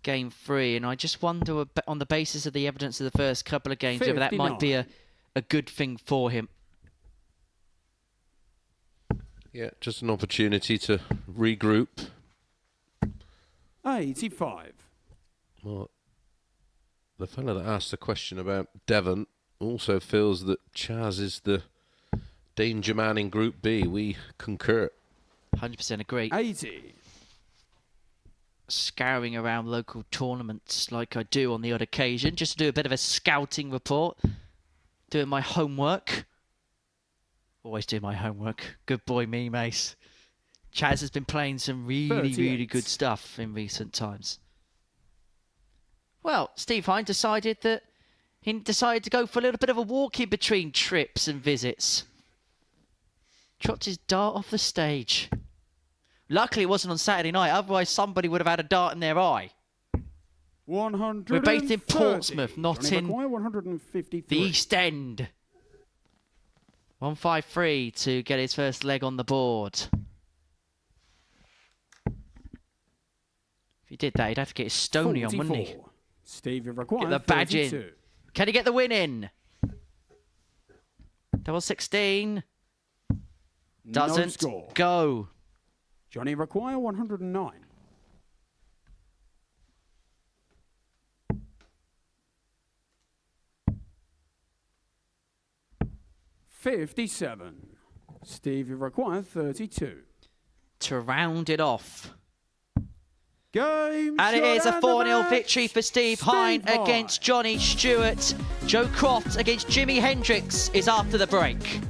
game 3, and I just wonder, on the basis of the evidence of the first couple of games, whether that might be a good thing for him. Yeah, just an opportunity to regroup. 85. Well, the fellow that asked the question about Devon also feels that Chaz is the danger man in Group B. We concur. 100% agree. 80. Scouring around local tournaments like I do on the odd occasion, just to do a bit of a scouting report. Doing my homework. Always do my homework. Good boy me, Mace. Chaz has been playing some really, 38. really good stuff in recent times. Well, Steve Hine decided to go for a little bit of a walk in between trips and visits. Dropped his dart off the stage. Luckily it wasn't on Saturday night, otherwise somebody would have had a dart in their eye. 130. We're based in Portsmouth, not Johnny in McGuire, 153. the East End. 153 to get his first leg on the board. If he did that, he'd have to get his Stony on, wouldn't he? 44. Stevie required Get the badge 32. in. Can he get the win in? Double 16. No Doesn't score. go. Johnny require 109. $57. Stevie required 32. To round it off. Game And it shot is a and the 4-0 match. victory for Steve Hine Hine. against Johnny Stewart. Joe Croft against Jimi Hendricks is after the break.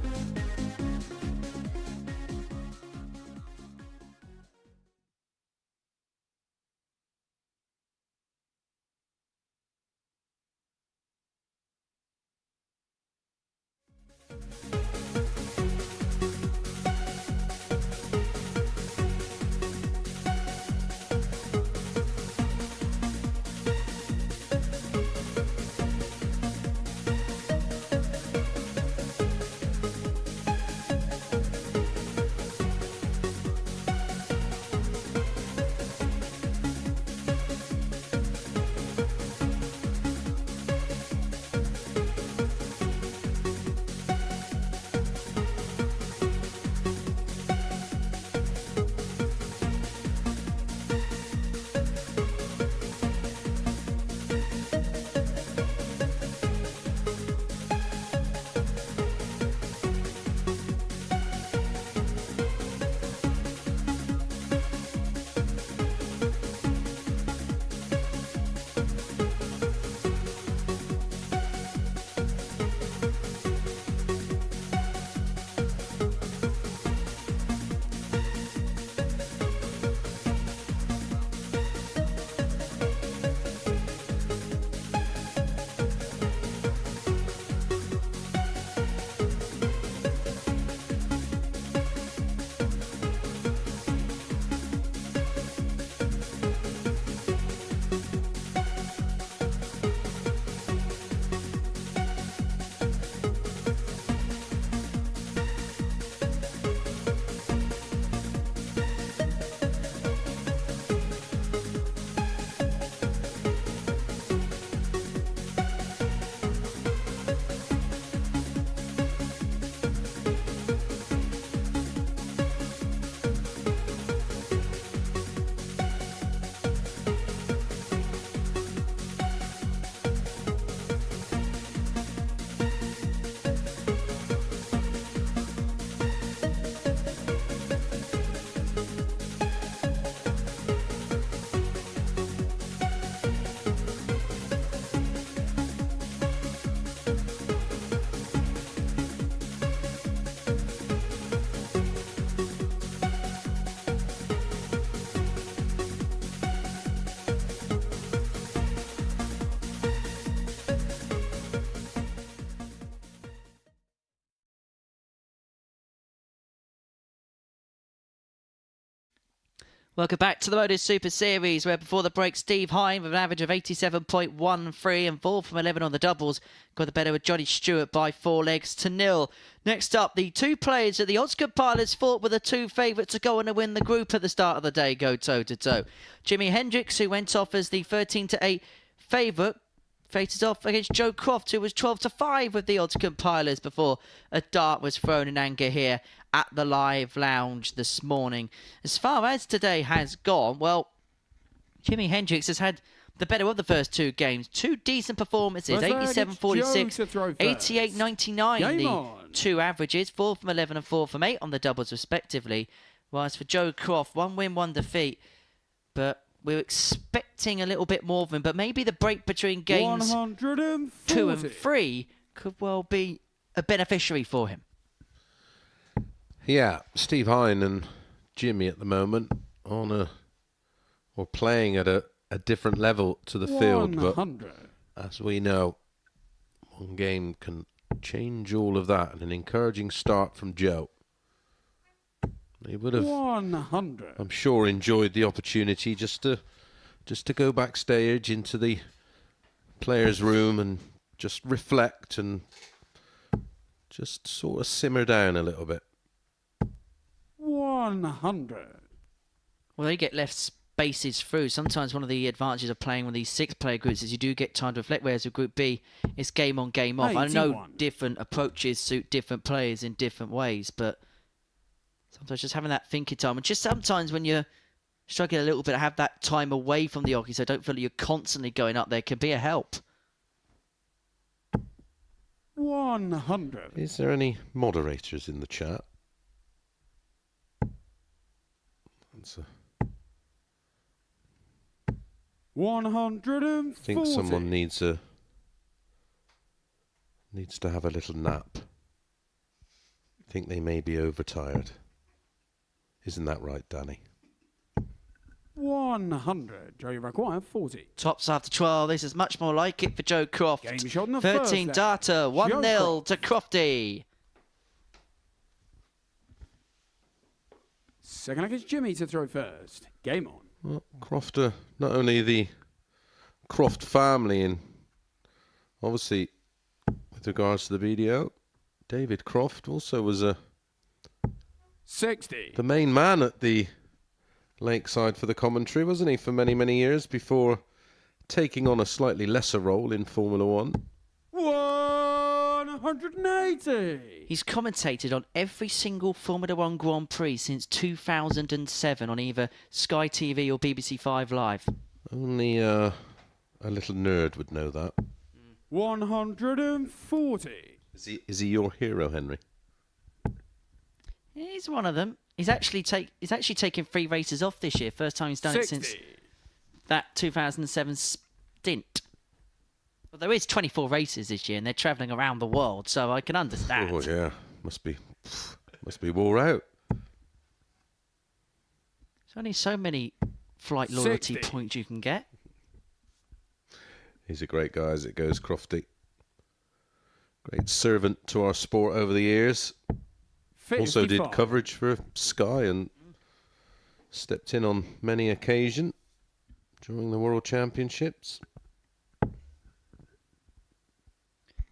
Welcome back to the MODUS Super Series, where before the break, Steve Hine with an average of 87.13 and 4 from 11 on the doubles got the better with Johnny Stewart by 4 legs to 0. Next up, the two players that the odds compilers thought were the two favourites to go on and win the group at the start of the day go toe-to-toe. Jimmy Hendricks, who went off as the 13-8 favourite, faces off against Joe Croft, who was 12-5 with the odds compilers before a dart was thrown in anger here at the live lounge this morning. As far as today has gone, well, Jimmy Hendricks has had the better of the first two games. Two decent performances, 87.46, 88.99, the two averages, 4 from 11 and 4 from 8 on the doubles respectively. Whilst for Joe Croft, 1 win, 1 defeat. But we're expecting a little bit more of him. But maybe the break between games 2 and 3 could well be a beneficiary for him. Yeah, Steve Hine and Jimmy at the moment or playing at a different level to the field. But as we know, one game can change all of that. And an encouraging start from Joe. He would have, 100. I'm sure, enjoyed the opportunity just to go backstage into the players' room and just reflect and just sort of simmer down a little bit. 100. Well, they get left spaces through. Sometimes one of the advantages of playing with these 6-player groups is you do get time to reflect, whereas with Group B, it's game on, game off. 81. I know different approaches suit different players in different ways, but sometimes just having that thinking time, and just sometimes when you're struggling a little bit, have that time away from the hockey so don't feel like you're constantly going up there can be a help. 100. Is there any moderators in the chat? That's 140. I think someone needs to have a little nap. I think they may be overtired. Isn't that right, Danny? 100. Joe, you require 40. Tops after 12. This is much more like it for Joe Croft. Game shot in the 13 first data, leg. 1-0 to Crofty. Second leg is Jimmy to throw first. Game on. Well, Croft, not only the Croft family, and obviously with regards to the BDO, David Croft also was 60. the main man at the Lakeside for the commentary, wasn't he, for many, many years before taking on a slightly lesser role in Formula One. 180. He's commentated on every single Formula One Grand Prix since 2007 on either Sky TV or BBC 5 Live. Only a little nerd would know that. 140. Is he your hero, Henry? He's one of them. He's actually taken 3 races off this year. First time he's done 60. it since that 2007 stint. Well, there is 24 races this year, and they're travelling around the world, so I can understand. Oh yeah, must be wore out. There's only so many flight loyalty 60. points you can get. He's a great guy as it goes, Crofty. Great servant to our sport over the years. 55. Also did coverage for Sky and stepped in on many occasions during the World Championships.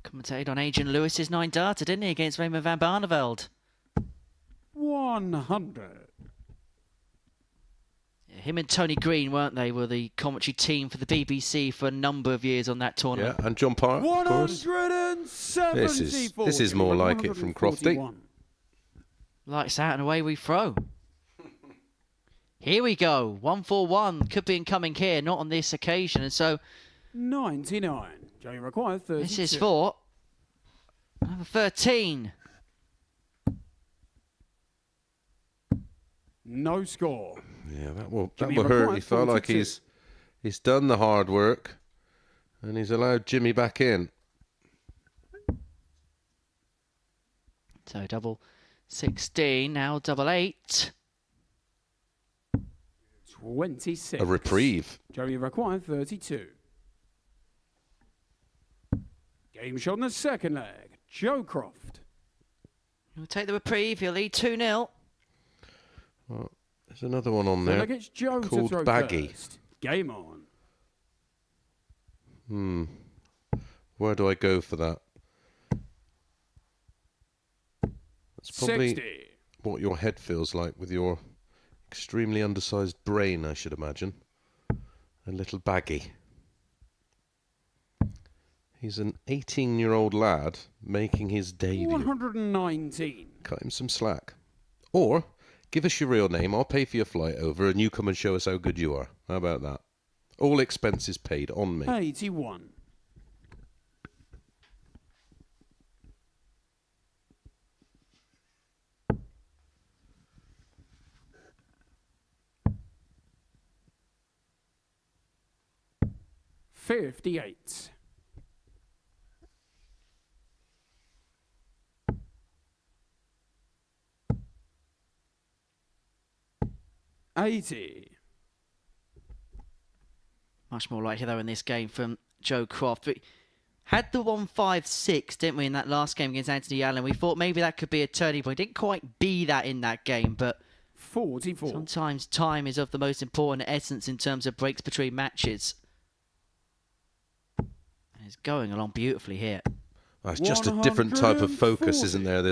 Commentated on Adrian Lewis's 9 data, didn't he, against Raymond van Barneveld? 100. Yeah, him and Tony Green, weren't they, were the commentary team for the BBC for a number of years on that tournament. Yeah, and John Park, of course. 174. This is more like it from Crofty. Lights out and away we throw. Here we go. 141 could be incoming here, not on this occasion. And so 99. Joe requires 32. this is for number 13. No score. Yeah, that will Jimmy hurt. required He felt like 42. he's done the hard work and he's allowed Jimmy back in. So double 16, now double 8. 26. A reprieve. Joey required 32. Game shot in the second leg. Joe Croft. He'll take the reprieve, he'll lead 2-0. Well, There's another one on So there look, it's Joe to called throw Baggy. first. Game on. Where do I go for that? That's probably 60. what your head feels like with your extremely undersized brain, I should imagine. A little baggy. He's an 18-year-old lad making his debut. 119. Cut him some slack. Or give us your real name, I'll pay for your flight over and you come and show us how good you are. How about that? All expenses paid on me. 81. $58. $80. Much more likely though in this game from Joe Croft. We had the 1-5-6, didn't we, in that last game against Anthony Allen? We thought maybe that could be a turning point. Didn't quite be that in that game, but 44. sometimes time is of the most important essence in terms of breaks between matches. And it's going along beautifully here. Oh, it's just a different type of focus, isn't there?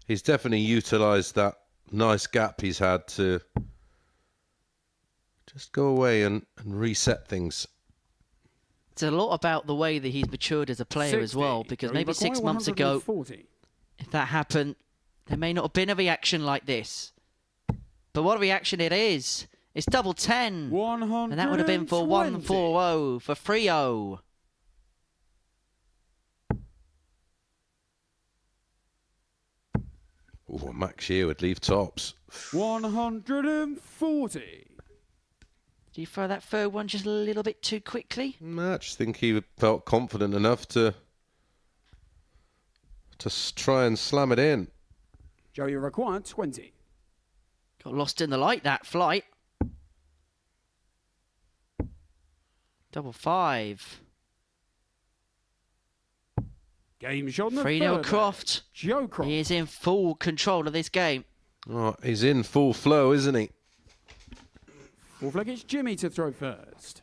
He's definitely utilised that nice gap he's had to just go away and reset things. It's a lot about the way that he's matured as a player as well, because maybe 6 months ago, if that happened, there may not have been a reaction like this. But what a reaction it is. It's double 10. And that would have been for 1-4-0, for 3-0. Oh, Max here would leave tops. 140. Do you throw that third one just a little bit too quickly? I just think he felt confident enough to try and slam it in. Joe, you require 20. Got lost in the light, that flight. Double 5. Game shot on the 3-0 third. Croft. Joe Croft. He is in full control of this game. Oh, he's in full flow, isn't he? Fourth leg, it's Jimmy to throw first.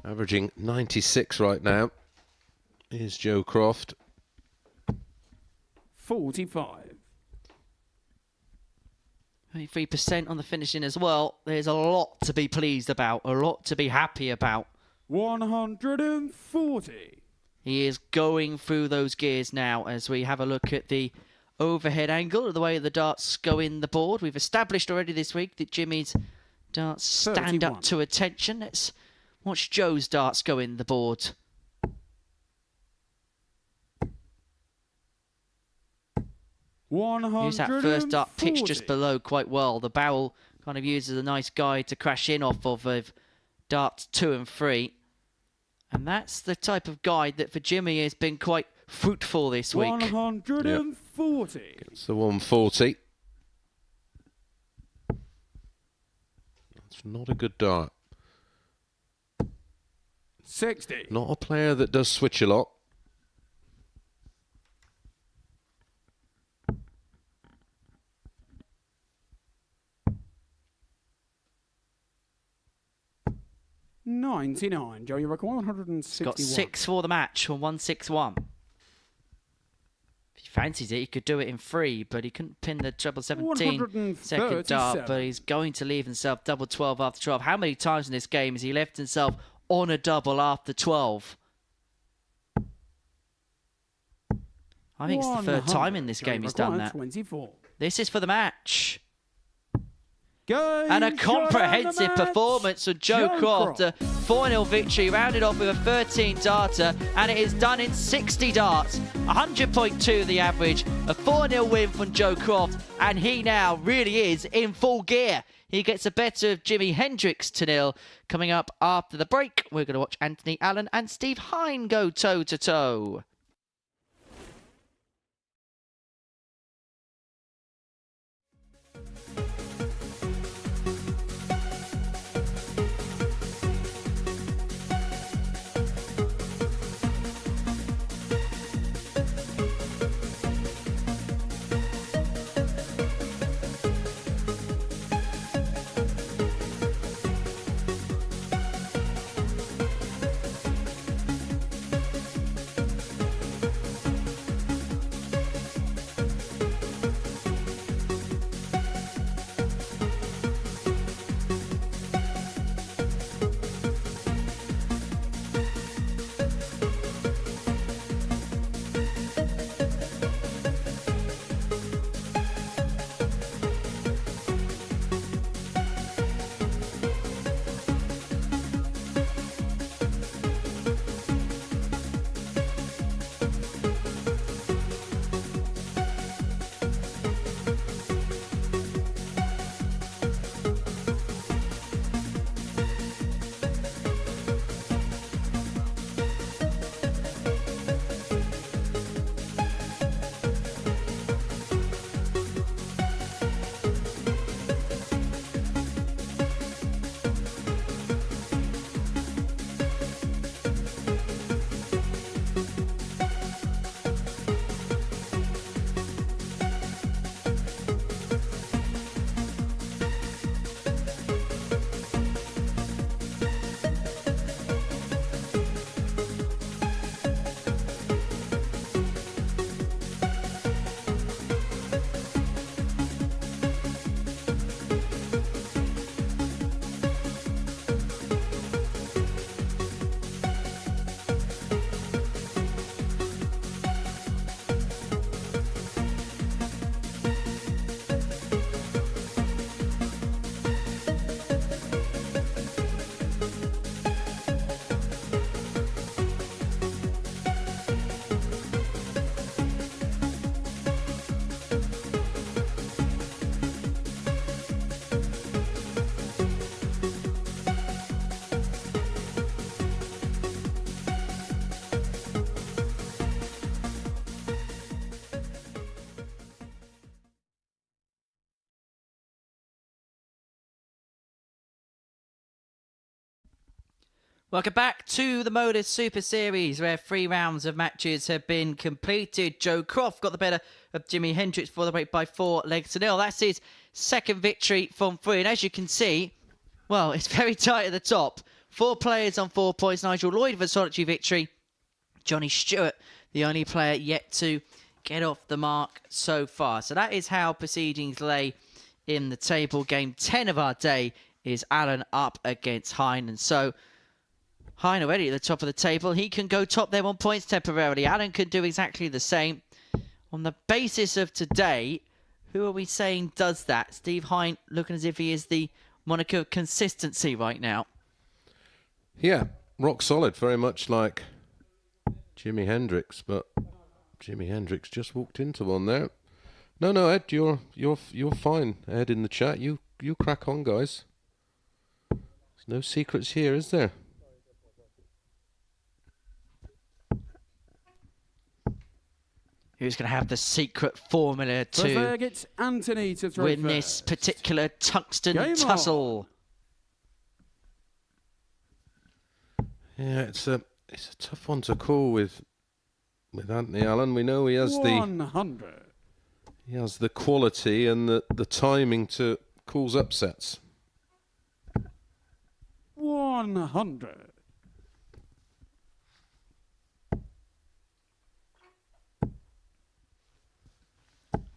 Averaging 96 right now. Here's Joe Croft. 45. 23% on the finishing as well. There's a lot to be pleased about, a lot to be happy about. 140. He is going through those gears now as we have a look at the overhead angle of the way the darts go in the board. We've established already this week that Jimmy's darts stand 31. up to attention. Let's watch Joe's darts go in the board. Use that first dart pitch just below quite well. The barrel kind of uses a nice guide to crash in off of darts 2 and 3. And that's the type of guide that for Jimmy has been quite fruitful this week. 140. It's the 140. That's not a good dart. 60. Not a player that does switch a lot. $99. Joe, you require 161. He's got 6 for the match on 161. If he fancies it, he could do it in 3, but he couldn't pin the treble 17 second dart, but he's going to leave himself double 12 after 12. How many times in this game has he left himself on a double after 12? I think it's the third time in this game he's done that. 24. This is for the match. Game And a shot comprehensive on the match. performance for Joe Croft. A 4-0 victory, rounded off with a 13 darter, and it is done in 60 darts. 100.2 the average. A 4-0 win from Joe Croft, and he now really is in full gear. He gets a better of Jimmy Hendricks to 0. Coming up after the break, we're going to watch Anthony Allen and Steve Hine go toe-to-toe. Welcome back to the MODUS Super Series, where 3 rounds of matches have been completed. Joe Croft got the better of Jimmy Hendricks for the break by 4 legs to nil. That's his second victory from 3. And as you can see, well, it's very tight at the top. 4 players on 4 points. Nigel Lloyd with a solitary victory. Johnny Stewart, the only player yet to get off the mark so far. So that is how proceedings lay in the table. Game 10 of our day is Alan up against Hine. And so Hine already at the top of the table. He can go top there on points temporarily. Alan can do exactly the same. On the basis of today, who are we saying does that? Steve Hine looking as if he is the moniker of consistency right now. Yeah, rock solid, very much like Jimi Hendrix, but Jimi Hendrix just walked into one there. No, Ed, you're fine. Ed in the chat, you crack on, guys. There's no secrets here, is there? Who's going to have the secret formula to It's Anthony to throw win first. this particular tungsten Game tussle? Yeah, it's a tough one to call with Anthony Allen. We know he has 100. the quality and the timing to cause upsets. 100.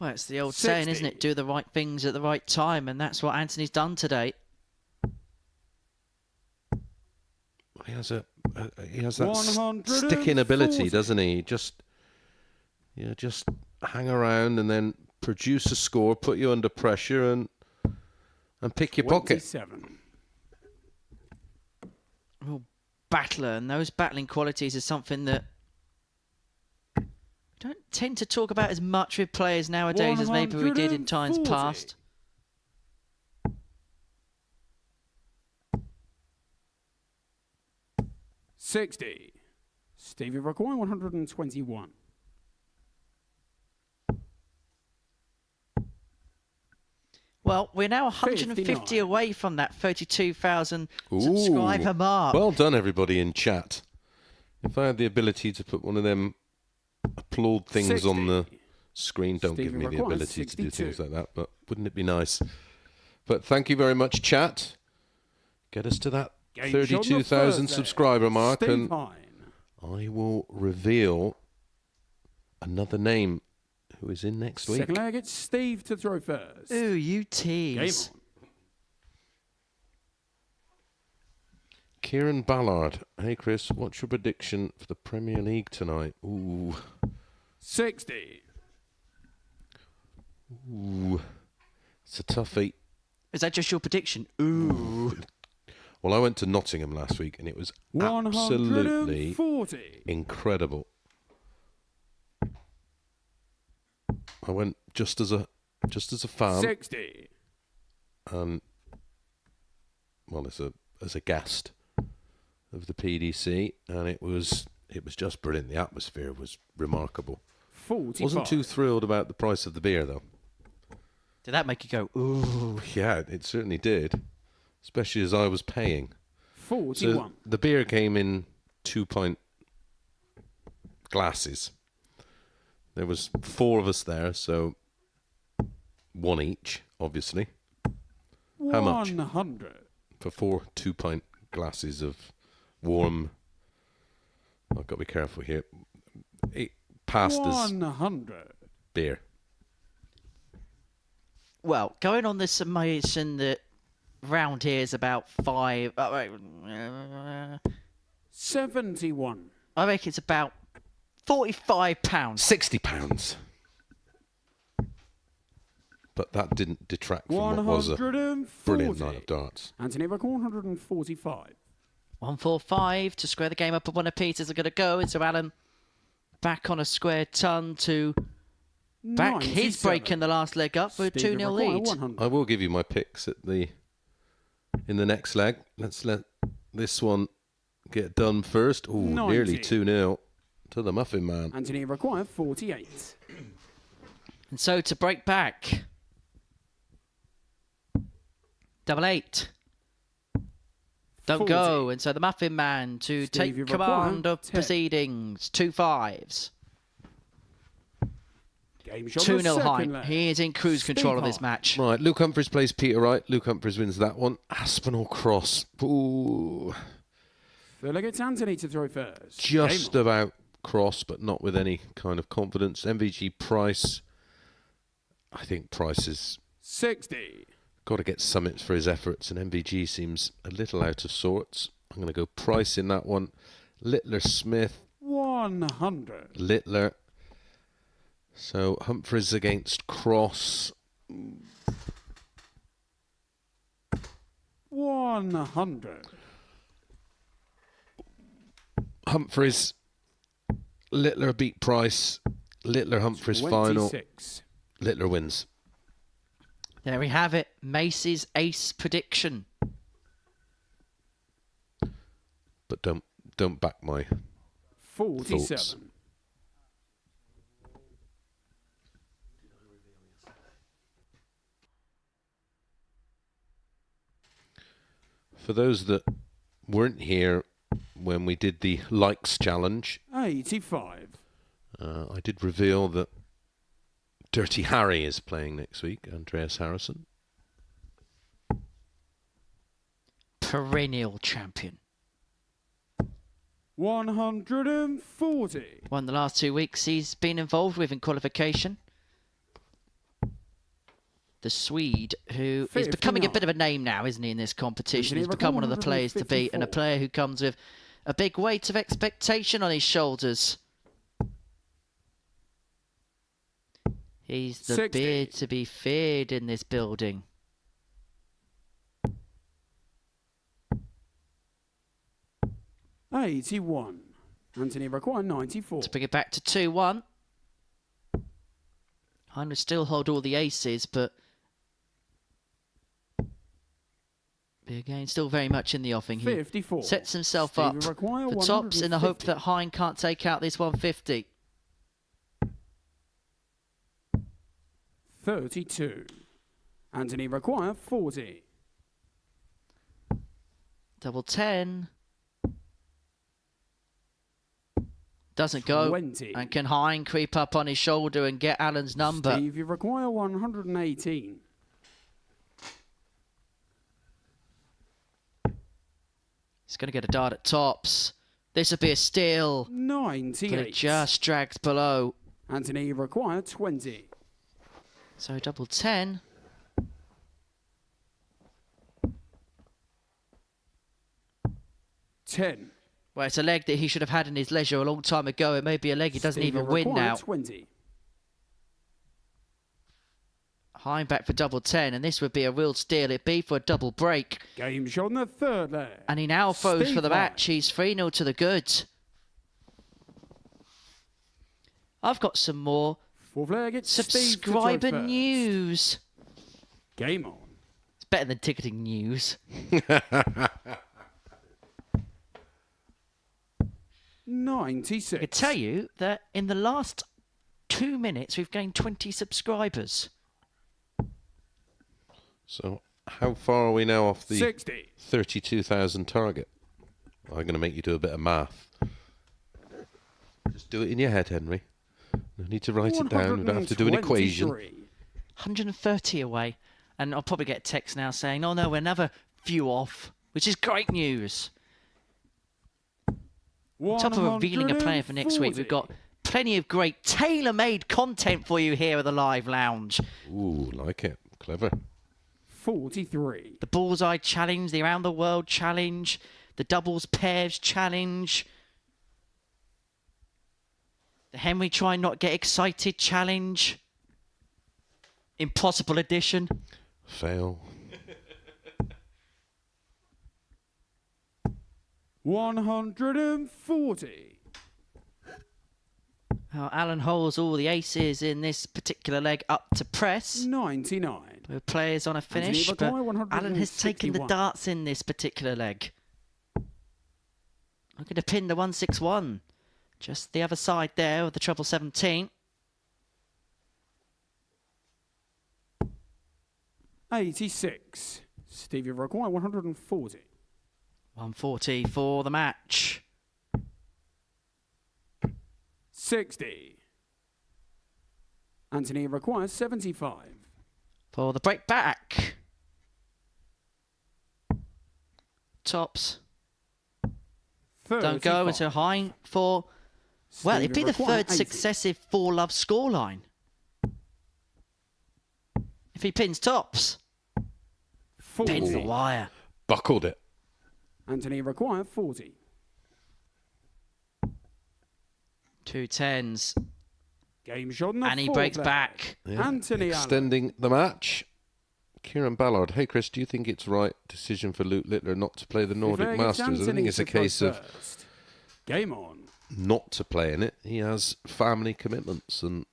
Well, it's the old saying, 60. isn't it? Do the right things at the right time, and that's what Anthony's done today. He has that 140. sticking ability, doesn't he? Just hang around and then produce a score, put you under pressure, and pick your pocket. 27. Real battler, and those battling qualities is something that we don't tend to talk about as much with players nowadays as maybe we did in times 140. past. $60. Stevie Require 121. Well, we're now 150 59. away from that 32,000 subscriber mark. Well done, everybody in chat. If I had the ability to put one of them applaud things 60. on the screen, don't give Stephen me the requires ability to do 62. things like that, but wouldn't it be nice? But thank you very much, chat. Get us to that Game 32,000 Thursday. subscriber mark, Steve and Hine. I will reveal another name who is in next week. Second leg, it's Steve to throw first. Ooh, you Game tease. on. Kieran Ballard. Hey, Chris, what's your prediction for the Premier League tonight? Ooh. 60. Ooh. It's a toughie. Is that just your prediction? Ooh. Well, I went to Nottingham last week and it was absolutely 140. incredible. I went just as a fan 60. and well as a guest of the PDC, and it was just brilliant. The atmosphere was remarkable. 45. Wasn't too thrilled about the price of the beer though. Did that make you go, ooh? Yeah, it certainly did, especially as I was paying. 41. So the beer came in 2-pint glasses. There was 4 of us there, so 1 each, obviously. How much? 100. For 4 2-pint glasses of warm. I've got to be careful here. Pastas 100. beer. Well, going on this summation that round here is about 5. 71. I reckon it's about £45. £60. But that didn't detract from what was a 140. brilliant night of darts. Anthony Record 145. 145 to square the game up at 1 apiece as they're going to go. And so Alan back on a square ton to back his 97. break in the last leg up for a Stephen 2-0 Require, lead. 100. I will give you my picks in the next leg. Let's let this one get done first. Ooh, 90. nearly 2-0 to the Muffin Man. Anthony Require 48. And so to break back. 88. Don't 40. go. And so the Muffin Man to Steve, you take command require of 10. proceedings. 2 5s. Game shot 2-0 second Hine. leg. He is in cruise control of this Steve match. Right, Luke Humphries plays Peter Wright. Luke Humphries wins that one. Aspinall Cross. Ooh, Third leg, it's Anthony to throw first. just Game on. about Cross, but not with any kind of confidence. MVG Price. I think Price has 60. got to get summits for his efforts, and MVG seems a little out of sorts. I'm going to go Price in that one. Littler Smith. 100. Littler. So Humphries against Cross. 100. Humphries. Littler beat Price. Littler Humphries final. 26. Littler wins. There we have it. Mace's ace prediction. But don't back my 47. thoughts. For those that weren't here when we did the likes challenge, 85. I did reveal that Dirty Harry is playing next week, Andreas Harrison. Perennial champion. 140. Won the last 2 weeks he's been involved with in qualification. The Swede, who is becoming a bit of a name now, isn't he, in this competition? He's become one of the players to beat, and a player who comes with a big weight of expectation on his shoulders. He's the 60. beard to be feared in this building. $81. Anthony require 94. To bring it back to 2-1. Hine would still hold all the aces, but again, still very much in the offing. He 54. sets himself Steve up require for tops in the hope 150. that Hine can't take out this 150. 32. Anthony require 40. Double 10. Doesn't go. 20. And can Hine creep up on his shoulder and get Alan's number? Steve, you require 118. He's going to get a dart at tops. This would be a steal. 98. But it just drags below. Anthony, you require 20. So double 10. $10. Well, it's a leg that he should have had in his leisure a long time ago. It may be a leg he doesn't Steve, even you win require now. 20. Hine back for double 10, and this would be a real steal. It'd be for a double break. Game shot in the third leg. And he now throws Steve for the Hine. match. He's 3-0 to the goods. I've got some more Fourth leg, it's Steve to throw subscriber first. news. Game on. It's better than ticketing news. 96. I can tell you that in the last 2 minutes, we've gained 20 subscribers. So how far are we now off the 60. 32,000 target? I'm going to make you do a bit of math. Just do it in your head, Henry. No need to write it down. You don't have to do an equation. 130 away. And I'll probably get a text now saying, oh no, we're another few off, which is great news. On top of revealing a player for next week, we've got plenty of great tailor-made content for you here at the Live Lounge. Ooh, like it. Clever. 43. The Bullseye Challenge, the Around the World Challenge, the Doubles Pairs Challenge, the Henry Try Not Get Excited Challenge, Impossible Edition. Fail. 140. Alan holds all the aces in this particular leg up to press. 99. With players on a finish, Anthony but Bagoy, Alan has taken the 161. darts in this particular leg. Looking to pin the 161. Just the other side there with the treble 17. 86. Stevie require 140. 140 for the match. 60. Anthony requires 75. For the break back. Tops. 35. Don't go into Hine for, well, it'd be the requires third 80. successive 4-love scoreline. If he pins tops, 40. pins the wire. Buckled it. Anthony requires 40. 2 10s. Game shot on the And he fourth breaks leg. back. Anthony Allen. Extending the match. Kieran Ballard. Hey, Chris, do you think it's right decision for Luke Littler not to play the Nordic Fifth leg, it's Masters? I don't think it's a Anthony case to of go first. Game on. not to play in it. He has family commitments, and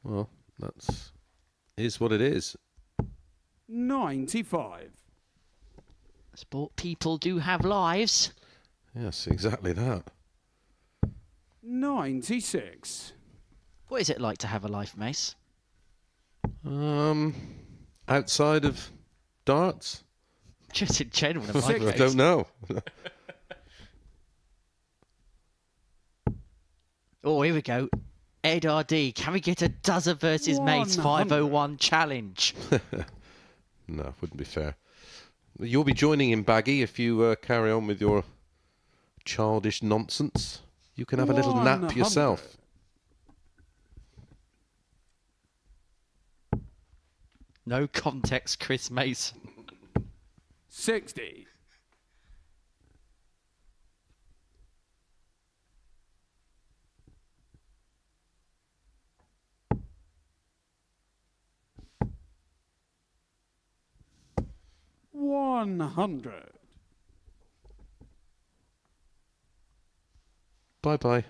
well, that's is what it is. 95. Sport people do have lives. Yes, exactly that. 96. What is it like to have a life, Mace? Outside of darts, Just in general. in my Six. I case. don't know. Oh, here we go. Ed RD, can we get a dozen versus Mace 100. 501 challenge? No, wouldn't be fair. You'll be joining in, Baggy, if you carry on with your childish nonsense. You can have a little nap 100. yourself. No context, Chris Mason. 60. $100. Bye-bye.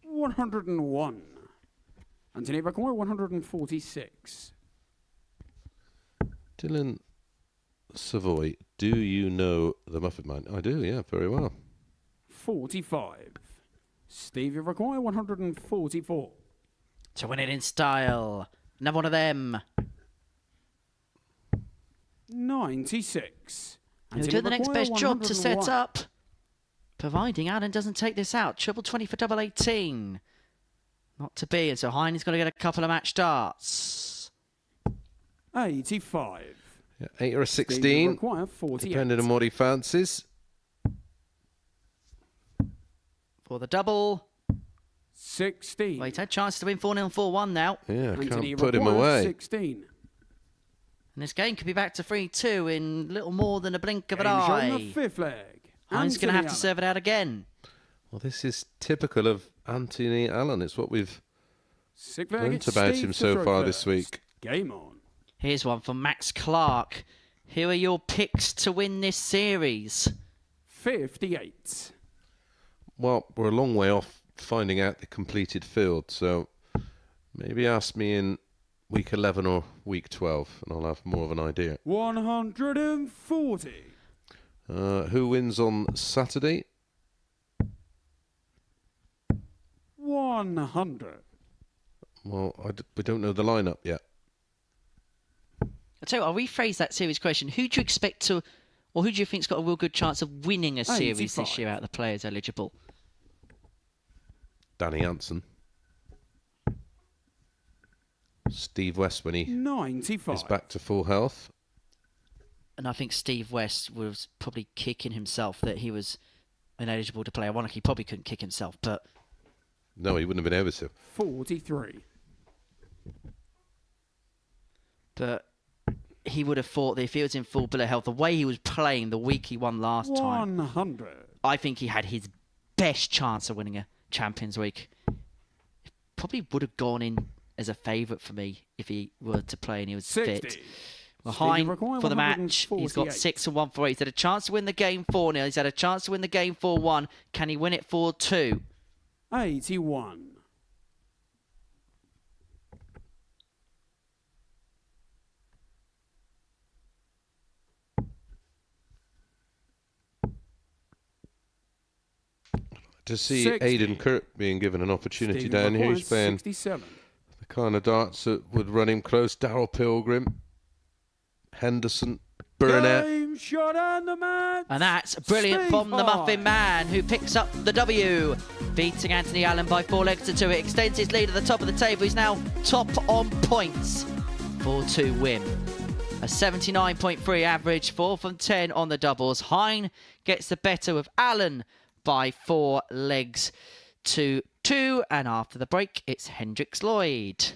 101. Anthony Bacoy, 146. Dylan Savoy, do you know the Muffin Man? I do, yeah, very well. 45. Stevie Bacoy, 144. To win it in style. Another one of them. 96. Who'll do the next Bacoy, best job to set 101. up? Providing Allen doesn't take this out. Triple 20 for double 18. Not to be. And so Hine is going to get a couple of match starts. 85. Yeah, 8 or a Stevie 16, Bacoy, 48. depending on what he fancies. For the double. 16. Well, he's had a chance to win 4-0 4-1 now. Yeah, Anthony can't put him Bacoy, away. 16. And this game could be back to 3-2 in little more than a blink of an Game shot on the eye. fifth leg. Hine's going to have to Allen. serve it out again. Well, this is typical of Anthony Allen. It's what we've Sixth leg, learnt it's about Steve him to so throw far first. this week. Game on. Here's one from Max Clark. Who are your picks to win this series? 58. Well, we're a long way off finding out the completed field, so maybe ask me in week 11 or week 12, and I'll have more of an idea. 140. Who wins on Saturday? 100. Well, we don't know the lineup yet. I'll tell you what, I'll rephrase that series question. Who do you expect to, or who do you think's got a real good chance of winning a series 85. this year out of the players eligible? Danny Hansen. Steve West when he 95. is back to full health. And I think Steve West was probably kicking himself that he was ineligible to play. Ironically, he probably couldn't kick himself, but No, he wouldn't have been able to. 43. he would have thought that if he was in full bill of health, the way he was playing the week he won last time, 100. I think he had his best chance of winning a Champions Week. Probably would have gone in as a favourite for me if he were to play and he was 60. fit. Well, Stevie Hine Bacoy, for the match. He's got 148. 6 and 1 for 8. He's had a chance to win the game 4-0. He's had a chance to win the game 4-1. Can he win it 4-2? 81. To see 60. Aidan Kirk being given an opportunity Stevie down here, Bacoy, he's playing 67. the kind of darts that would run him close. Darryl Pilgrim, Henderson, Burnett. Game shot and the match. And that's brilliant Steve from the Muffin Hine. Man, who picks up the W, beating Anthony Allen by 4 legs to 2. It extends his lead at the top of the table. He's now top on points. 4-2 win. A 79.3 average, 4 from 10 on the doubles. Hine gets the better of Allen by 4 legs to 2. And after the break, it's Hendricks Lloyd.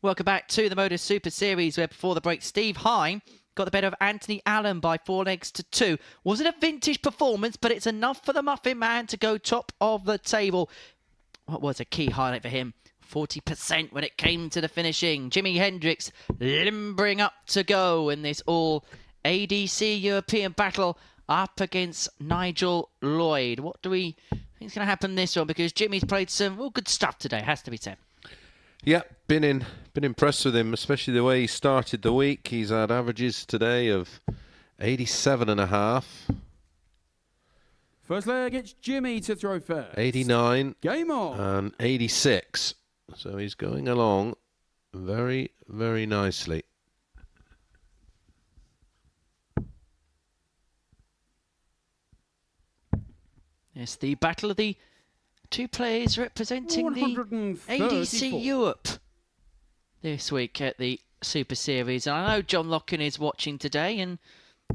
Welcome back to the MODUS Super Series, where before the break, Steve Hine got the better of Anthony Allen by 4 legs to 2. Wasn't a vintage performance, but it's enough for the Muffin Man to go top of the table. What was a key highlight for him? 40% when it came to the finishing. Jimi Hendricks limbering up to go in this all ADC European battle up against Nigel Lloyd. What do we think is going to happen this one? Because Jimmy's played some good stuff today, has to be said. Yeah, been impressed with him, especially the way he started the week. He's had averages today of 87.5. First leg, it's Jimmy to throw first. 89. Game on. And 86. So he's going along very, very nicely. Yes, the battle of the two players representing the ADC Europe this week at the Super Series. And I know John Locken is watching today and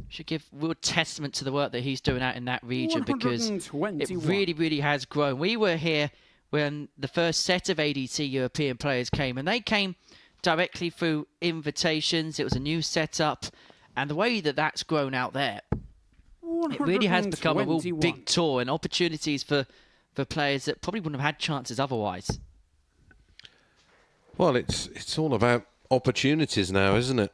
should give real testament to the work that he's doing out in that region, because it really, really has grown. We were here when the first set of ADC European players came, and they came directly through invitations. It was a new setup, and the way that that's grown out there, it really has become a real big tour and opportunities for players that probably wouldn't have had chances otherwise. Well, it's all about opportunities now, isn't it?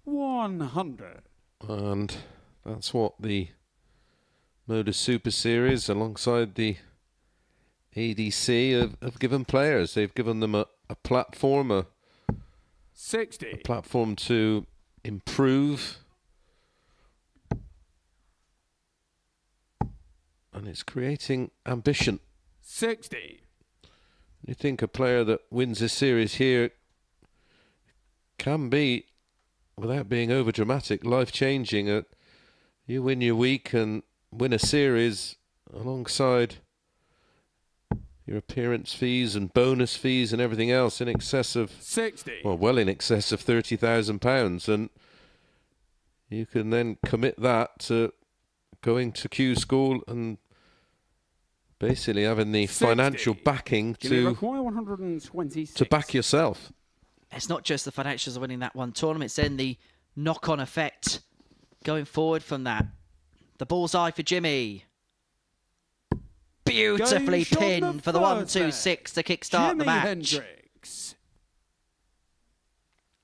100. And that's what the MODUS Super Series alongside the ADC have given players. They've given them a platform, 60. a platform to improve and it's creating ambition. 60. You think a player that wins this series here can be, without being over dramatic, life-changing. You win your week and win a series alongside your appearance fees and bonus fees and everything else in excess of 60. well in excess of £30,000, and you can then commit that to going to Q school and basically having the 60. financial backing Require 126. to back yourself. It's not just the financials of winning that one tournament, it's then the knock-on effect going forward from that. The bullseye for Jimmy. Beautifully Game shot pinned the for the first 1-2-6 to kickstart Jimmy the match. Hendricks.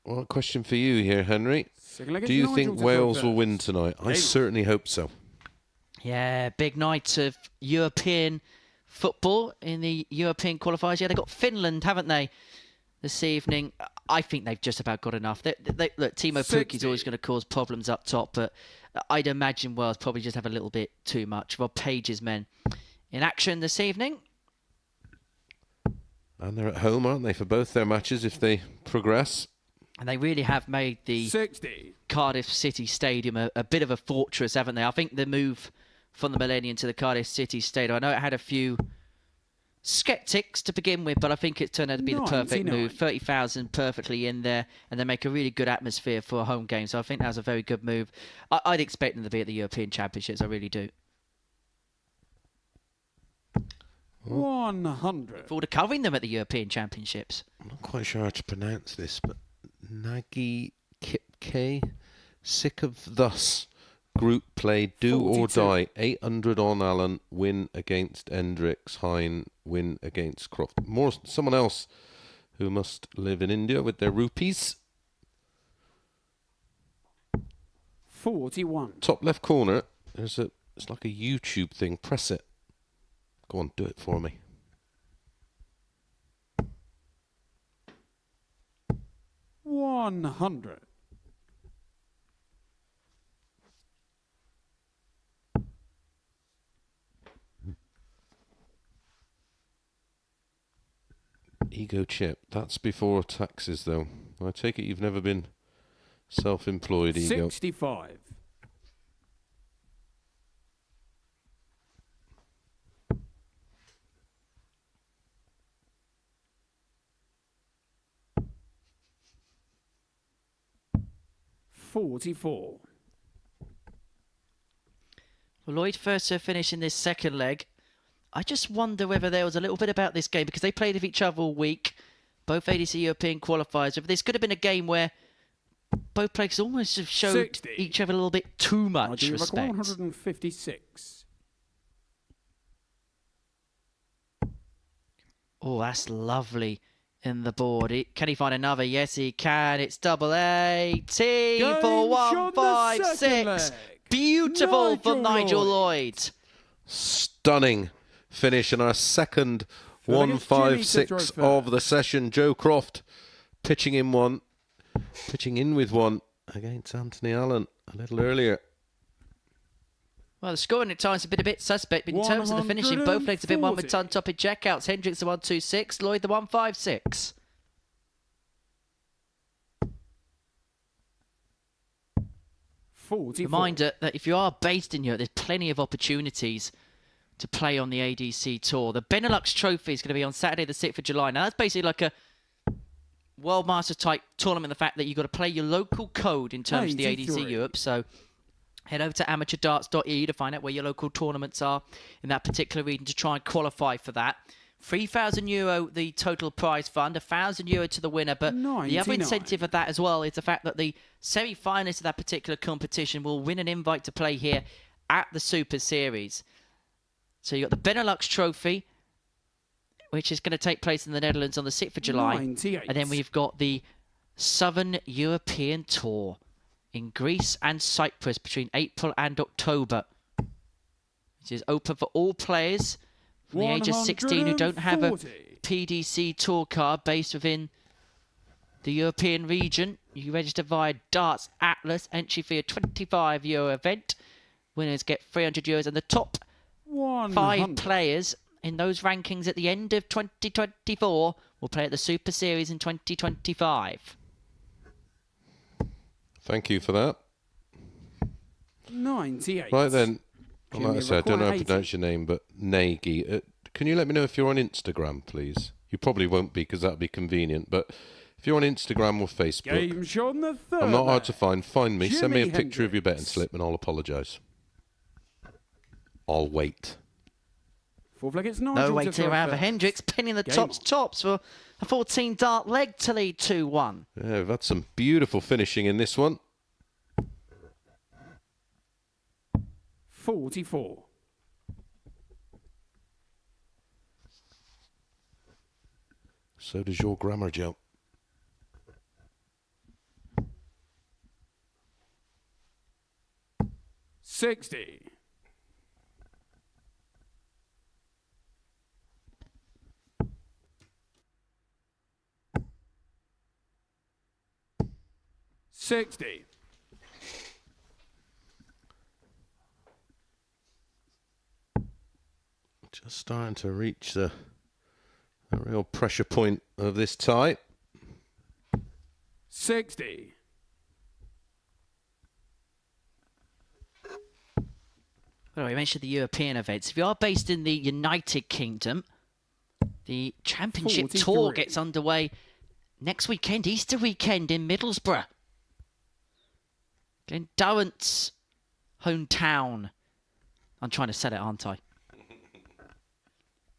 Well, a question for you here, Henry. Second leg Do is you Nigel think to throw Wales will first. win tonight? I Hey. certainly hope so. Yeah, big night of European football in the European qualifiers. Yeah, they've got Finland, haven't they, this evening? I think they've just about got enough. Look, Timo Pukki's 60. always going to cause problems up top, but I'd imagine Wales probably just have a little bit too much. Rob Page's men in action this evening. And they're at home, aren't they, for both their matches if they progress? And they really have made the 60. Cardiff City Stadium a bit of a fortress, haven't they? I think the move from the Millennium to the Cardiff City Stadium, I know it had a few sceptics to begin with, but I think it turned out to be the perfect 99. move. 30,000 perfectly in there, and they make a really good atmosphere for a home game. So I think that was a very good move. I'd expect them to be at the European Championships, I really do. 100. Forward to covering them at the European Championships. I'm not quite sure how to pronounce this, but Nagy Kipke, sick of thus. Group play, do 42. or die. 800 on Allen, win against Hendricks. Hine, win against Croft. Someone else who must live in India with their rupees. 41. Top left corner, it's like a YouTube thing. Press it. Go on, do it for me. $100. Ego chip. That's before taxes, though. I take it you've never been self-employed, Ego. 65. $44. Well, Lloyd first to finish in this second leg. I just wonder whether there was a little bit about this game, because they played with each other all week, both ADC European qualifiers. Whether this could have been a game where both players almost have showed 60. each other a little bit too much I do require respect. 156. Oh, that's lovely in the board. Can he find another? Yes, he can. It's double 18 for Game shot the second 156. leg. Beautiful for Nigel Lloyd. Lloyd. Stunning finish in our second Feel like it's Jimmy to 156 throw of the session. Joe Croft pitching in with one against Anthony Allen a little earlier. Well, the scoring at times has been a bit suspect, but in terms of the finishing, both legs have been won with 140. ton-topping checkouts. Hendricks the 126, Lloyd the 156. Reminder that if you are based in Europe, there's plenty of opportunities to play on the ADC Tour. The Benelux Trophy is going to be on Saturday the 6th of July. Now, that's basically like a World Masters type tournament, the fact that you've got to play your local code in terms of the ADC 83. Europe. So head over to amateurdarts.eu to find out where your local tournaments are in that particular region to try and qualify for that. €3,000 the total prize fund, €1,000 to the winner. But the other 99. incentive of that as well is the fact that the semi-finalists of that particular competition will win an invite to play here at the Super Series. So you've got the Benelux Trophy, which is going to take place in the Netherlands on the 6th of July. 98. And then we've got the Southern European Tour in Greece and Cyprus between April and October, which is open for all players from the age of 16 who don't have a 140. PDC Tour card based within the European region. You register via Darts Atlas, entry fee a €25 event. Winners get €300, and the top 100. players in those rankings at the end of 2024 will play at the Super Series in 2025. Thank you for that. 98. Right then, Jimmy, like I said, I don't know how to 80. pronounce your name, but Nagy. Can you let me know if you're on Instagram, please? You probably won't be because that'd be convenient, but if you're on Instagram or Facebook, Game show on the third I'm not hard leg. to find. Find me, send me a Jimi picture of your betting Hendricks. slip, and I'll apologise. I'll wait. Fourth leg, it's Nigel No to way to throw around for first. Hendricks, pinning the Game tops for a 14-dart leg to lead 2-1. Yeah, we've had some beautiful finishing in this one. 44. So does your grammar, Joe. $60. $60. Just starting to reach the real pressure point of this tie. 60. Well, we mentioned the European events. If you are based in the United Kingdom, the Championship Tour 43. gets underway next weekend, Easter weekend in Middlesbrough. Glenn Durrant's hometown. I'm trying to sell it, aren't I?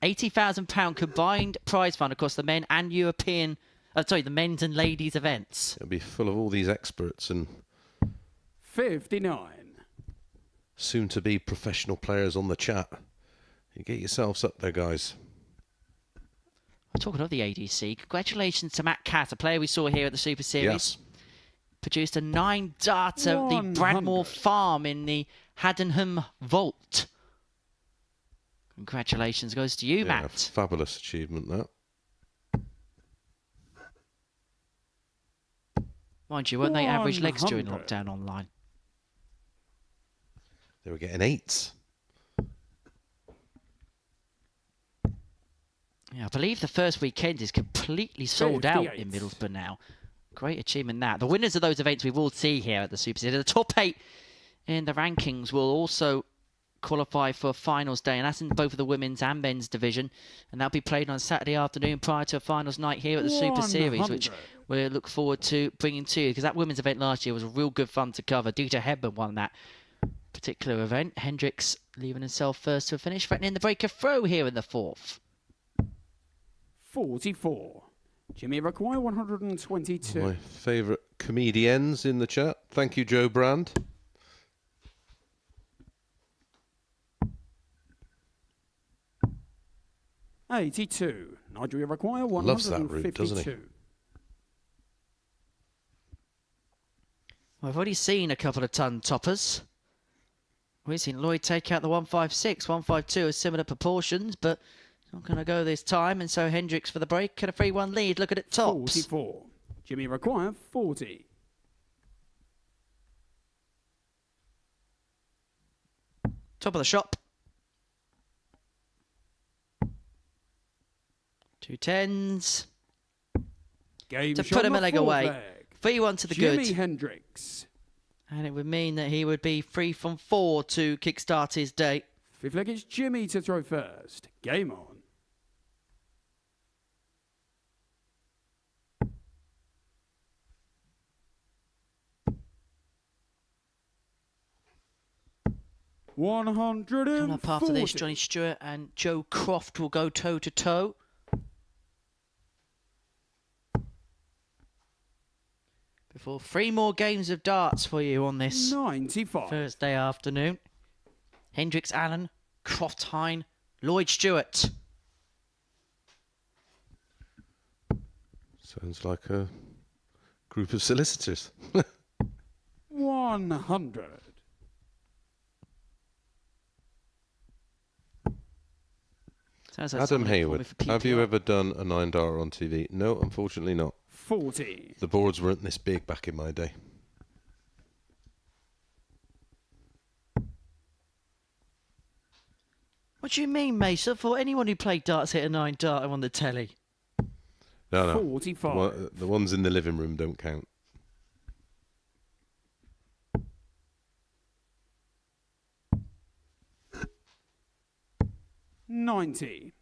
£80,000 combined prize fund across the men and the men's and ladies events. It'll be full of all these experts and 59. soon-to-be professional players on the chat. You get yourselves up there, guys. Talking of the ADC, congratulations to Matt Catt, a player we saw here at the Super Series. Yes. Produced a 9-darter at the 100. Bradmore Farm in the Haddenham Vault. Congratulations goes to you, Yeah, Matt. fabulous achievement, that. Mind you, weren't they average legs during 100. lockdown online? They were getting 8s. Yeah, I believe the first weekend is completely sold out in 58. Middlesbrough now. Great achievement that. The winners of those events we will see here at the Super Series. The top 8 in the rankings will also qualify for finals day, and that's in both of the women's and men's division, and that'll be played on Saturday afternoon prior to a finals night here at the Super Series, which 100. we look forward to bringing to you, because that women's event last year was a real good fun to cover. Dita Hedman won that particular event. Hendricks leaving himself first to a finish, threatening the break of throw here in the fourth. 44. Jimmy require 122. My favourite comedians in the chat. Thank you, Joe Brand. $82. Nigel require Loves that route, doesn't he? 152. Well, I've already seen a couple of ton toppers. We've seen Lloyd take out the 156, 152 are similar proportions, but not going to go this time, and so Hendricks for the break and a 3-1 lead. Look at it tops. 44. Jimmy require 40. Top of the shop. 2 10s. Game To shot put him on a the leg fourth away. leg. 3-1 to the Jimi good. Hendricks. And it would mean that he would be 3 from 4 to kickstart his day. Fifth leg, it's Jimmy to throw first. Game on. Coming up after this, 140. Johnny Stewart and Joe Croft will go toe-to-toe. Before 3 more games of darts for you on this 95. Thursday afternoon. Hendricks, Allen, Croft, Hine, Lloyd, Stewart. Sounds like a group of solicitors. 100. Sounds like Adam someone Hayward, for have you PPR. ever done a 9-dar on TV? No, unfortunately not. 40. The boards weren't this big back in my day. What do you mean, Mace? I thought anyone who played darts hit a 9 darter on the telly. No. 45. The ones in the living room don't count. $90.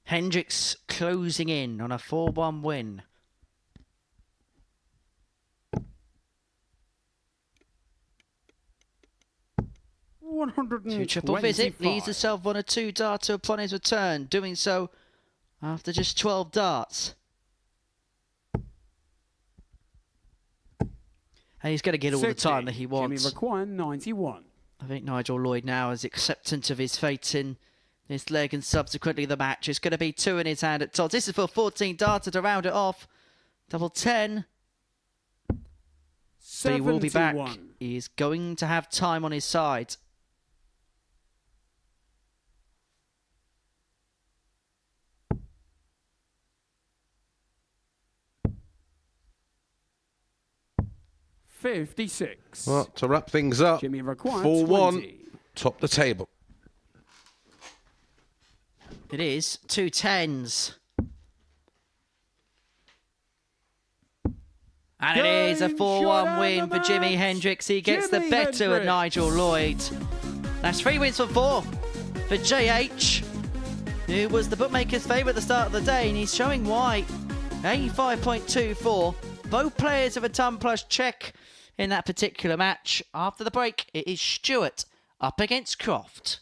Hendricks closing in on a 4-1 win. Two triple visit, leaves himself on a 2 darter upon his return, doing so after just 12 darts. And he's going to get all the time that he wants. Jimmy require 91. I think Nigel Lloyd now is acceptant of his fate in this leg and subsequently the match. It's going to be 2 in his hand at Todd. This is for 14 darter to round it off. Double 10. But he will be back. He's going to have time on his side. $56. Well, to wrap things up, Jimmy required 4-1, top the table. It is 2 10s. And it is a 4-1 win for Jimi Hendricks. He gets the better of Nigel Lloyd. That's 3 wins for 4 for JH, who was the bookmaker's favourite at the start of the day, and he's showing why. 85.24. Both players have a ton plus check in that particular match. After the break, it is Stewart up against Croft.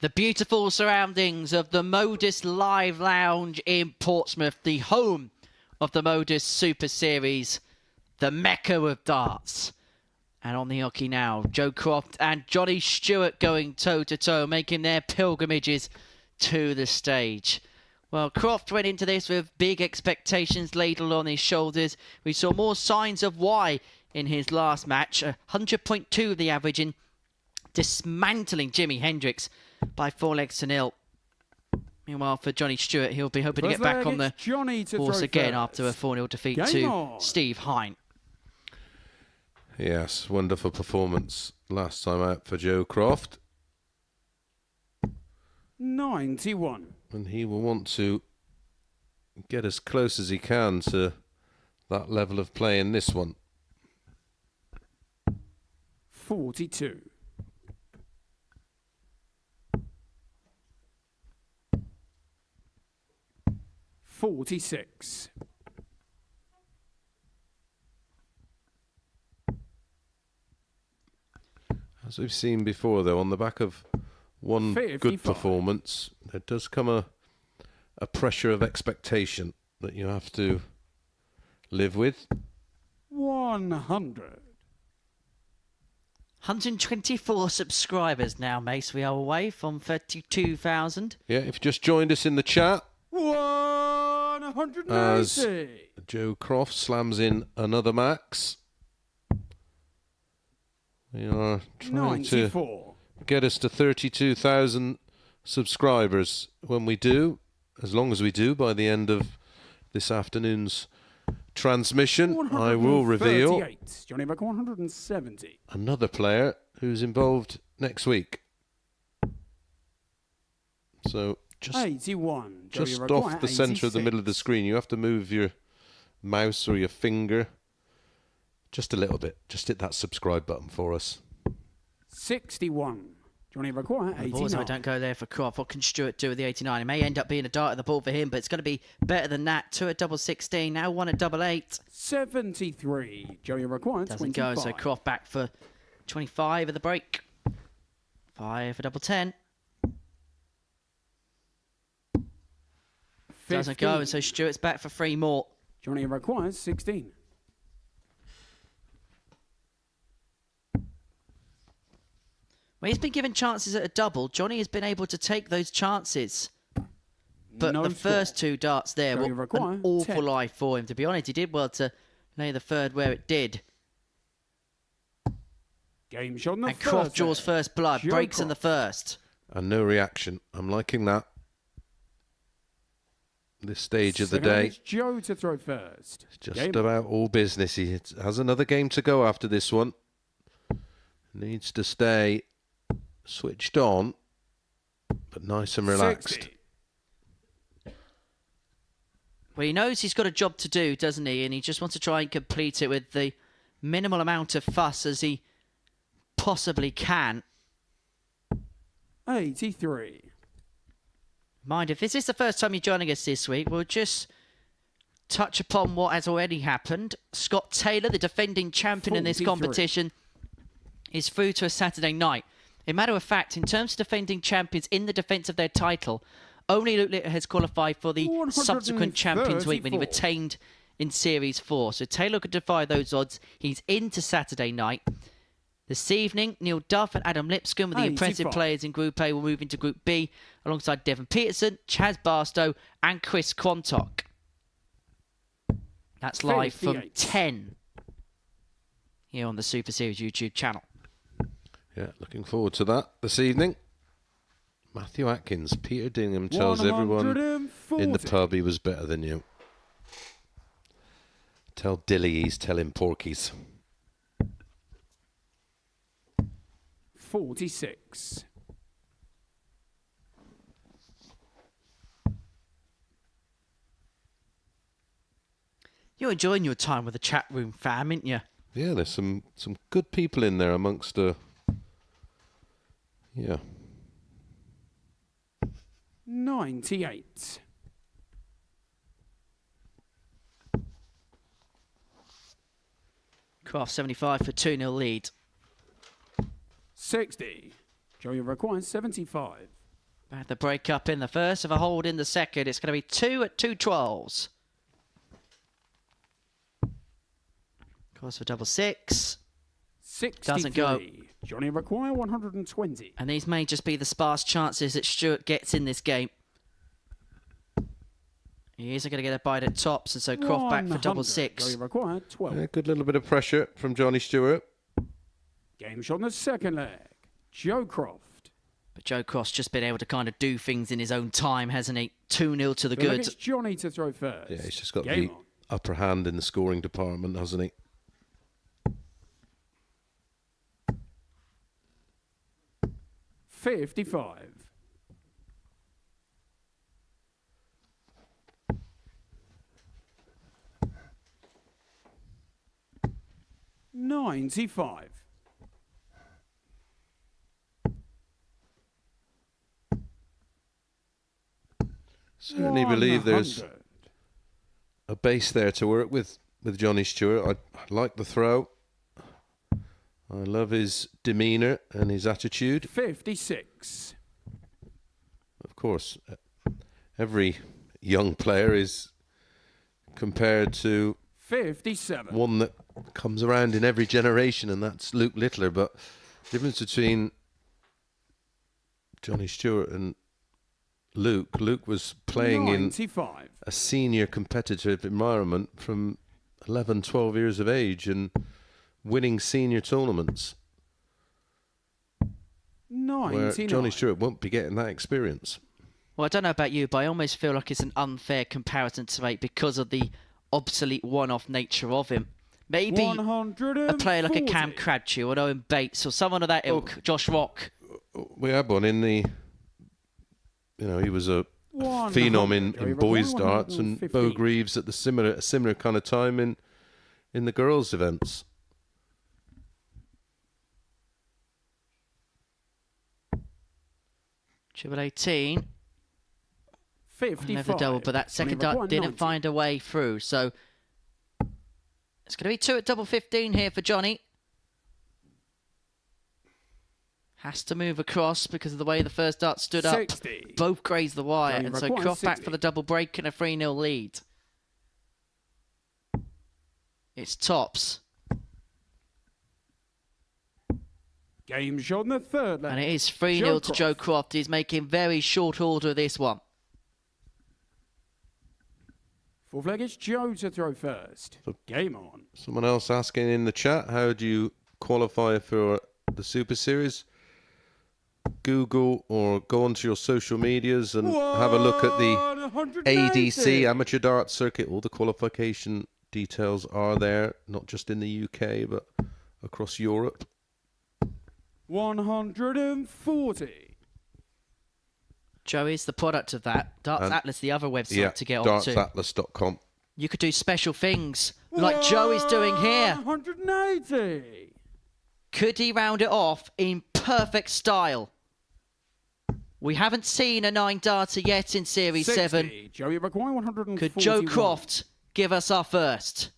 The beautiful surroundings of the MODUS Live Lounge in Portsmouth, the home of the MODUS Super Series, the mecca of darts. And on the hockey now, Joe Croft and Johnny Stewart going toe-to-toe, making their pilgrimages to the stage. Well, Croft went into this with big expectations ladled on his shoulders. We saw more signs of why in his last match, 100.2 the average in dismantling Jimi Hendricks by 4-0. Meanwhile, for Johnny Stewart, he'll be hoping to get back on the horse again after a 4-0 defeat to Steve Hine. Yes, wonderful performance last time out for Joe Croft. 91. And he will want to get as close as he can to that level of play in this one. 42. 46. As we've seen before, though, on the back of one 55. good performance, there does come a pressure of expectation that you have to live with. 100. 124 subscribers now, Mace. We are away from 32,000. Yeah, if you just joined us in the chat, 180. as Joe Croft slams in another max. We are trying 94. to get us to 32,000 subscribers when we do, as long as we do, by the end of this afternoon's transmission. I will reveal 138. Johnny Buck 170. another player who's involved next week. So just 81. just off the centre of the middle of the screen, you have to move your mouse or your finger just a little bit. Just hit that subscribe button for us. 61. Johnny Buck 89. I don't go there for Croft. What can Stewart do with the 89? It may end up being a dart at the ball for him, but it's going to be better than that. 2 at double 16, now 1 at double 8. 73. Johnny Buck 25. Doesn't go, so Croft back for 25 at the break. 5 for double 10. Doesn't go, and so Stewart's back for 3 more. Johnny requires 16. When he's been given chances at a double, Johnny has been able to take those chances. But No the score. first 2 darts there Johnny were require an awful 10. life for him. To be honest, he did well to lay the third where it did. Game shot on the And first Croft draws set. first blood, Joe breaks in the Croft. first. And no reaction. I'm liking that. This stage of the Second leg, day, it's Joe to throw first. it's just Game. about all business. He has another game to go after this one. Needs to stay switched on, but nice and relaxed. 60. Well, he knows he's got a job to do, doesn't he? And he just wants to try and complete it with the minimal amount of fuss as he possibly can. 83. Mind, if this is the first time you're joining us this week, we'll just touch upon what has already happened. Scott Taylor, the defending champion in this 43. competition, is through to a Saturday night. A matter of fact, in terms of defending champions in the defence of their title, only Luke Litter has qualified for the subsequent Champions Week when he 134. retained in Series 4. So Taylor could defy those odds. He's into Saturday night. This evening, Neil Duff and Adam Lipscomb with the impressive 85. players in Group A will move into Group B alongside Devon Peterson, Chaz Barstow and Chris Quantock. That's live from 58. 10 here on the Super Series YouTube channel. Yeah, looking forward to that this evening. Matthew Atkins, Peter Dingham tells everyone 140. in the pub he was better than you. Tell Dilly he's telling Porkies. 46. You're enjoying your time with the chat room fam, aren't you? Yeah, there's some good people in there amongst yeah. 98. Croft 75 for 2-0 lead. 60. Joey requires 75. Had the break up in the first, of a hold in the second. It's going to be 2 at 2-12s. Course for double 6. 63. Doesn't go. Johnny require 120. And these may just be the sparse chances that Stewart gets in this game. He isn't going to get a bite at tops, and so Croft back for double 100. 6. Joey require 12. Yeah, good little bit of pressure from Johnny Stewart. Game shot on the second leg. Joe Croft. But Joe Croft's just been able to kind of do things in his own time, hasn't he? 2-0 to the Looks like good. it's Johnny to throw first. Yeah, he's just got Game the on. upper hand in the scoring department, hasn't he? $55. $95. Certainly believe there's 100. a base there to work with Johnny Stewart. I like the throw. I love his demeanour and his attitude. 56. Of course, every young player is compared to 57. one that comes around in every generation, and that's Luke Littler. But the difference between Johnny Stewart and Luke was playing 95. in a senior competitive environment from 11, 12 years of age and winning senior tournaments, where 99. Johnny Stewart won't be getting that experience. Well, I don't know about you, but I almost feel like it's an unfair comparison to make because of the obsolete one-off nature of him. Maybe a player like a Cam 140. Cradchew or Owen Bates or someone of that ilk, Josh Rock. We had one in the, he was a 100. phenom in Joey boys' Rock, darts, and 115. Bo Greaves at a similar kind of time in the girls' events. Triple 18. 55. Never double, but that second Johnny Rock, dart didn't 190. find a way through. So it's going to be 2 at double 15 here for Johnny. Has to move across because of the way the first dart stood up. 60. Both grazed the wire, Johnny and Rock, so Croft back 160. for the double break and a 3-0 lead. It's tops, Game shot in the third leg. and it is 3-0 to Joe Croft. He's making very short order of this one. Fourth leg, it's Joe to throw first. Game on. Someone else asking in the chat, how do you qualify for the Super Series? Google or go onto your social medias and have a look at the 180. ADC, Amateur Darts Circuit. All the qualification details are there, not just in the UK, but across Europe. 140. Joey's the product of that. Darts And- Atlas, the other website Yeah, to get onto. dartsatlas.com. You could do special things like Joe is doing here. 180. Could he round it off in perfect style? We haven't seen a 9-darter yet in Series 7. 60. Joey requiring 141. Could Joe Croft give us our first?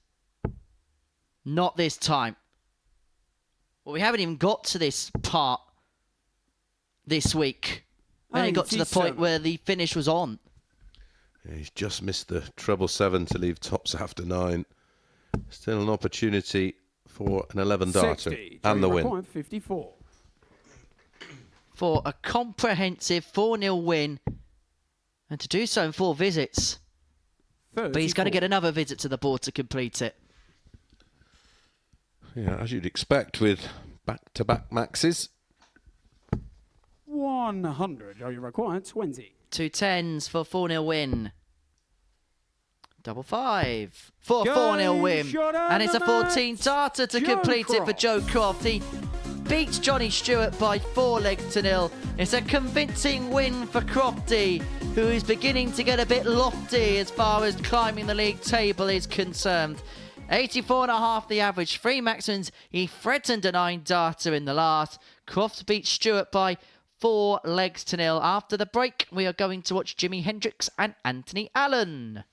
Not this time. Well, we haven't even got to this part this week. We only got to the point 87. where the finish was on. Yeah, he's just missed the treble 7 to leave tops after 9. Still an opportunity for an 11-darter 60. and the Joey win. requiring 54. For a comprehensive 4-0 win. And to do so in 4 visits. 34. But he's going to get another visit to the board to complete it. Yeah, as you'd expect with back-to-back maxes. 100. Joey requiring 20. 2 10s for 4-0 win. Double 5 for a 4-0 win. shot And it's a and the 14-darter to Joe complete it for Croft. Joe Croft. He beats Johnny Stewart by 4 legs to 0. It's a convincing win for Crofty, who is beginning to get a bit lofty as far as climbing the league table is concerned. 84.5 the average, 3 maximums. He threatened a 9-darter in the last. Croft beats Stewart by 4 legs to 0. After the break, we are going to watch Jimi Hendricks and Anthony Allen.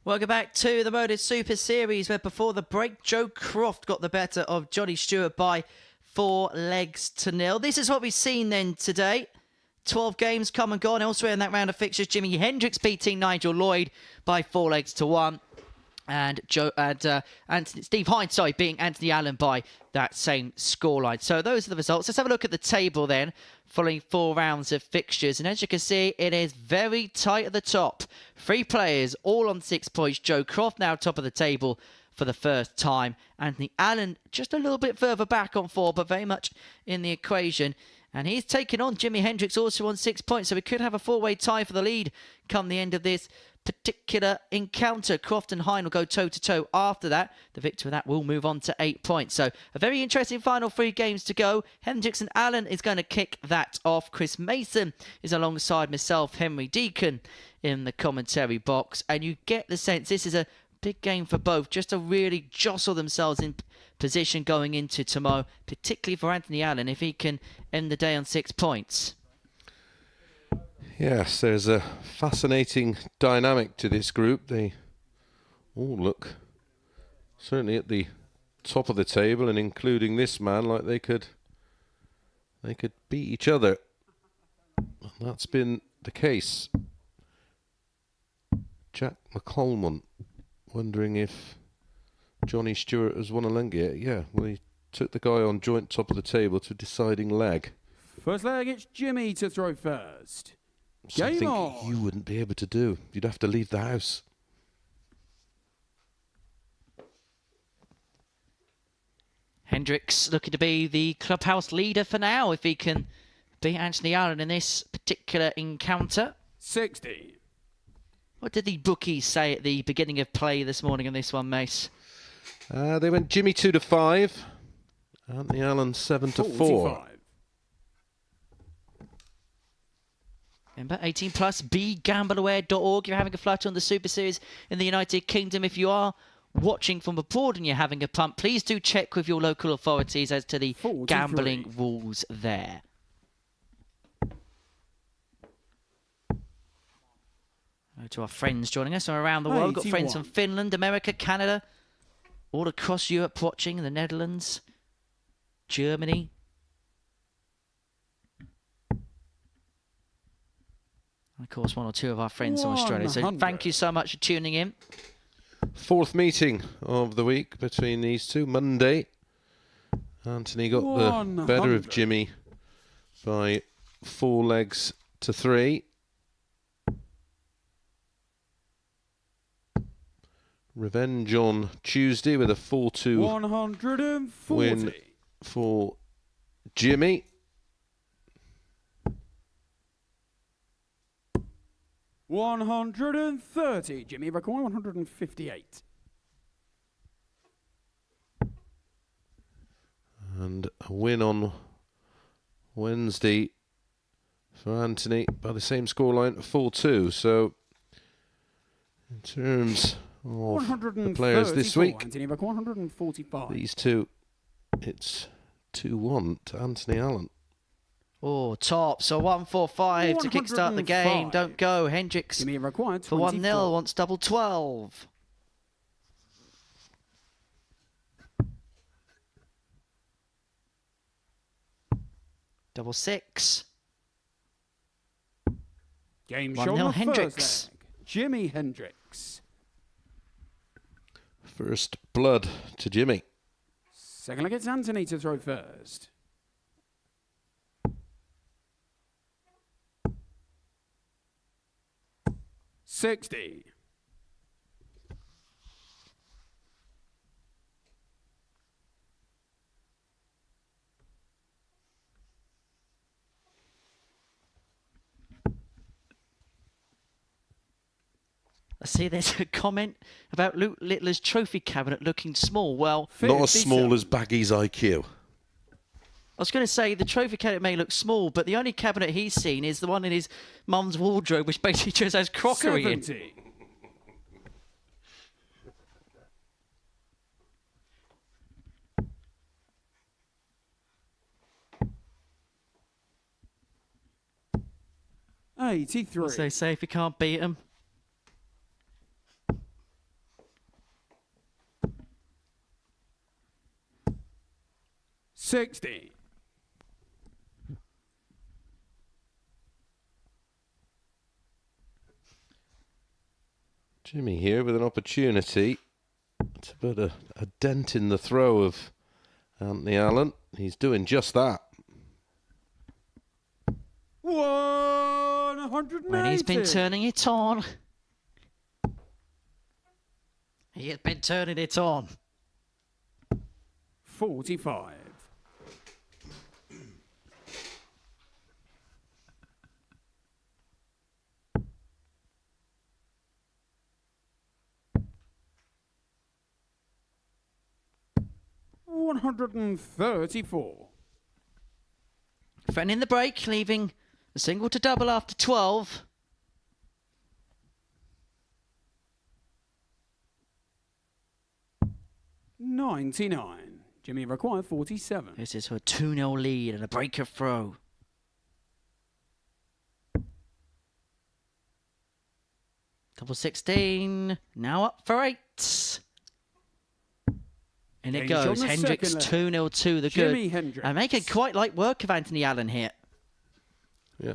Welcome back to the MODUS Super Series, where before the break, Joe Croft got the better of Johnny Stewart by 4-0. This is what we've seen then today. 12 games come and gone. Elsewhere in that round of fixtures, Jimi Hendricks beating Nigel Lloyd by 4-1. And Steve Hine, beating Anthony Allen by that same scoreline. So those are the results. Let's have a look at the table then, following 4 rounds of fixtures. And as you can see, it is very tight at the top. 3 players, all on 6 points. Joe Croft now top of the table for the first time. Anthony Allen just a little bit further back on 4, but very much in the equation. And he's taken on Jimi Hendricks, also on 6 points. So we could have a 4-way tie for the lead come the end of this particular encounter. Croft and Hine will go toe-to-toe after that. The victor of that will move on to 8 points. So a very interesting final 3 games to go. Hendricks and Allen is going to kick that off. Chris Mason is alongside myself, Henry Deacon, in the commentary box. And you get the sense this is a big game for both, just to really jostle themselves in position going into tomorrow, particularly for Anthony Allen, if he can end the day on 6 points. Yes, there's a fascinating dynamic to this group. They all look certainly at the top of the table, and including this man, like they could beat each other. And that's been the case. Jack McColman wondering if Johnny Stewart has won a leg yet. Yeah, well, he took the guy on joint top of the table to deciding leg. First leg, it's Jimmy to throw first. Something Game on. you wouldn't be able to do. You'd have to leave the house. Hendricks looking to be the clubhouse leader for now, if he can beat Anthony Allen in this particular encounter. 60. What did the bookies say at the beginning of play this morning on this one, Mace? They went Jimmy 2-5, Anthony Allen 7-4. 45. Remember, 18 plus, begambleaware.org. You're having a flutter on the Super Series in the United Kingdom. If you are watching from abroad and you're having a punt, please do check with your local authorities as to the 43. gambling rules there. To our friends joining us from around the world. We've got friends from 81. Finland, America, Canada, all across Europe watching, the Netherlands, Germany. And of course, 1 or 2 of our friends from Australia. So 100. thank you so much for tuning in. 4th meeting of the week between these two. Monday, Anthony got the better of 100. Jimmy by 4-3. Revenge on Tuesday with a 4-2 140. win for Jimmy. 130. Jimmy record 158. And a win on Wednesday for Anthony by the same scoreline, 4-2. So, in terms of the players this week, Anthony record 145. these two, it's 2-1 to Anthony Allen. Oh, top. So 145 to kickstart the game. 105. Don't go. Hendricks Jimmy required for 24. 1-0 wants double 12. Double 6. Game 1-0 shot on the Hendricks. first leg. Jimmy Hendricks. First blood to Jimmy. Second leg, it's Anthony to throw first. $60. I see there's a comment about Luke Littler's trophy cabinet looking small. Well, Not as 57. small as Baggy's IQ. I was going to say the trophy cabinet may look small, but the only cabinet he's seen is the one in his mum's wardrobe, which basically just has crockery in. 70. As they say, if you can't beat them. 60. Jimmy here with an opportunity to put a dent in the throw of Anthony Allen. He's doing just that. 180. Well, he's been turning it on. He has been turning it on. 45. $134. Threatening the break, leaving a single to double after 12. $99. Jimmy required 47. This is for a 2-0 lead and a breaker throw. Double 16. Now up for 8. And it Danger on goes. the Hendricks second 2-0 to the Jimmy good. Hendricks. And making quite light work of Anthony Allen here. Yeah,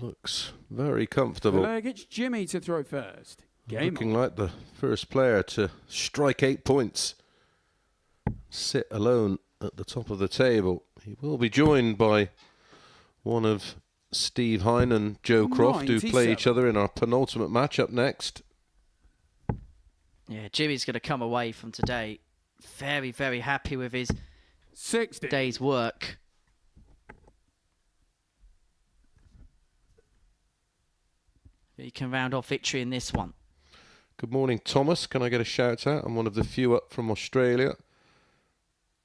looks very comfortable. Leg, it's Jimmy to throw first. Game Looking on. like the first player to strike 8 points. Sit alone at the top of the table. He will be joined by one of Steve Hine and Joe Croft, who play each 97. other in our penultimate match up next. Yeah, Jimmy's going to come away from today very, very happy with his 60. day's work. He can round off victory in this one. Good morning, Thomas. Can I get a shout out? I'm one of the few up from Australia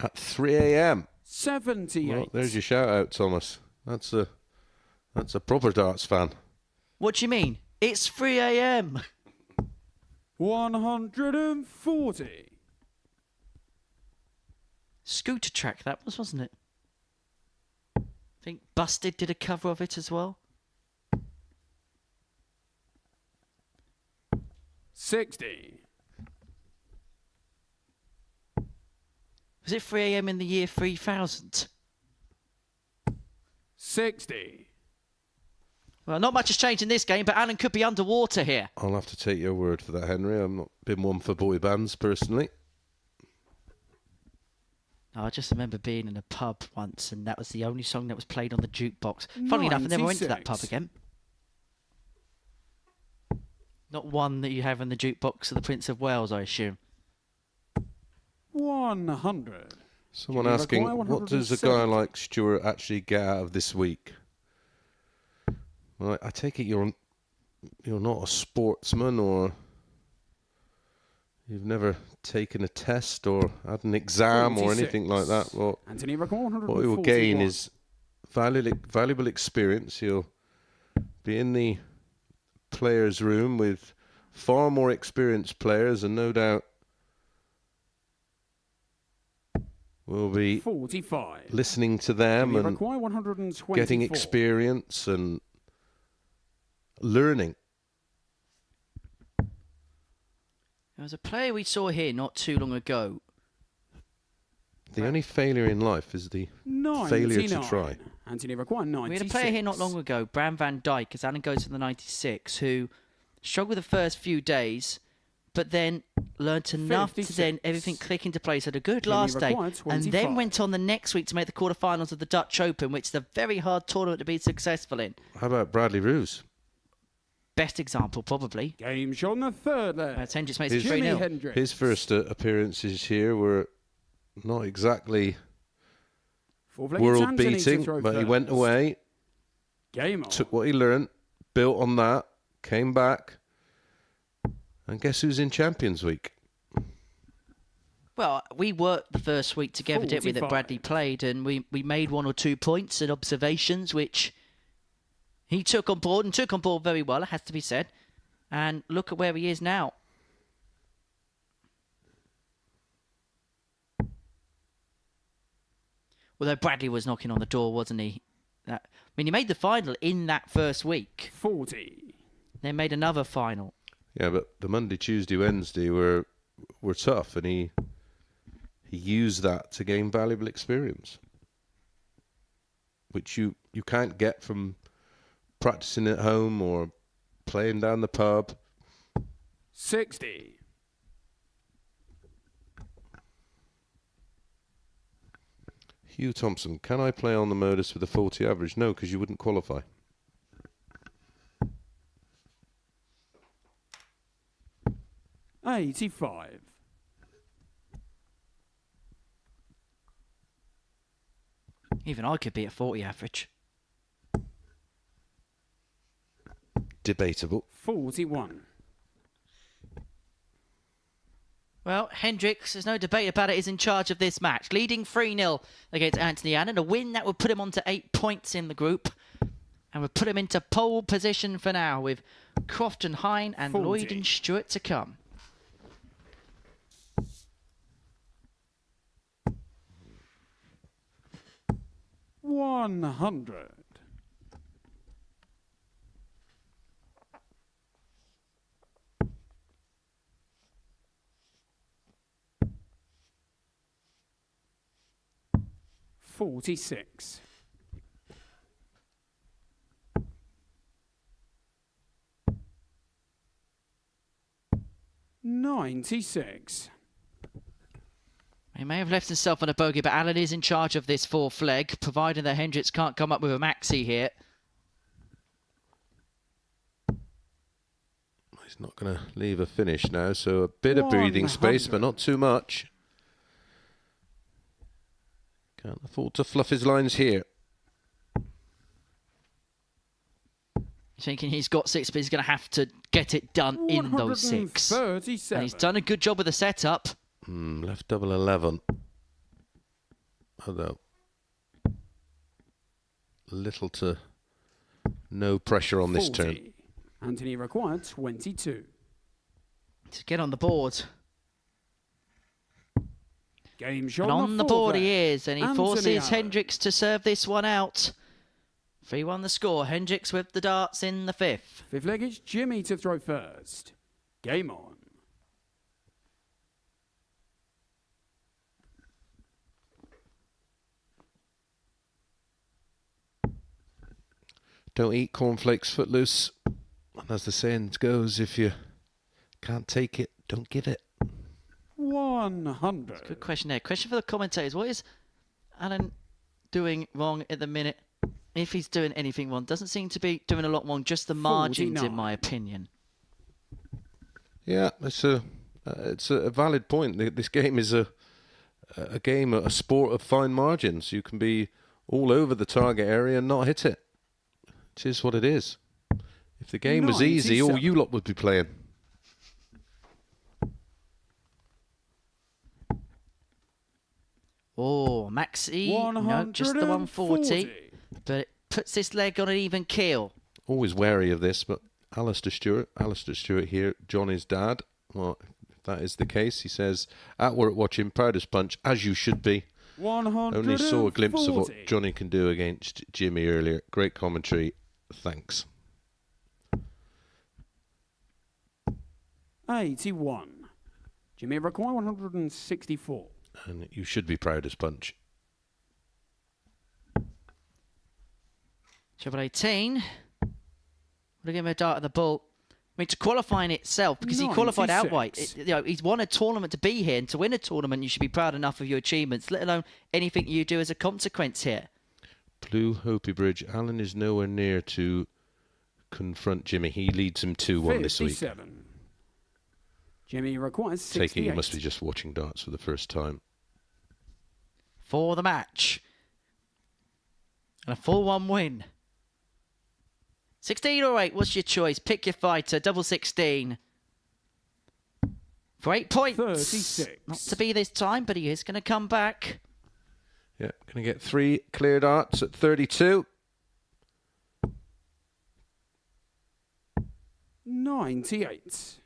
at 3 a.m. 78. Well, there's your shout out, Thomas. That's a proper darts fan. What do you mean? It's 3 a.m. 140. Scooter track that was, wasn't it? I think Busted did a cover of it as well. 60. Was it 3 a.m. in the year 3000? 60. Well, not much has changed in this game, but Alan could be underwater here. I'll have to take your word for that, Henry. I've not been one for boy bands personally. I just remember being in a pub once, and that was the only song that was played on the jukebox. Funnily enough, I never went to that pub 96. again. Not one that you have in the jukebox of the Prince of Wales, I assume. 100. Someone Jimmy asking, McGuire, what does a guy 170. like Stewart actually get out of this week? Well, I take it you're not a sportsman, or you've never taken a test or had an exam or anything like that. 46. Well, Anthony required what he will gain 141. is valuable experience. He'll be in the players' room with far more experienced players, and no doubt will be 45. listening to them Jimmy and required 124. getting experience and learning. There was a player we saw here not too long ago. The only failure in life is the 99. failure to try. Anthony required 96. We had a player here not long ago, Bram van Dijk, as Alan goes to the 96, who struggled the first few days, but then learnt enough to 56. then everything click into place. Had a good Jimmy last day, required and then 25. went on the next week to make the quarterfinals of the Dutch Open, which is a very hard tournament to be successful in. How about Bradley Roos? Best example, probably. Game shot on the third leg. That's Hendricks makes it His- 3-0. Hendricks. His first appearances here were not exactly Fourth leg, it's Anthony to world-beating, throw but he first. went away, Game on. took what he learned, built on that, came back, and guess who's in Champions Week? Well, we worked the first week together, didn't we, that 45. Bradley played, and we made 1 or 2 points and observations, which he took on board, and took on board very well, it has to be said. And look at where he is now. Although Bradley was knocking on the door, wasn't he? I mean, he made the final in that first week. 40. Then made another final. Yeah, but the Monday, Tuesday, Wednesday were tough, and he used that to gain valuable experience. which you can't get from practicing at home or playing down the pub. 60. Hugh Thompson, can I play on the modus with a 40 average? No, because you wouldn't qualify. $85. Even I could be at 40 average. Debatable. 41. Well, Hendricks, there's no debate about it, is in charge of this match. Leading 3-0 against Anthony Allen. A win that would put him on to 8 points in the group. And would put him into pole position for now with Croft and Hine and 40. Lloyd and Stewart to come. $100. $46. $96. He may have left himself on a bogey, but Allen is in charge of this fourth leg, providing that Hendricks can't come up with a maxi here. He's not going to leave a finish now, so a bit of breathing space, but not too much. Can't afford to fluff his lines here. Thinking he's got 6, but he's going to have to get it done in those 6. And he's done a good job with the setup. Left double 11. Although little to no pressure on this 40. turn. Anthony required 22. To get on the board. Game shot And on the board he is, and he Anthony forces Allen. Hendricks to serve this one out. 3-1 the score. Hendricks with the darts in the 5th. Fifth leg, it's Jimmy to throw first. Game on. Don't eat cornflakes footloose. And as the saying goes, if you can't take it, don't give it. 100. Good question there. Question for the commentators. What is Allen doing wrong at the minute? If he's doing anything wrong. Doesn't seem to be doing a lot wrong. Just the margins, 49. in my opinion. Yeah, it's a valid point. This game is a sport of fine margins. You can be all over the target area and not hit it. It is what it is. If the game was easy, all 97. you lot would be playing. Oh, Maxi. No, just the 140. But it puts this leg on an even keel. Always wary of this, but Alistair Stewart here, Johnny's dad. Well, if that is the case, he says, at work watching Proudest Punch, as you should be. 140. Only saw a glimpse of what Johnny can do against Jimmy earlier. Great commentary. Thanks. 81. Jimmy required 164. And you should be Proudest Punch. Treble 18. Would have given him a dart at the ball. I mean, to qualify in itself, because he qualified 96. outright. He's won a tournament to be here, and to win a tournament, you should be proud enough of your achievements, let alone anything you do as a consequence here. Blue Hopi Bridge. Alan is nowhere near to confront Jimmy. He leads him 2-1 this week. 57. Jimmy requires 68. Taking he must be just watching darts for the first time. For the match. And a 4-1 win. 16 or 8, what's your choice? Pick your fighter, double 16. For 8 points. 36. Not to be this time, but he is going to come back. Yeah, going to get 3 clear darts at 32. 98.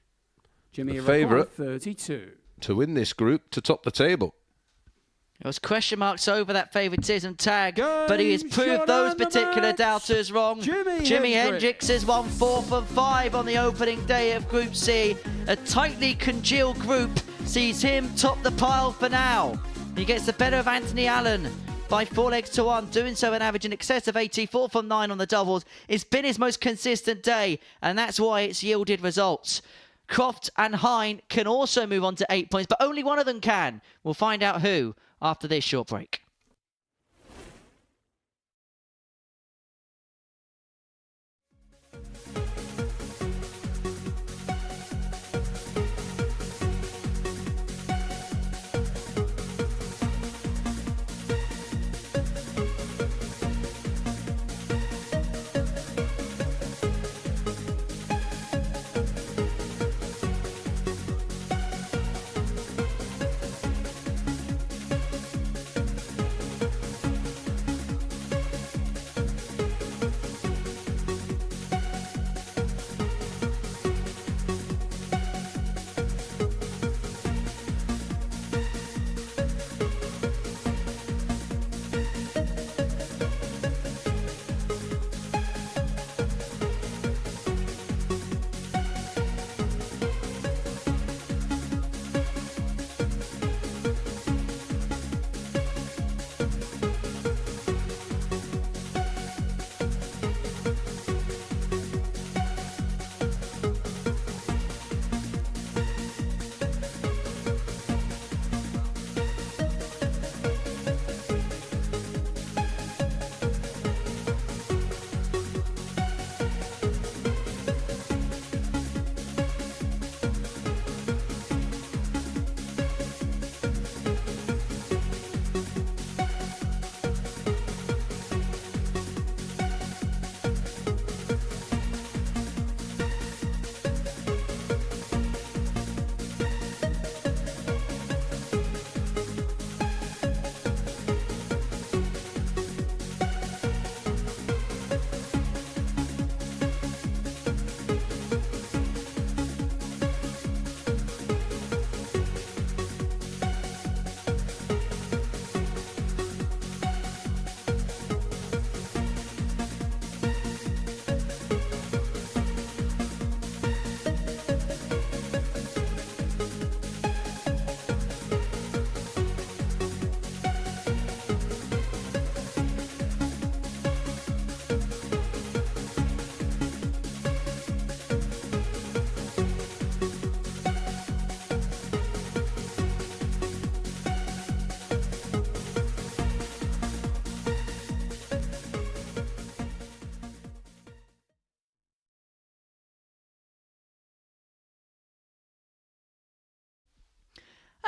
Jimmy The favourite. 32. To win this group, to top the table. There was question marks over that favouritism tag, Game but he has proved shot those and the particular match. doubters wrong. Jimmy Hendricks has won 4 from 5 on the opening day of Group C. A tightly congealed group sees him top the pile for now. He gets the better of Anthony Allen by 4 legs to 1, doing so an average in excess of 84 from 9 on the doubles. It's been his most consistent day, and that's why it's yielded results. Croft and Hine can also move on to 8 points, but only one of them can. We'll find out who after this short break.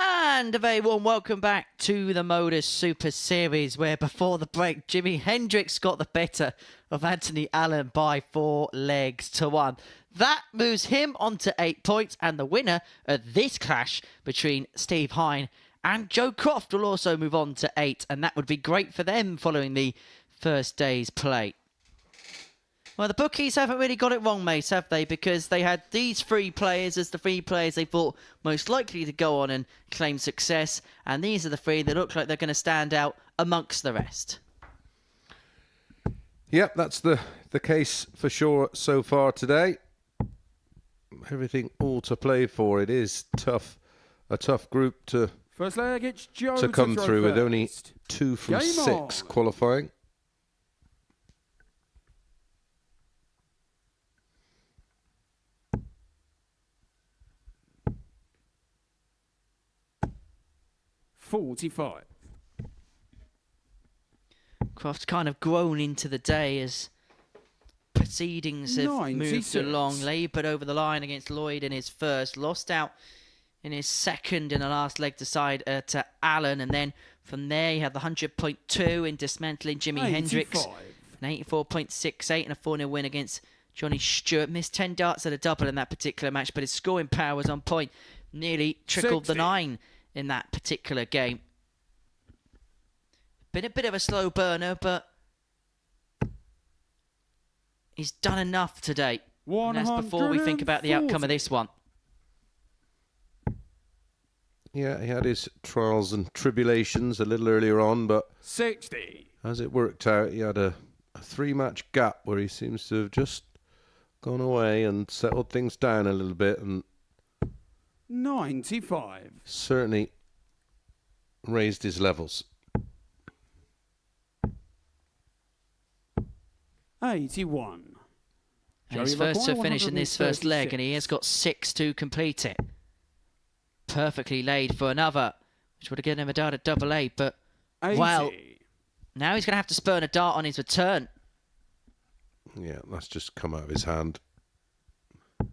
And a very warm welcome back to the MODUS Super Series, where before the break, Jimmy Hendricks got the better of Anthony Allen by 4 legs to 1. That moves him on to 8 points, and the winner of this clash between Steve Hine and Joe Croft will also move on to 8, and that would be great for them following the first day's play. Well, the bookies haven't really got it wrong, Mace, have they? Because they had these 3 players as the 3 players they thought most likely to go on and claim success. And these are the 3 that look like they're going to stand out amongst the rest. Yep, that's the case for sure so far today. Everything all to play for. It is tough, a tough group to First leg, it's Joe to come throw through first. with only 2 from Game 6 on. qualifying. $45. Croft's kind of grown into the day as proceedings have moved 96. along. Laboured over the line against Lloyd in his first. Lost out in his second in the last leg to side to Allen. And then from there, he had the 100.2 in dismantling Jimmy 85. Hendricks. An 84.68 and a 4-0 win against Johnny Stewart. Missed 10 darts at a double in that particular match, but his scoring power was on point. Nearly trickled 60. the 9 in that particular game. Been a bit of a slow burner, but he's done enough today. And that's before we think about the outcome of this one. Yeah, he had his trials and tribulations a little earlier on, but 60. as it worked out, he had a 3-match gap where he seems to have just gone away and settled things down a little bit, and 95. certainly raised his levels. 81. And he's Joey first to require finish in this first leg, and he 136. has got 6 to complete it. Perfectly laid for another, which would have given him a dart at double A, but 80. well, now he's going to have to spurn a dart on his return. Yeah, that's just come out of his hand. It's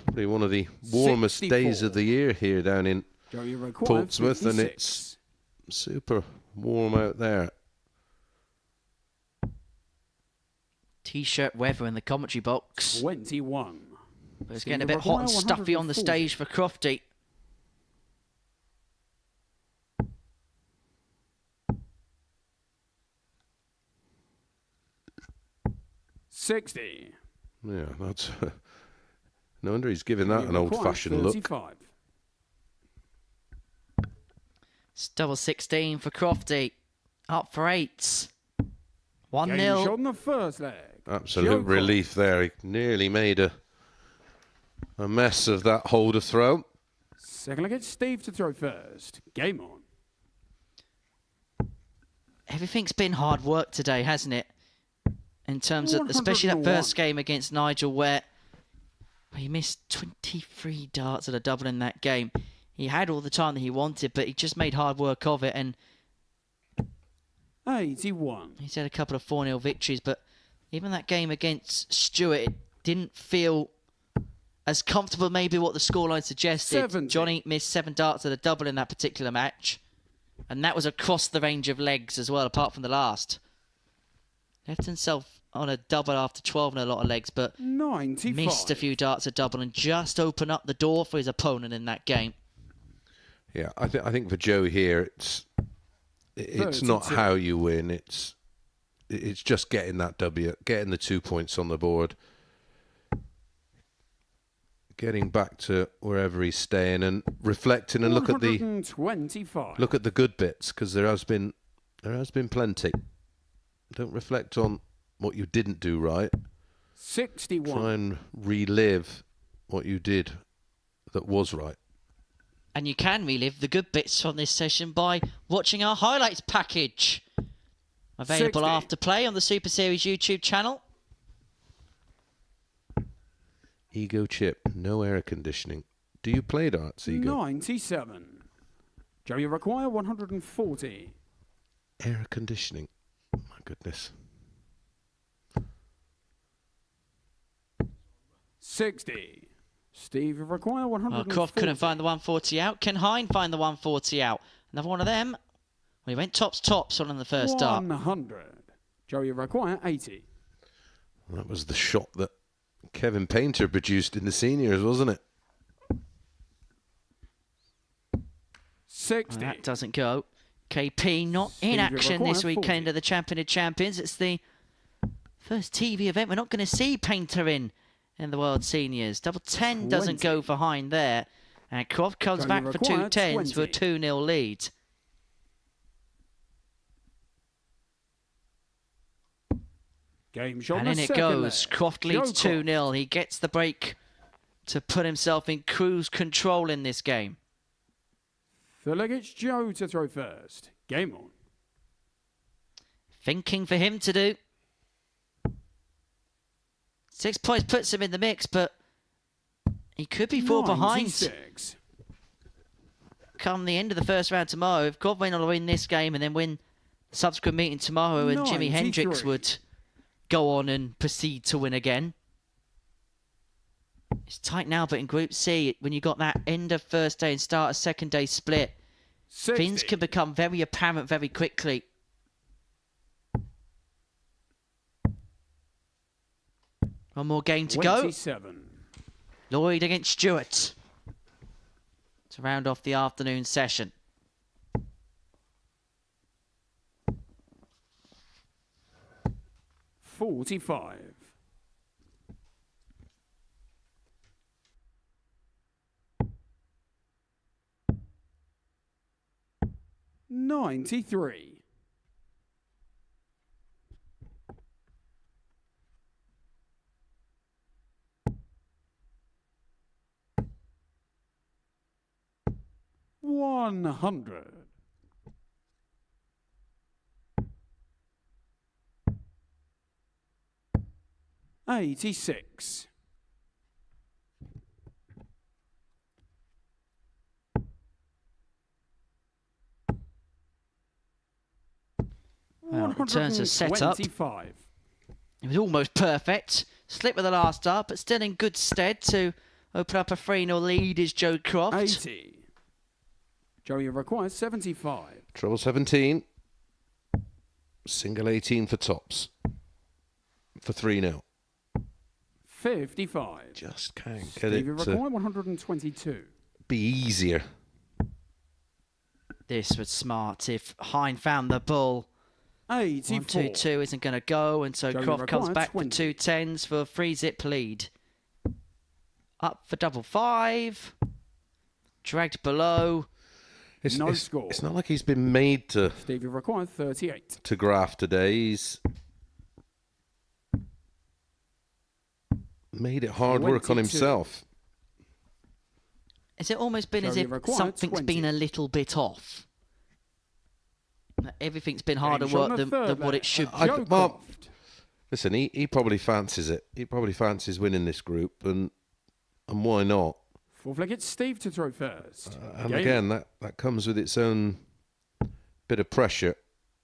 probably one of the warmest 64. days of the year here down in Joey require Portsmouth, and 56. it's super warm out there. T-shirt weather in the commentary box. 21. But it's getting a bit hot and stuffy on the stage for Crofty. $60. Yeah, that's... no wonder he's giving that an old-fashioned look. 35. It's double 16 for Crofty. Up for 8s. Game 1-0. shot in the first leg. Absolute relief there. He nearly made a mess of that holder throw. Second leg, it's Steve to throw first. Game on. Everything's been hard work today, hasn't it? In terms of, especially that 101. first game against Nigel, where he missed 23 darts at a double in that game. He had all the time that he wanted, but he just made hard work of it, and 81. he's had a couple of 4-0 victories, but even that game against Stewart, it didn't feel as comfortable maybe what the scoreline suggested. 70. Johnny missed 7 darts at a double in that particular match, and that was across the range of legs as well, apart from the last. Left himself on a double after 12 and a lot of legs, but 95. missed a few darts at double and just opened up the door for his opponent in that game. Yeah, I think for Joe here, it's not 32. how you win. It's just getting that W, getting the 2 points on the board, getting back to wherever he's staying, and reflecting and look at the 125. good bits, because there has been plenty. Don't reflect on what you didn't do right. 61. Try and relive what you did that was right. And you can relive the good bits from this session by watching our highlights package. Available 60. after play on the Super Series YouTube channel. Ego chip, no air conditioning. Do you play darts, Ego? 97. Joey require 140. Air conditioning. My goodness. 60. Steve require 140. Croft couldn't find the 140 out. Can Hine find the 140 out? Another one of them. Well, he went tops on the first dart. 100. Joey require 80. That was the shot that Kevin Painter produced in the seniors, wasn't it? 60. Well, that doesn't go. KP not in Steve action this require weekend 40. of the Champion of Champions. It's the first TV event. We're not going to see Painter in the World Seniors. Double 10 doesn't 20. go for Hine there. And Croft comes Joey back for two require 10s for a 20. 2-0 lead. Game shot And in in the it second goes. leg. Croft leads Joe 2-0. He gets the break to put himself in cruise control in this game. Third leg, it's Joe to throw first. Game on. Thinking for him to do. 6 points puts him in the mix, but he could be 4 behind 96. come the end of the first round tomorrow. If Croft win or win this game and then win the subsequent meeting tomorrow, and Jimi 93. Hendricks would go on and proceed to win again. It's tight now, but in Group C, when you got that end of first day and start of second day split, 60. things can become very apparent very quickly. One more game to go. 27. Lloyd against Stewart to round off the afternoon session. $45. $93. $100. 86. Well, in terms of setup, 125. it was almost perfect. Slip with the last dart, but still in good stead to open up a 3-0 lead is Joe Croft. 80. Joey requires 75. Treble 17. Single 18 for tops. For 3-0. 55. Just can't get Stevie it require to 122. be easier. This was smart. If Hine found the bull, 84. 1-2-2 isn't going to go, and so Joey Croft comes requires back 20. for 2 10s for a 3-zip lead. Up for double 5. Dragged below. No score. It's not like he's been made to Stevie requires 38. graph today. He's made it hard work on 22. himself. Has it almost been as Joey if required something's 20. been a little bit off? That everything's been harder Game's on work the than third what leg. it should be. Joe well, Croft. Listen, he probably fancies it. He probably fancies winning this group, and why not? Fourth leg, it's Steve to throw first. And Game again, that comes with its own bit of pressure.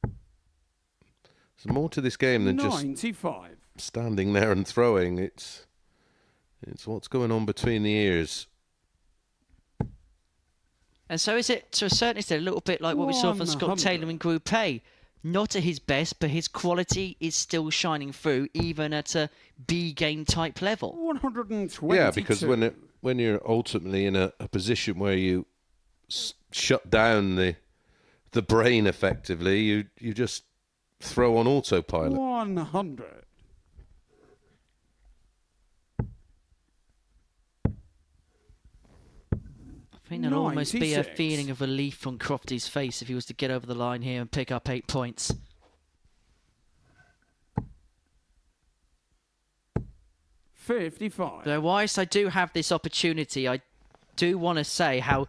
There's more to this game than just 95. standing there and throwing. It's what's going on between the ears. And so is it, to a certain extent, a little bit like what we saw from Scott 100. Taylor in Group A. Not at his best, but his quality is still shining through, even at a B game type level. 122. Yeah, because when you're ultimately in a position where you shut down the brain effectively, you just throw on autopilot. 100. I think there'll almost be a 96. feeling of relief on Crofty's face if he was to get over the line here and pick up 8 points. $55. Though whilst I do have this opportunity, I do want to say how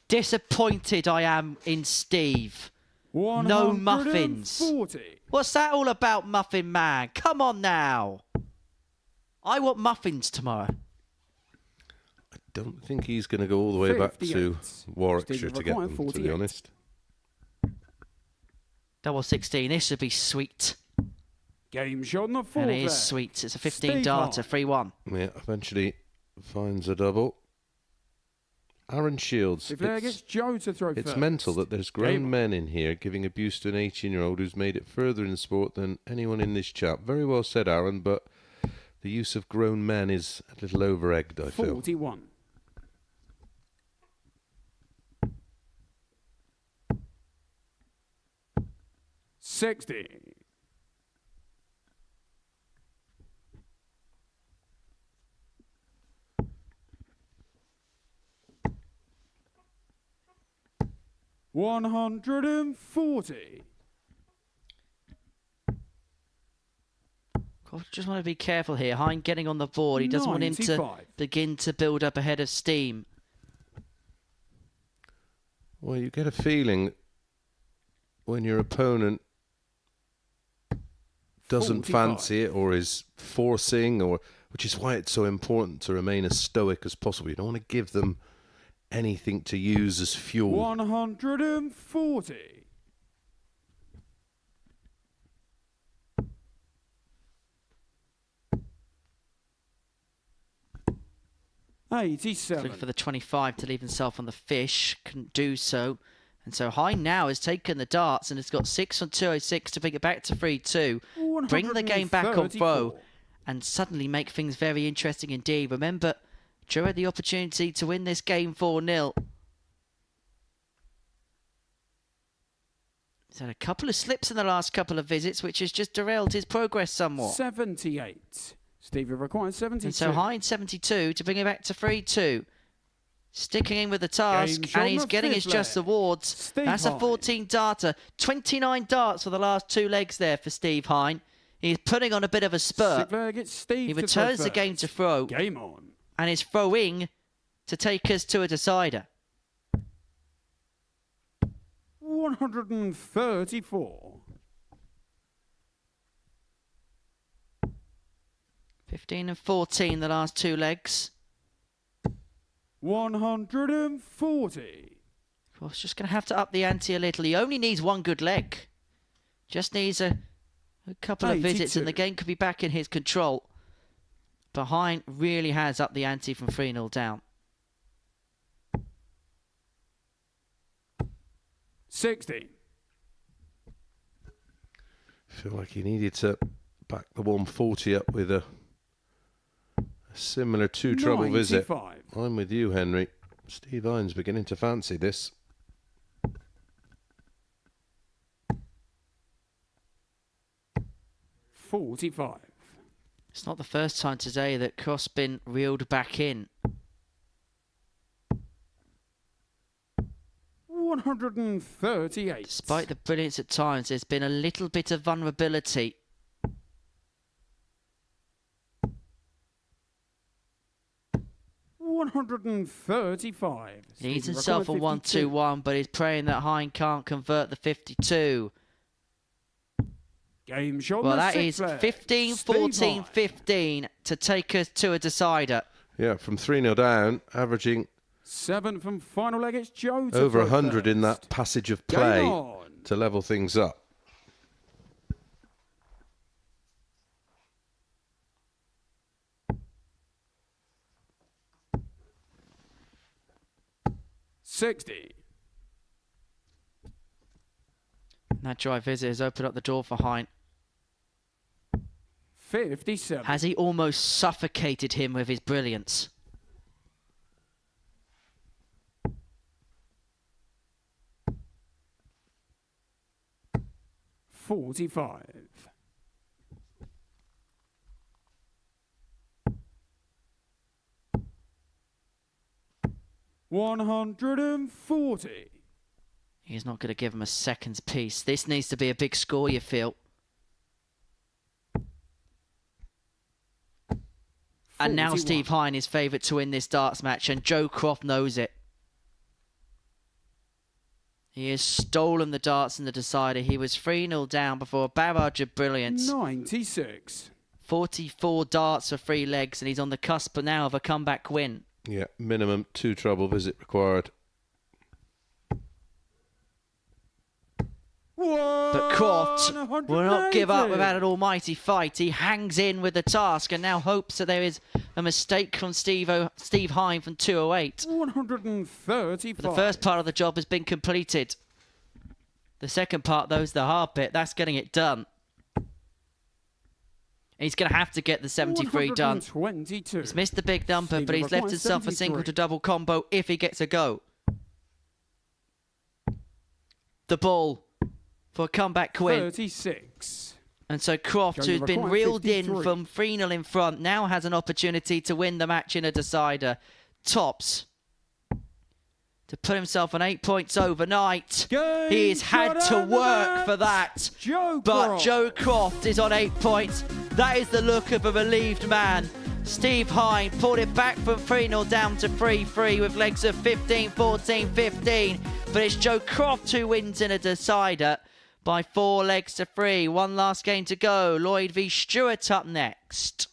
disappointed I am in Steve. No muffins. 140. What's that all about, Muffin Man? Come on now. I want muffins tomorrow. I don't think he's going to go all the way back to 58. Warwickshire Stephen to get required them, to 48. be honest. Double 16. This should be sweet. Game shot on the fourth And it is leg. sweet. It's a 15 Steve darter, Hine. 3-1. Yeah, eventually finds a double. Aaron Shields. If there gets Joe to throw It's first. mental that there's grown Game on. men in here giving abuse to an 18-year-old who's made it further in sport than anyone in this chat. Very well said, Aaron, but the use of grown men is a little over-egged, I feel. 41. $60. $140. Just want to be careful here. Hine getting on the board. He doesn't want him to 95. begin to build up ahead of steam. Well, you get a feeling when your opponent doesn't 45. fancy it or is forcing, or which is why it's so important to remain as stoic as possible. You don't want to give them anything to use as fuel. 140. Looking 87. for the 25 to leave himself on the fish. Couldn't do so. And so Hine now has taken the darts and has got 6 on 206 to bring it back to 3-2. Bring the game back on 134. throw and suddenly make things very interesting indeed. Remember, Joe had the opportunity to win this game 4-0. He's had a couple of slips in the last couple of visits, which has just derailed his progress somewhat. 78. Stevie requires 72. And so Hine 72 to bring it back to 3-2. Sticking in with the task, Game shot and he's on the getting his fifth just leg. awards. Steve That's a Hine. 14 darter. 29 darts for the last 2 legs there for Steve Hine. He's putting on a bit of a spurt. Sixth leg, it's Steve He to throw returns the first. game to throw, Game on. and is throwing to take us to a decider. 134. 15 and 14, the last 2 legs. 140. Croft's just going to have to up the ante a little. He only needs 1 good leg. Just needs a couple of visits and the game could be back in his control. But Hine really has upped the ante from 3-0 down. 60. Feel like he needed to back the 140 up with a similar 2-treble visit. 95. I'm with you, Henry. Steve Hine's beginning to fancy this. 45. It's not the first time today that Croft's been reeled back in. 138. Despite the brilliance at times, there's been a little bit of vulnerability. $135. Needs himself a 1-2-1, but he's praying that Hine can't convert the 52. Game shot. Well, that is 15, 14, 15 to take us to a decider. Yeah, from 3-0 down, averaging 7th and final leg. It's Joe. over 100 in that passage of play to level things up. $60. That drive visit has opened up the door for Hine. 57. Has he almost suffocated him with his brilliance? $45. $140. He's not going to give him a second's piece. This needs to be a big score, you feel. And now 41. Steve Hine is favourite to win this darts match, and Joe Croft knows it. He has stolen the darts in the decider. He was 3-0 down before a barrage of brilliance. 96. 44 darts for 3 legs, and he's on the cusp now of a comeback win. Yeah, minimum 2-treble visit required. But Croft will not give up without an almighty fight. He hangs in with the task and now hopes that there is a mistake from Steve Hine from 208. 135. The first part of the job has been completed. The second part, though, is the hard bit. That's getting it done. He's going to have to get the 73 done. 122. He's missed the big number, but he's left himself a single to double combo if he gets a go. The ball for a comeback win. 36. And so Croft, who's been reeled in from 3-0 in front, now has an opportunity to win the match in a decider. Tops to put himself on 8 points overnight. He has had to work for that. But Joe Croft is on 8 points. That is the look of a relieved man. Steve Hine pulled it back from 3-0 down to 3-3 with legs of 15, 14, 15. But it's Joe Croft who wins in a decider by 4 legs to 3. One last game to go. Lloyd v Stewart up next.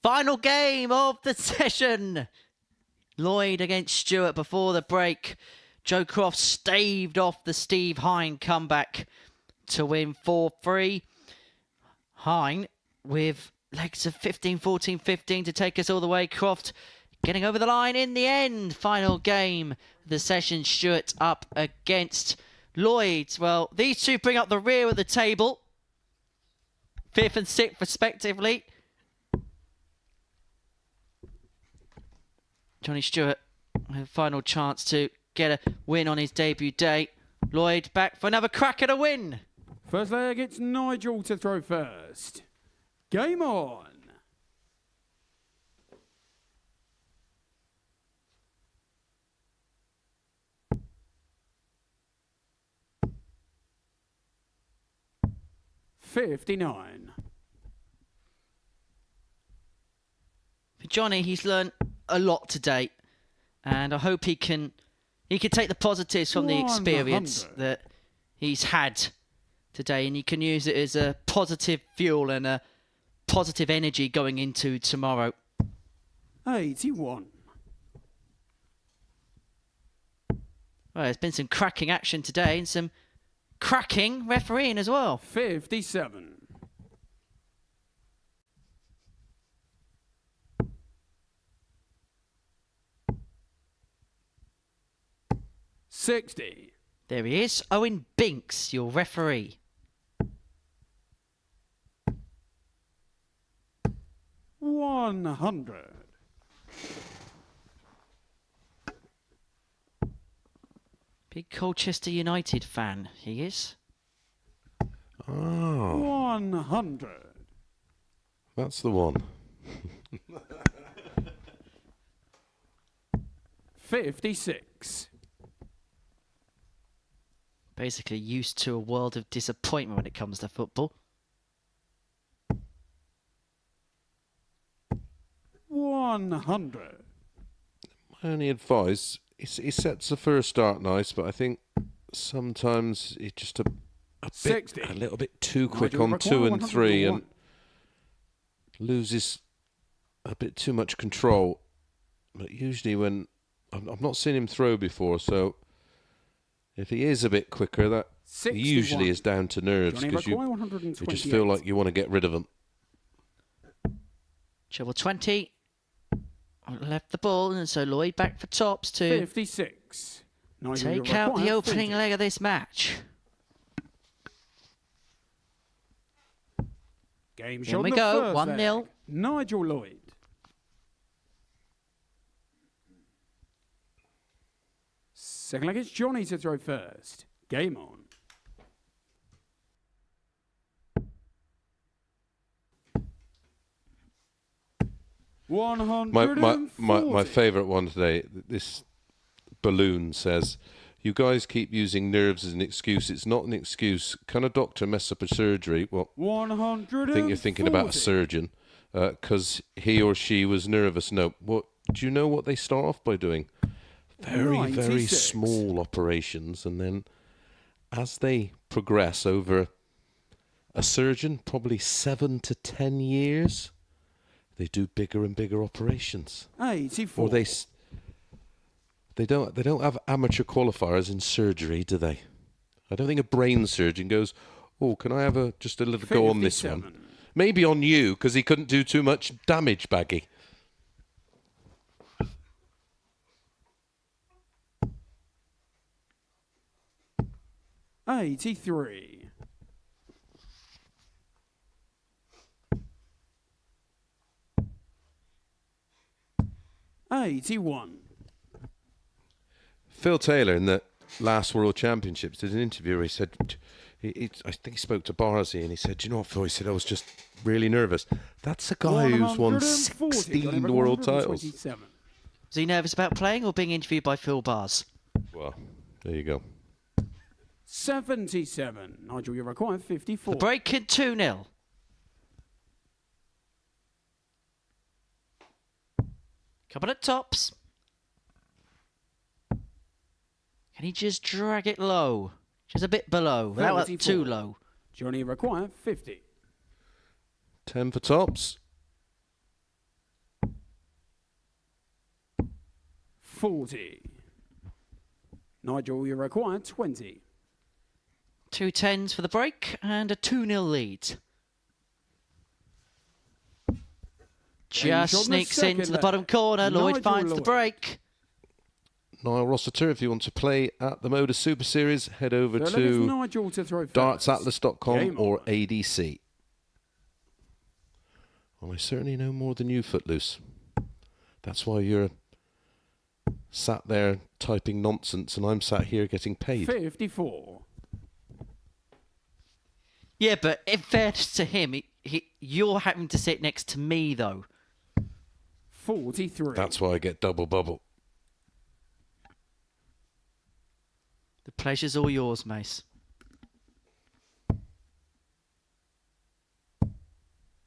Final game of the session. Lloyd against Stewart before the break. Joe Croft staved off the Steve Hine comeback to win 4-3. Hine with legs of 15, 14, 15 to take us all the way. Croft getting over the line in the end. Final game of the session. Stewart up against Lloyd. Well, these two bring up the rear of the table. 5th and 6th respectively. Johnny Stewart, a final chance to get a win on his debut day. Lloyd back for another crack at a win. First leg, it's Nigel to throw first. Game on. $59. For Johnny, he's learned a lot today, and I hope he can take the positives from the experience 100. that he's had today, and he can use it as a positive fuel and a positive energy going into tomorrow. 81. Well, there's been some cracking action today and some cracking refereeing as well. 57. 60. There he is, Owen Binks, your referee. 100. Big Colchester United fan, he is. Oh, 100. that's the one. 56. Basically used to a world of disappointment when it comes to football. 100. My only advice, he sets the first start nice, but I think sometimes he's just a 60. little bit too quick Nigel on require 2 and 3 and 101. loses a bit too much control. But usually when I've not seen him throw before, so if he is a bit quicker, that 61. usually is down to nerves Johnny because require you 128. just feel like you want to get rid of him. Treble 20. Left the ball, and so Lloyd back for tops to 56. Nigel take out the require opening 40. leg of this match. Game In shot we the go, first 1-0. leg. Nigel Lloyd. Second leg, it's Johnny to throw first. Game on. My favourite one today, this balloon says, "You guys keep using nerves as an excuse. It's not an excuse. Can a doctor mess up a surgery?" Well, 140. I think you're thinking about a surgeon because he or she was nervous. No, what do you know what they start off by doing? Very, very 96. small operations, and then as they progress over a surgeon, probably 7 to 10 years, they do bigger and bigger operations. 84. Or they don't have amateur qualifiers in surgery, do they? I don't think a brain surgeon goes, "Oh, can I have just a little go on this one?" 57. Maybe on you because he couldn't do too much damage, Baggy. 83. 81. Phil Taylor in the last World Championships did an interview where he said, I think he spoke to Barzy and he said, "You know what, Phil?" He said, "I was just really nervous." That's a guy who's won 140. 16 world titles. 127. Was he nervous about playing or being interviewed by Phil Bars? Well, there you go. 77. Nigel, you require 54. The break at 2-0. Couple of tops. Can he just drag it low? Just a bit below, without 34. too low. Johnny require 50. 10 for tops. 40. Nigel, you require 20. 2 10s for the break and a 2-0 lead. Just shot in the sneaks second into the leg. bottom corner. Lloyd Nigel finds the Lloyd. break. Niall Rossiter, if you want to play at the MODUS Super Series, head over So it's to Nigel to throw first. dartsatlas.com Game or on. ADC. Well, I certainly know more than you, Footloose. That's why you're sat there typing nonsense and I'm sat here getting paid. 54. Yeah, but in fairness to him, you're having to sit next to me, though. 43. That's why I get double bubble. The pleasure's all yours, Mace.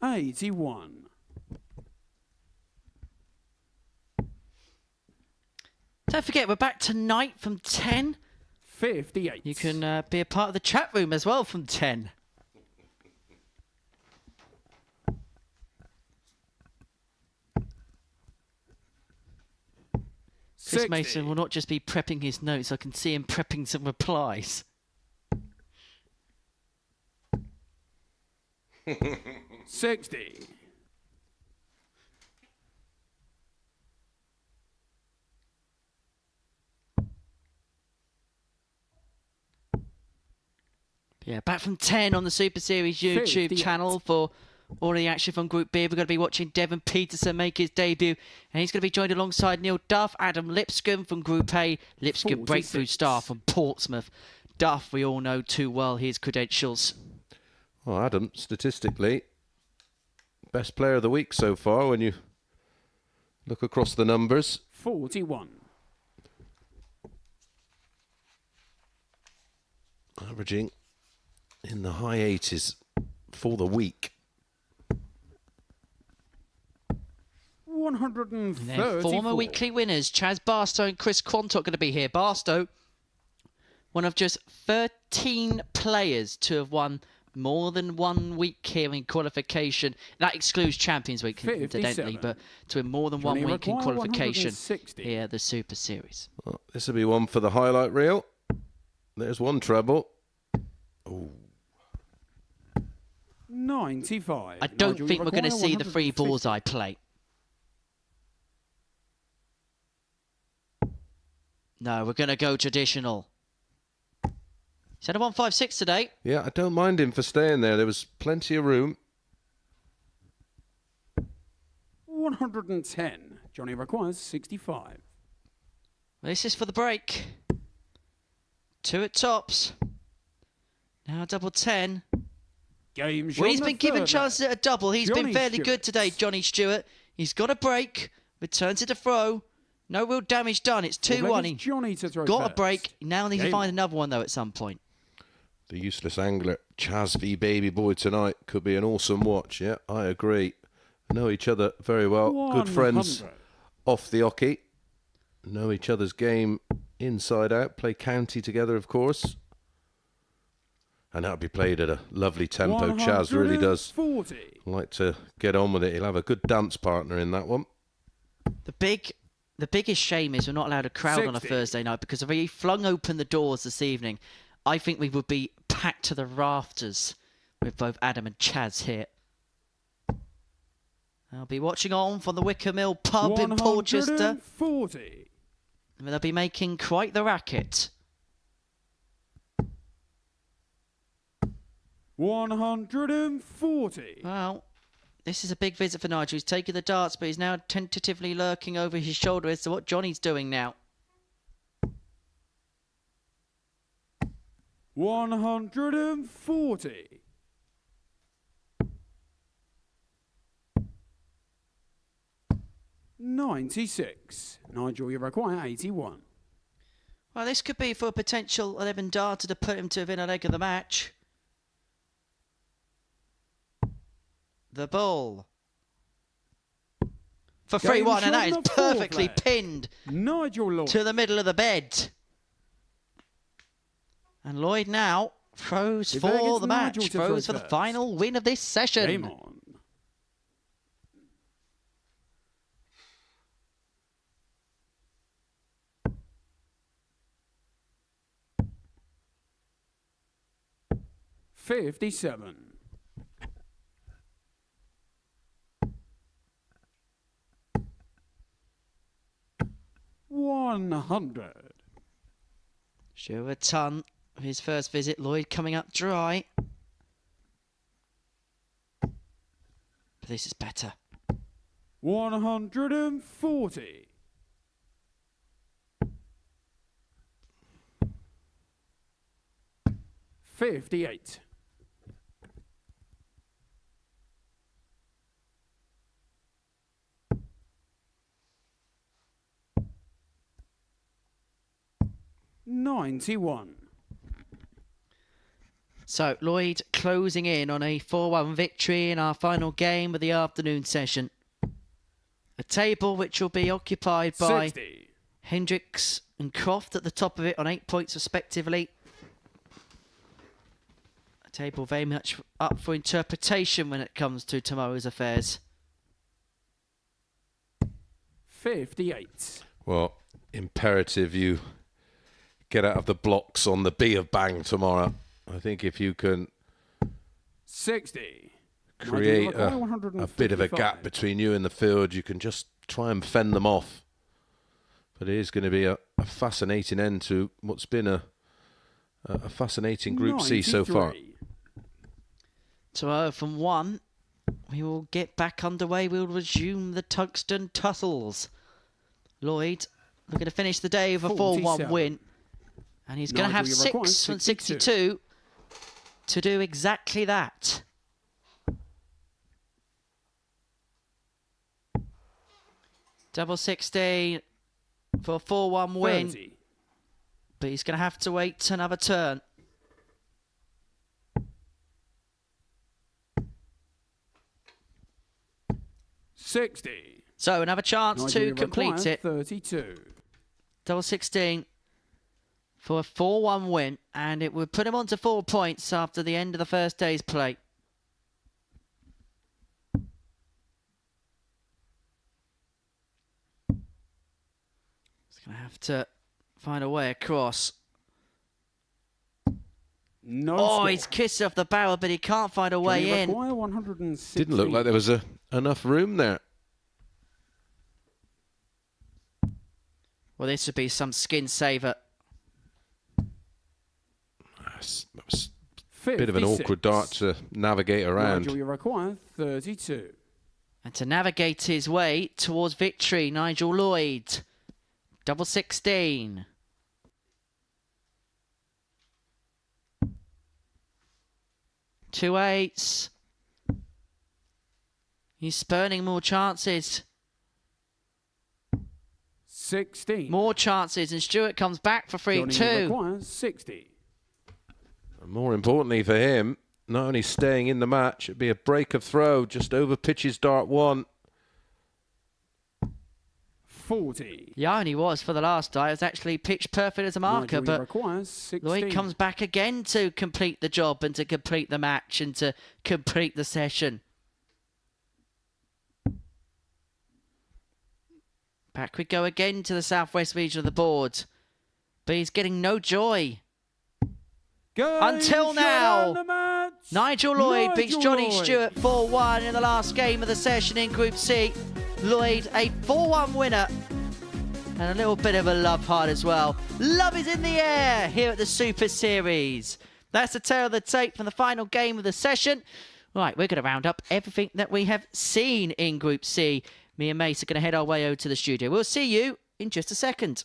81. Don't forget, we're back tonight from 10. 58. You can be a part of the chat room as well from 10. Chris 60. Mason will not just be prepping his notes, I can see him prepping some replies. 60. Yeah, back from 10 on the Super Series YouTube 58. channel for all of the action from Group B. We're going to be watching Devon Peterson make his debut, and he's going to be joined alongside Neil Duff, Adam Lipscomb from Group A, Lipscomb 46. breakthrough star from Portsmouth. Duff, we all know too well his credentials. Well, Adam, statistically, best player of the week so far when you look across the numbers. 41. Averaging in the high 80s for the week. 134. Their former weekly winners, Chaz Barstow and Chris Quantock, going to be here. Barstow, one of just 13 players to have won more than 1 week here in qualification. That excludes Champions Week, 57. incidentally, but to have more than 1 Johnny week in require qualification 160. here at the Super Series. Well, this will be one for the highlight reel. There's one treble. Oh, 95. I don't Nigel, think you we're going to require see the free 150. bullseye play. No, we're going to go traditional. He's had a 156 today. yeah, I don't mind him for staying there. There was plenty of room. 110. Johnny requires 65. This is for the break. 2 at tops. Now double 10. Game shot When he's on been the given third chances leg. at a double, he's been Johnny fairly Stewart. good today, Johnny Stewart. He's got a break, returns it to throw. No real damage done. It's Fourth leg 2-1. is He Johnny to throw got a first. break. Now needs to Game find on. another one, though, at some point. The useless angler, Chaz v Baby Boy tonight could be an awesome watch. Yeah, I agree. Know each other very well. Good friends 100. off the oche. Know each other's game inside out. Play county together, of course. And that'll be played at a lovely tempo. Chaz really does 140. like to get on with it. He'll have a good dance partner in that one. The biggest shame is we're not allowed a crowd on a 60. Thursday night, because if we flung open the doors this evening, I think we would be packed to the rafters with both Adam and Chaz here. I'll be watching on from the Wicker Mill pub in Portchester. 140. And they'll be making quite the racket. 140. Well, this is a big visit for Nigel. He's taking the darts, but he's now tentatively lurking over his shoulder as to what Johnny's doing now. 140. $96. Nigel, you require 81. Well, this could be for a potential 11 darter to put him to within a leg of the match. The ball. For Game 3-1, and that shot is on the fourth perfectly leg. pinned Nigel Lloyd. to the middle of the bed. And Lloyd now throws If there for gets the match, Nigel to throws throw for the first. final win of this session. Game on. 57. 100. Sure a ton of his first visit. Lloyd coming up dry. But this is better. 140. 58. 91. So Lloyd closing in on a 4-1 victory in our final game of the afternoon session. A table which will be occupied by 60. Hendricks and Croft at the top of it on 8 points respectively. A table very much up for interpretation when it comes to tomorrow's affairs. 58. Well, imperative you get out of the blocks on the B of Bang tomorrow. I think if you can 60. create a bit of a gap between you and the field, you can just try and fend them off. But it is going to be a fascinating end to what's been a fascinating Group C so far. Tomorrow from 1, we will get back underway. We'll resume the Tungsten Tussles. Lloyd looking to finish the day with a 4-1 win. And he's going to have 6 from 62 to do exactly that. Double 16 for a 4-1 win. 30. But he's going to have to wait another turn. $60. So another chance to complete it. 32. Double 16 for a 4-1 win. And it would put him on to 4 points after the end of the first day's play. He's going to have to find a way across. No Oh, score. he's kissed off the barrel, but he can't find a way in. Require 160. Didn't look like there was enough room there. Well, this would be some skin saver. That was a bit of an awkward dart to navigate around. Nigel, you require 32. And to navigate his way towards victory, Nigel Lloyd. Double 16. Two 8s. He's spurning more chances. 16. More chances, and Stewart comes back for free Johnny, you too. require 60. And more importantly for him, not only staying in the match, it'd be a break of throw just over pitches dart 1. 40. Yeah, and he was for the last die. It was actually pitch perfect as a marker, Nigel, you but require 16. Lloyd comes back again to complete the job and to complete the match and to complete the session. Back we go again to the southwest region of the board. But he's getting no joy. Until now, Nigel Lloyd beats Johnny Stewart 4-1 in the last game of the session in Group C. Lloyd, a 4-1 winner. And a little bit of a love heart as well. Love is in the air here at the Super Series. That's the tale of the tape from the final game of the session. Right, we're going to round up everything that we have seen in Group C. Me and Mace are going to head our way over to the studio. We'll see you in just a second.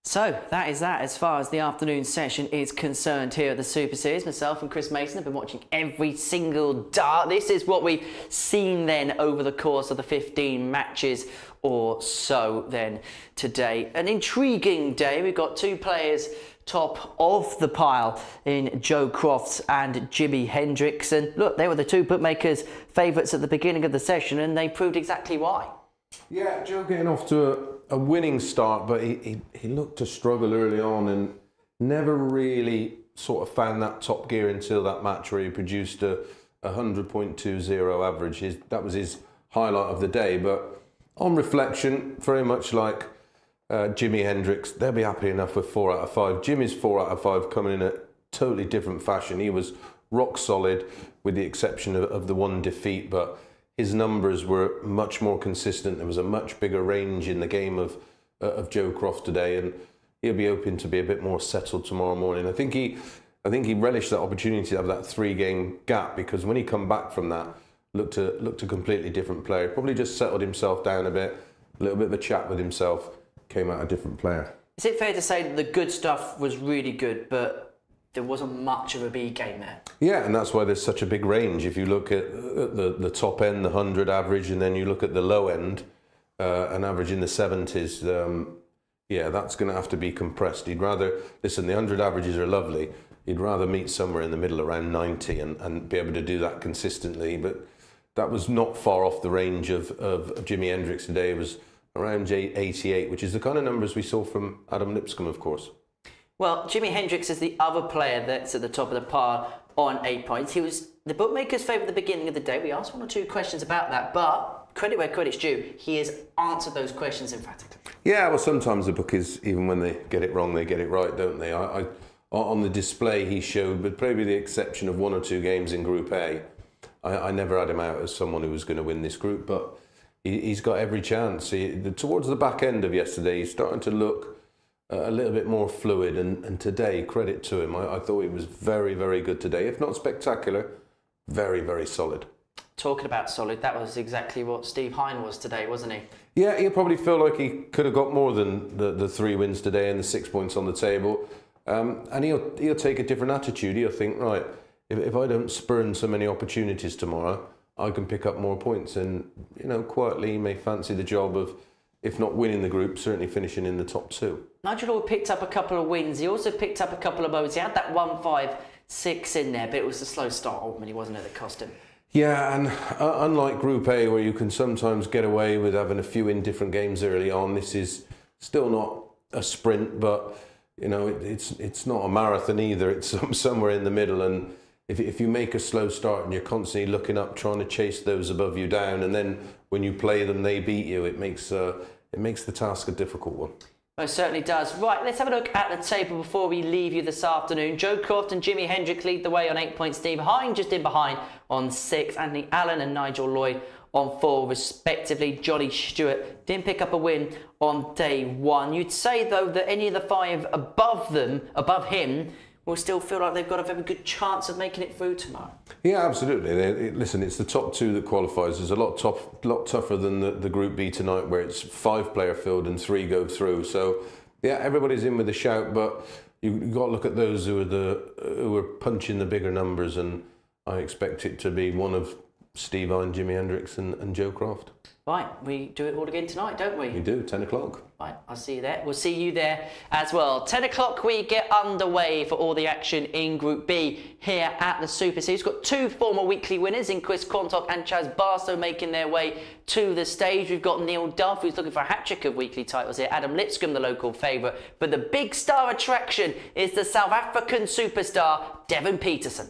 So that is that as far as the afternoon session is concerned here at the Super Series. Myself and Chris Mason have been watching every single dart. This is what we've seen then over the course of the 15 matches or so then today. An intriguing day. We've got two players top of the pile in Joe Croft and Jimi Hendricks. And look, they were the two bookmakers' favourites at the beginning of the session, and they proved exactly why. Yeah, Joe getting off to a winning start, but he looked to struggle early on and never really sort of found that top gear until that match where he produced a 100.20 average. That was his highlight of the day. But on reflection, very much like Jimi Hendricks, they'll be happy enough with 4 out of 5. Jimmy's 4 out of 5 coming in a totally different fashion. He was rock solid with the exception of the one defeat, but his numbers were much more consistent. There was a much bigger range in the game of Joe Croft today, and he'll be hoping to be a bit more settled tomorrow morning. I think he relished that opportunity to have that 3-game gap, because when he come back from that, looked a completely different player. Probably just settled himself down a bit, a little bit of a chat with himself, came out a different player. Is it fair to say that the good stuff was really good, but there wasn't much of a B game there? Yeah, and that's why there's such a big range. If you look at the top end, the 100 average, and then you look at the low end, an average in the 70s, yeah, that's going to have to be compressed. He'd rather, listen, the 100 averages are lovely. He'd rather meet somewhere in the middle around 90 and be able to do that consistently. But that was not far off the range of Jimi Hendricks today. It was around 88, which is the kind of numbers we saw from Adam Lipscomb, of course. Well, Jimi Hendricks is the other player that's at the top of the pile on 8 points. He was the bookmaker's favourite at the beginning of the day. We asked 1 or 2 questions about that, but credit where credit's due. He has answered those questions emphatically. Yeah, well, sometimes the bookies, even when they get it wrong, they get it right, don't they? I on the display he showed, with probably the exception of 1 or 2 games in Group A, I never had him out as someone who was going to win this group, but he's got every chance. Towards the back end of yesterday, he's starting to look a little bit more fluid, and today, credit to him, I thought he was very, very good today. If not spectacular, very, very solid. Talking about solid, that was exactly what Steve Hine was today, wasn't he? Yeah, he'll probably feel like he could have got more than the 3 wins today and the 6 points on the table. And he'll take a different attitude. He'll think, right, if I don't spurn so many opportunities tomorrow, I can pick up more points. And, quietly he may fancy the job of, if not winning the group, certainly finishing in the top 2. Nigel Lloyd picked up a couple of wins. He also picked up a couple of moments. He had that 1-5-6 in there, but it was a slow start ultimately, wasn't it, that cost him? Yeah, and unlike Group A, where you can sometimes get away with having a few indifferent games early on, this is still not a sprint, but it's not a marathon either. It's somewhere in the middle, and if you make a slow start and you're constantly looking up, trying to chase those above you down, and then when you play them, they beat you, it makes the task a difficult one. Most certainly does. Right, let's have a look at the table before we leave you this afternoon. Joe Croft and Jimi Hendricks lead the way on 8 points. Steve Hine just in behind on 6. Anthony Allen and Nigel Lloyd on 4 respectively. Johnny Stewart didn't pick up a win on day 1. You'd say though that any of the 5 above him, will still feel like they've got a very good chance of making it through tomorrow. Yeah, absolutely. Listen, it's the top 2 that qualifies. It's a lot tougher than the Group B tonight, where it's 5-player field and 3 go through. So, yeah, everybody's in with a shout, but you've got to look at those who are punching the bigger numbers, and I expect it to be one of Steve Hine, Jimi Hendricks and Joe Croft. Right, we do it all again tonight, don't we? We do, 10 o'clock. Right, I'll see you there. We'll see you there as well. 10 o'clock we get underway for all the action in Group B here at the Super Series. We've got 2 former weekly winners in Chris Quantock and Chaz Barstow making their way to the stage. We've got Neil Duff, who's looking for a hat-trick of weekly titles here. Adam Lipscomb, the local favourite. But the big star attraction is the South African superstar, Devon Peterson.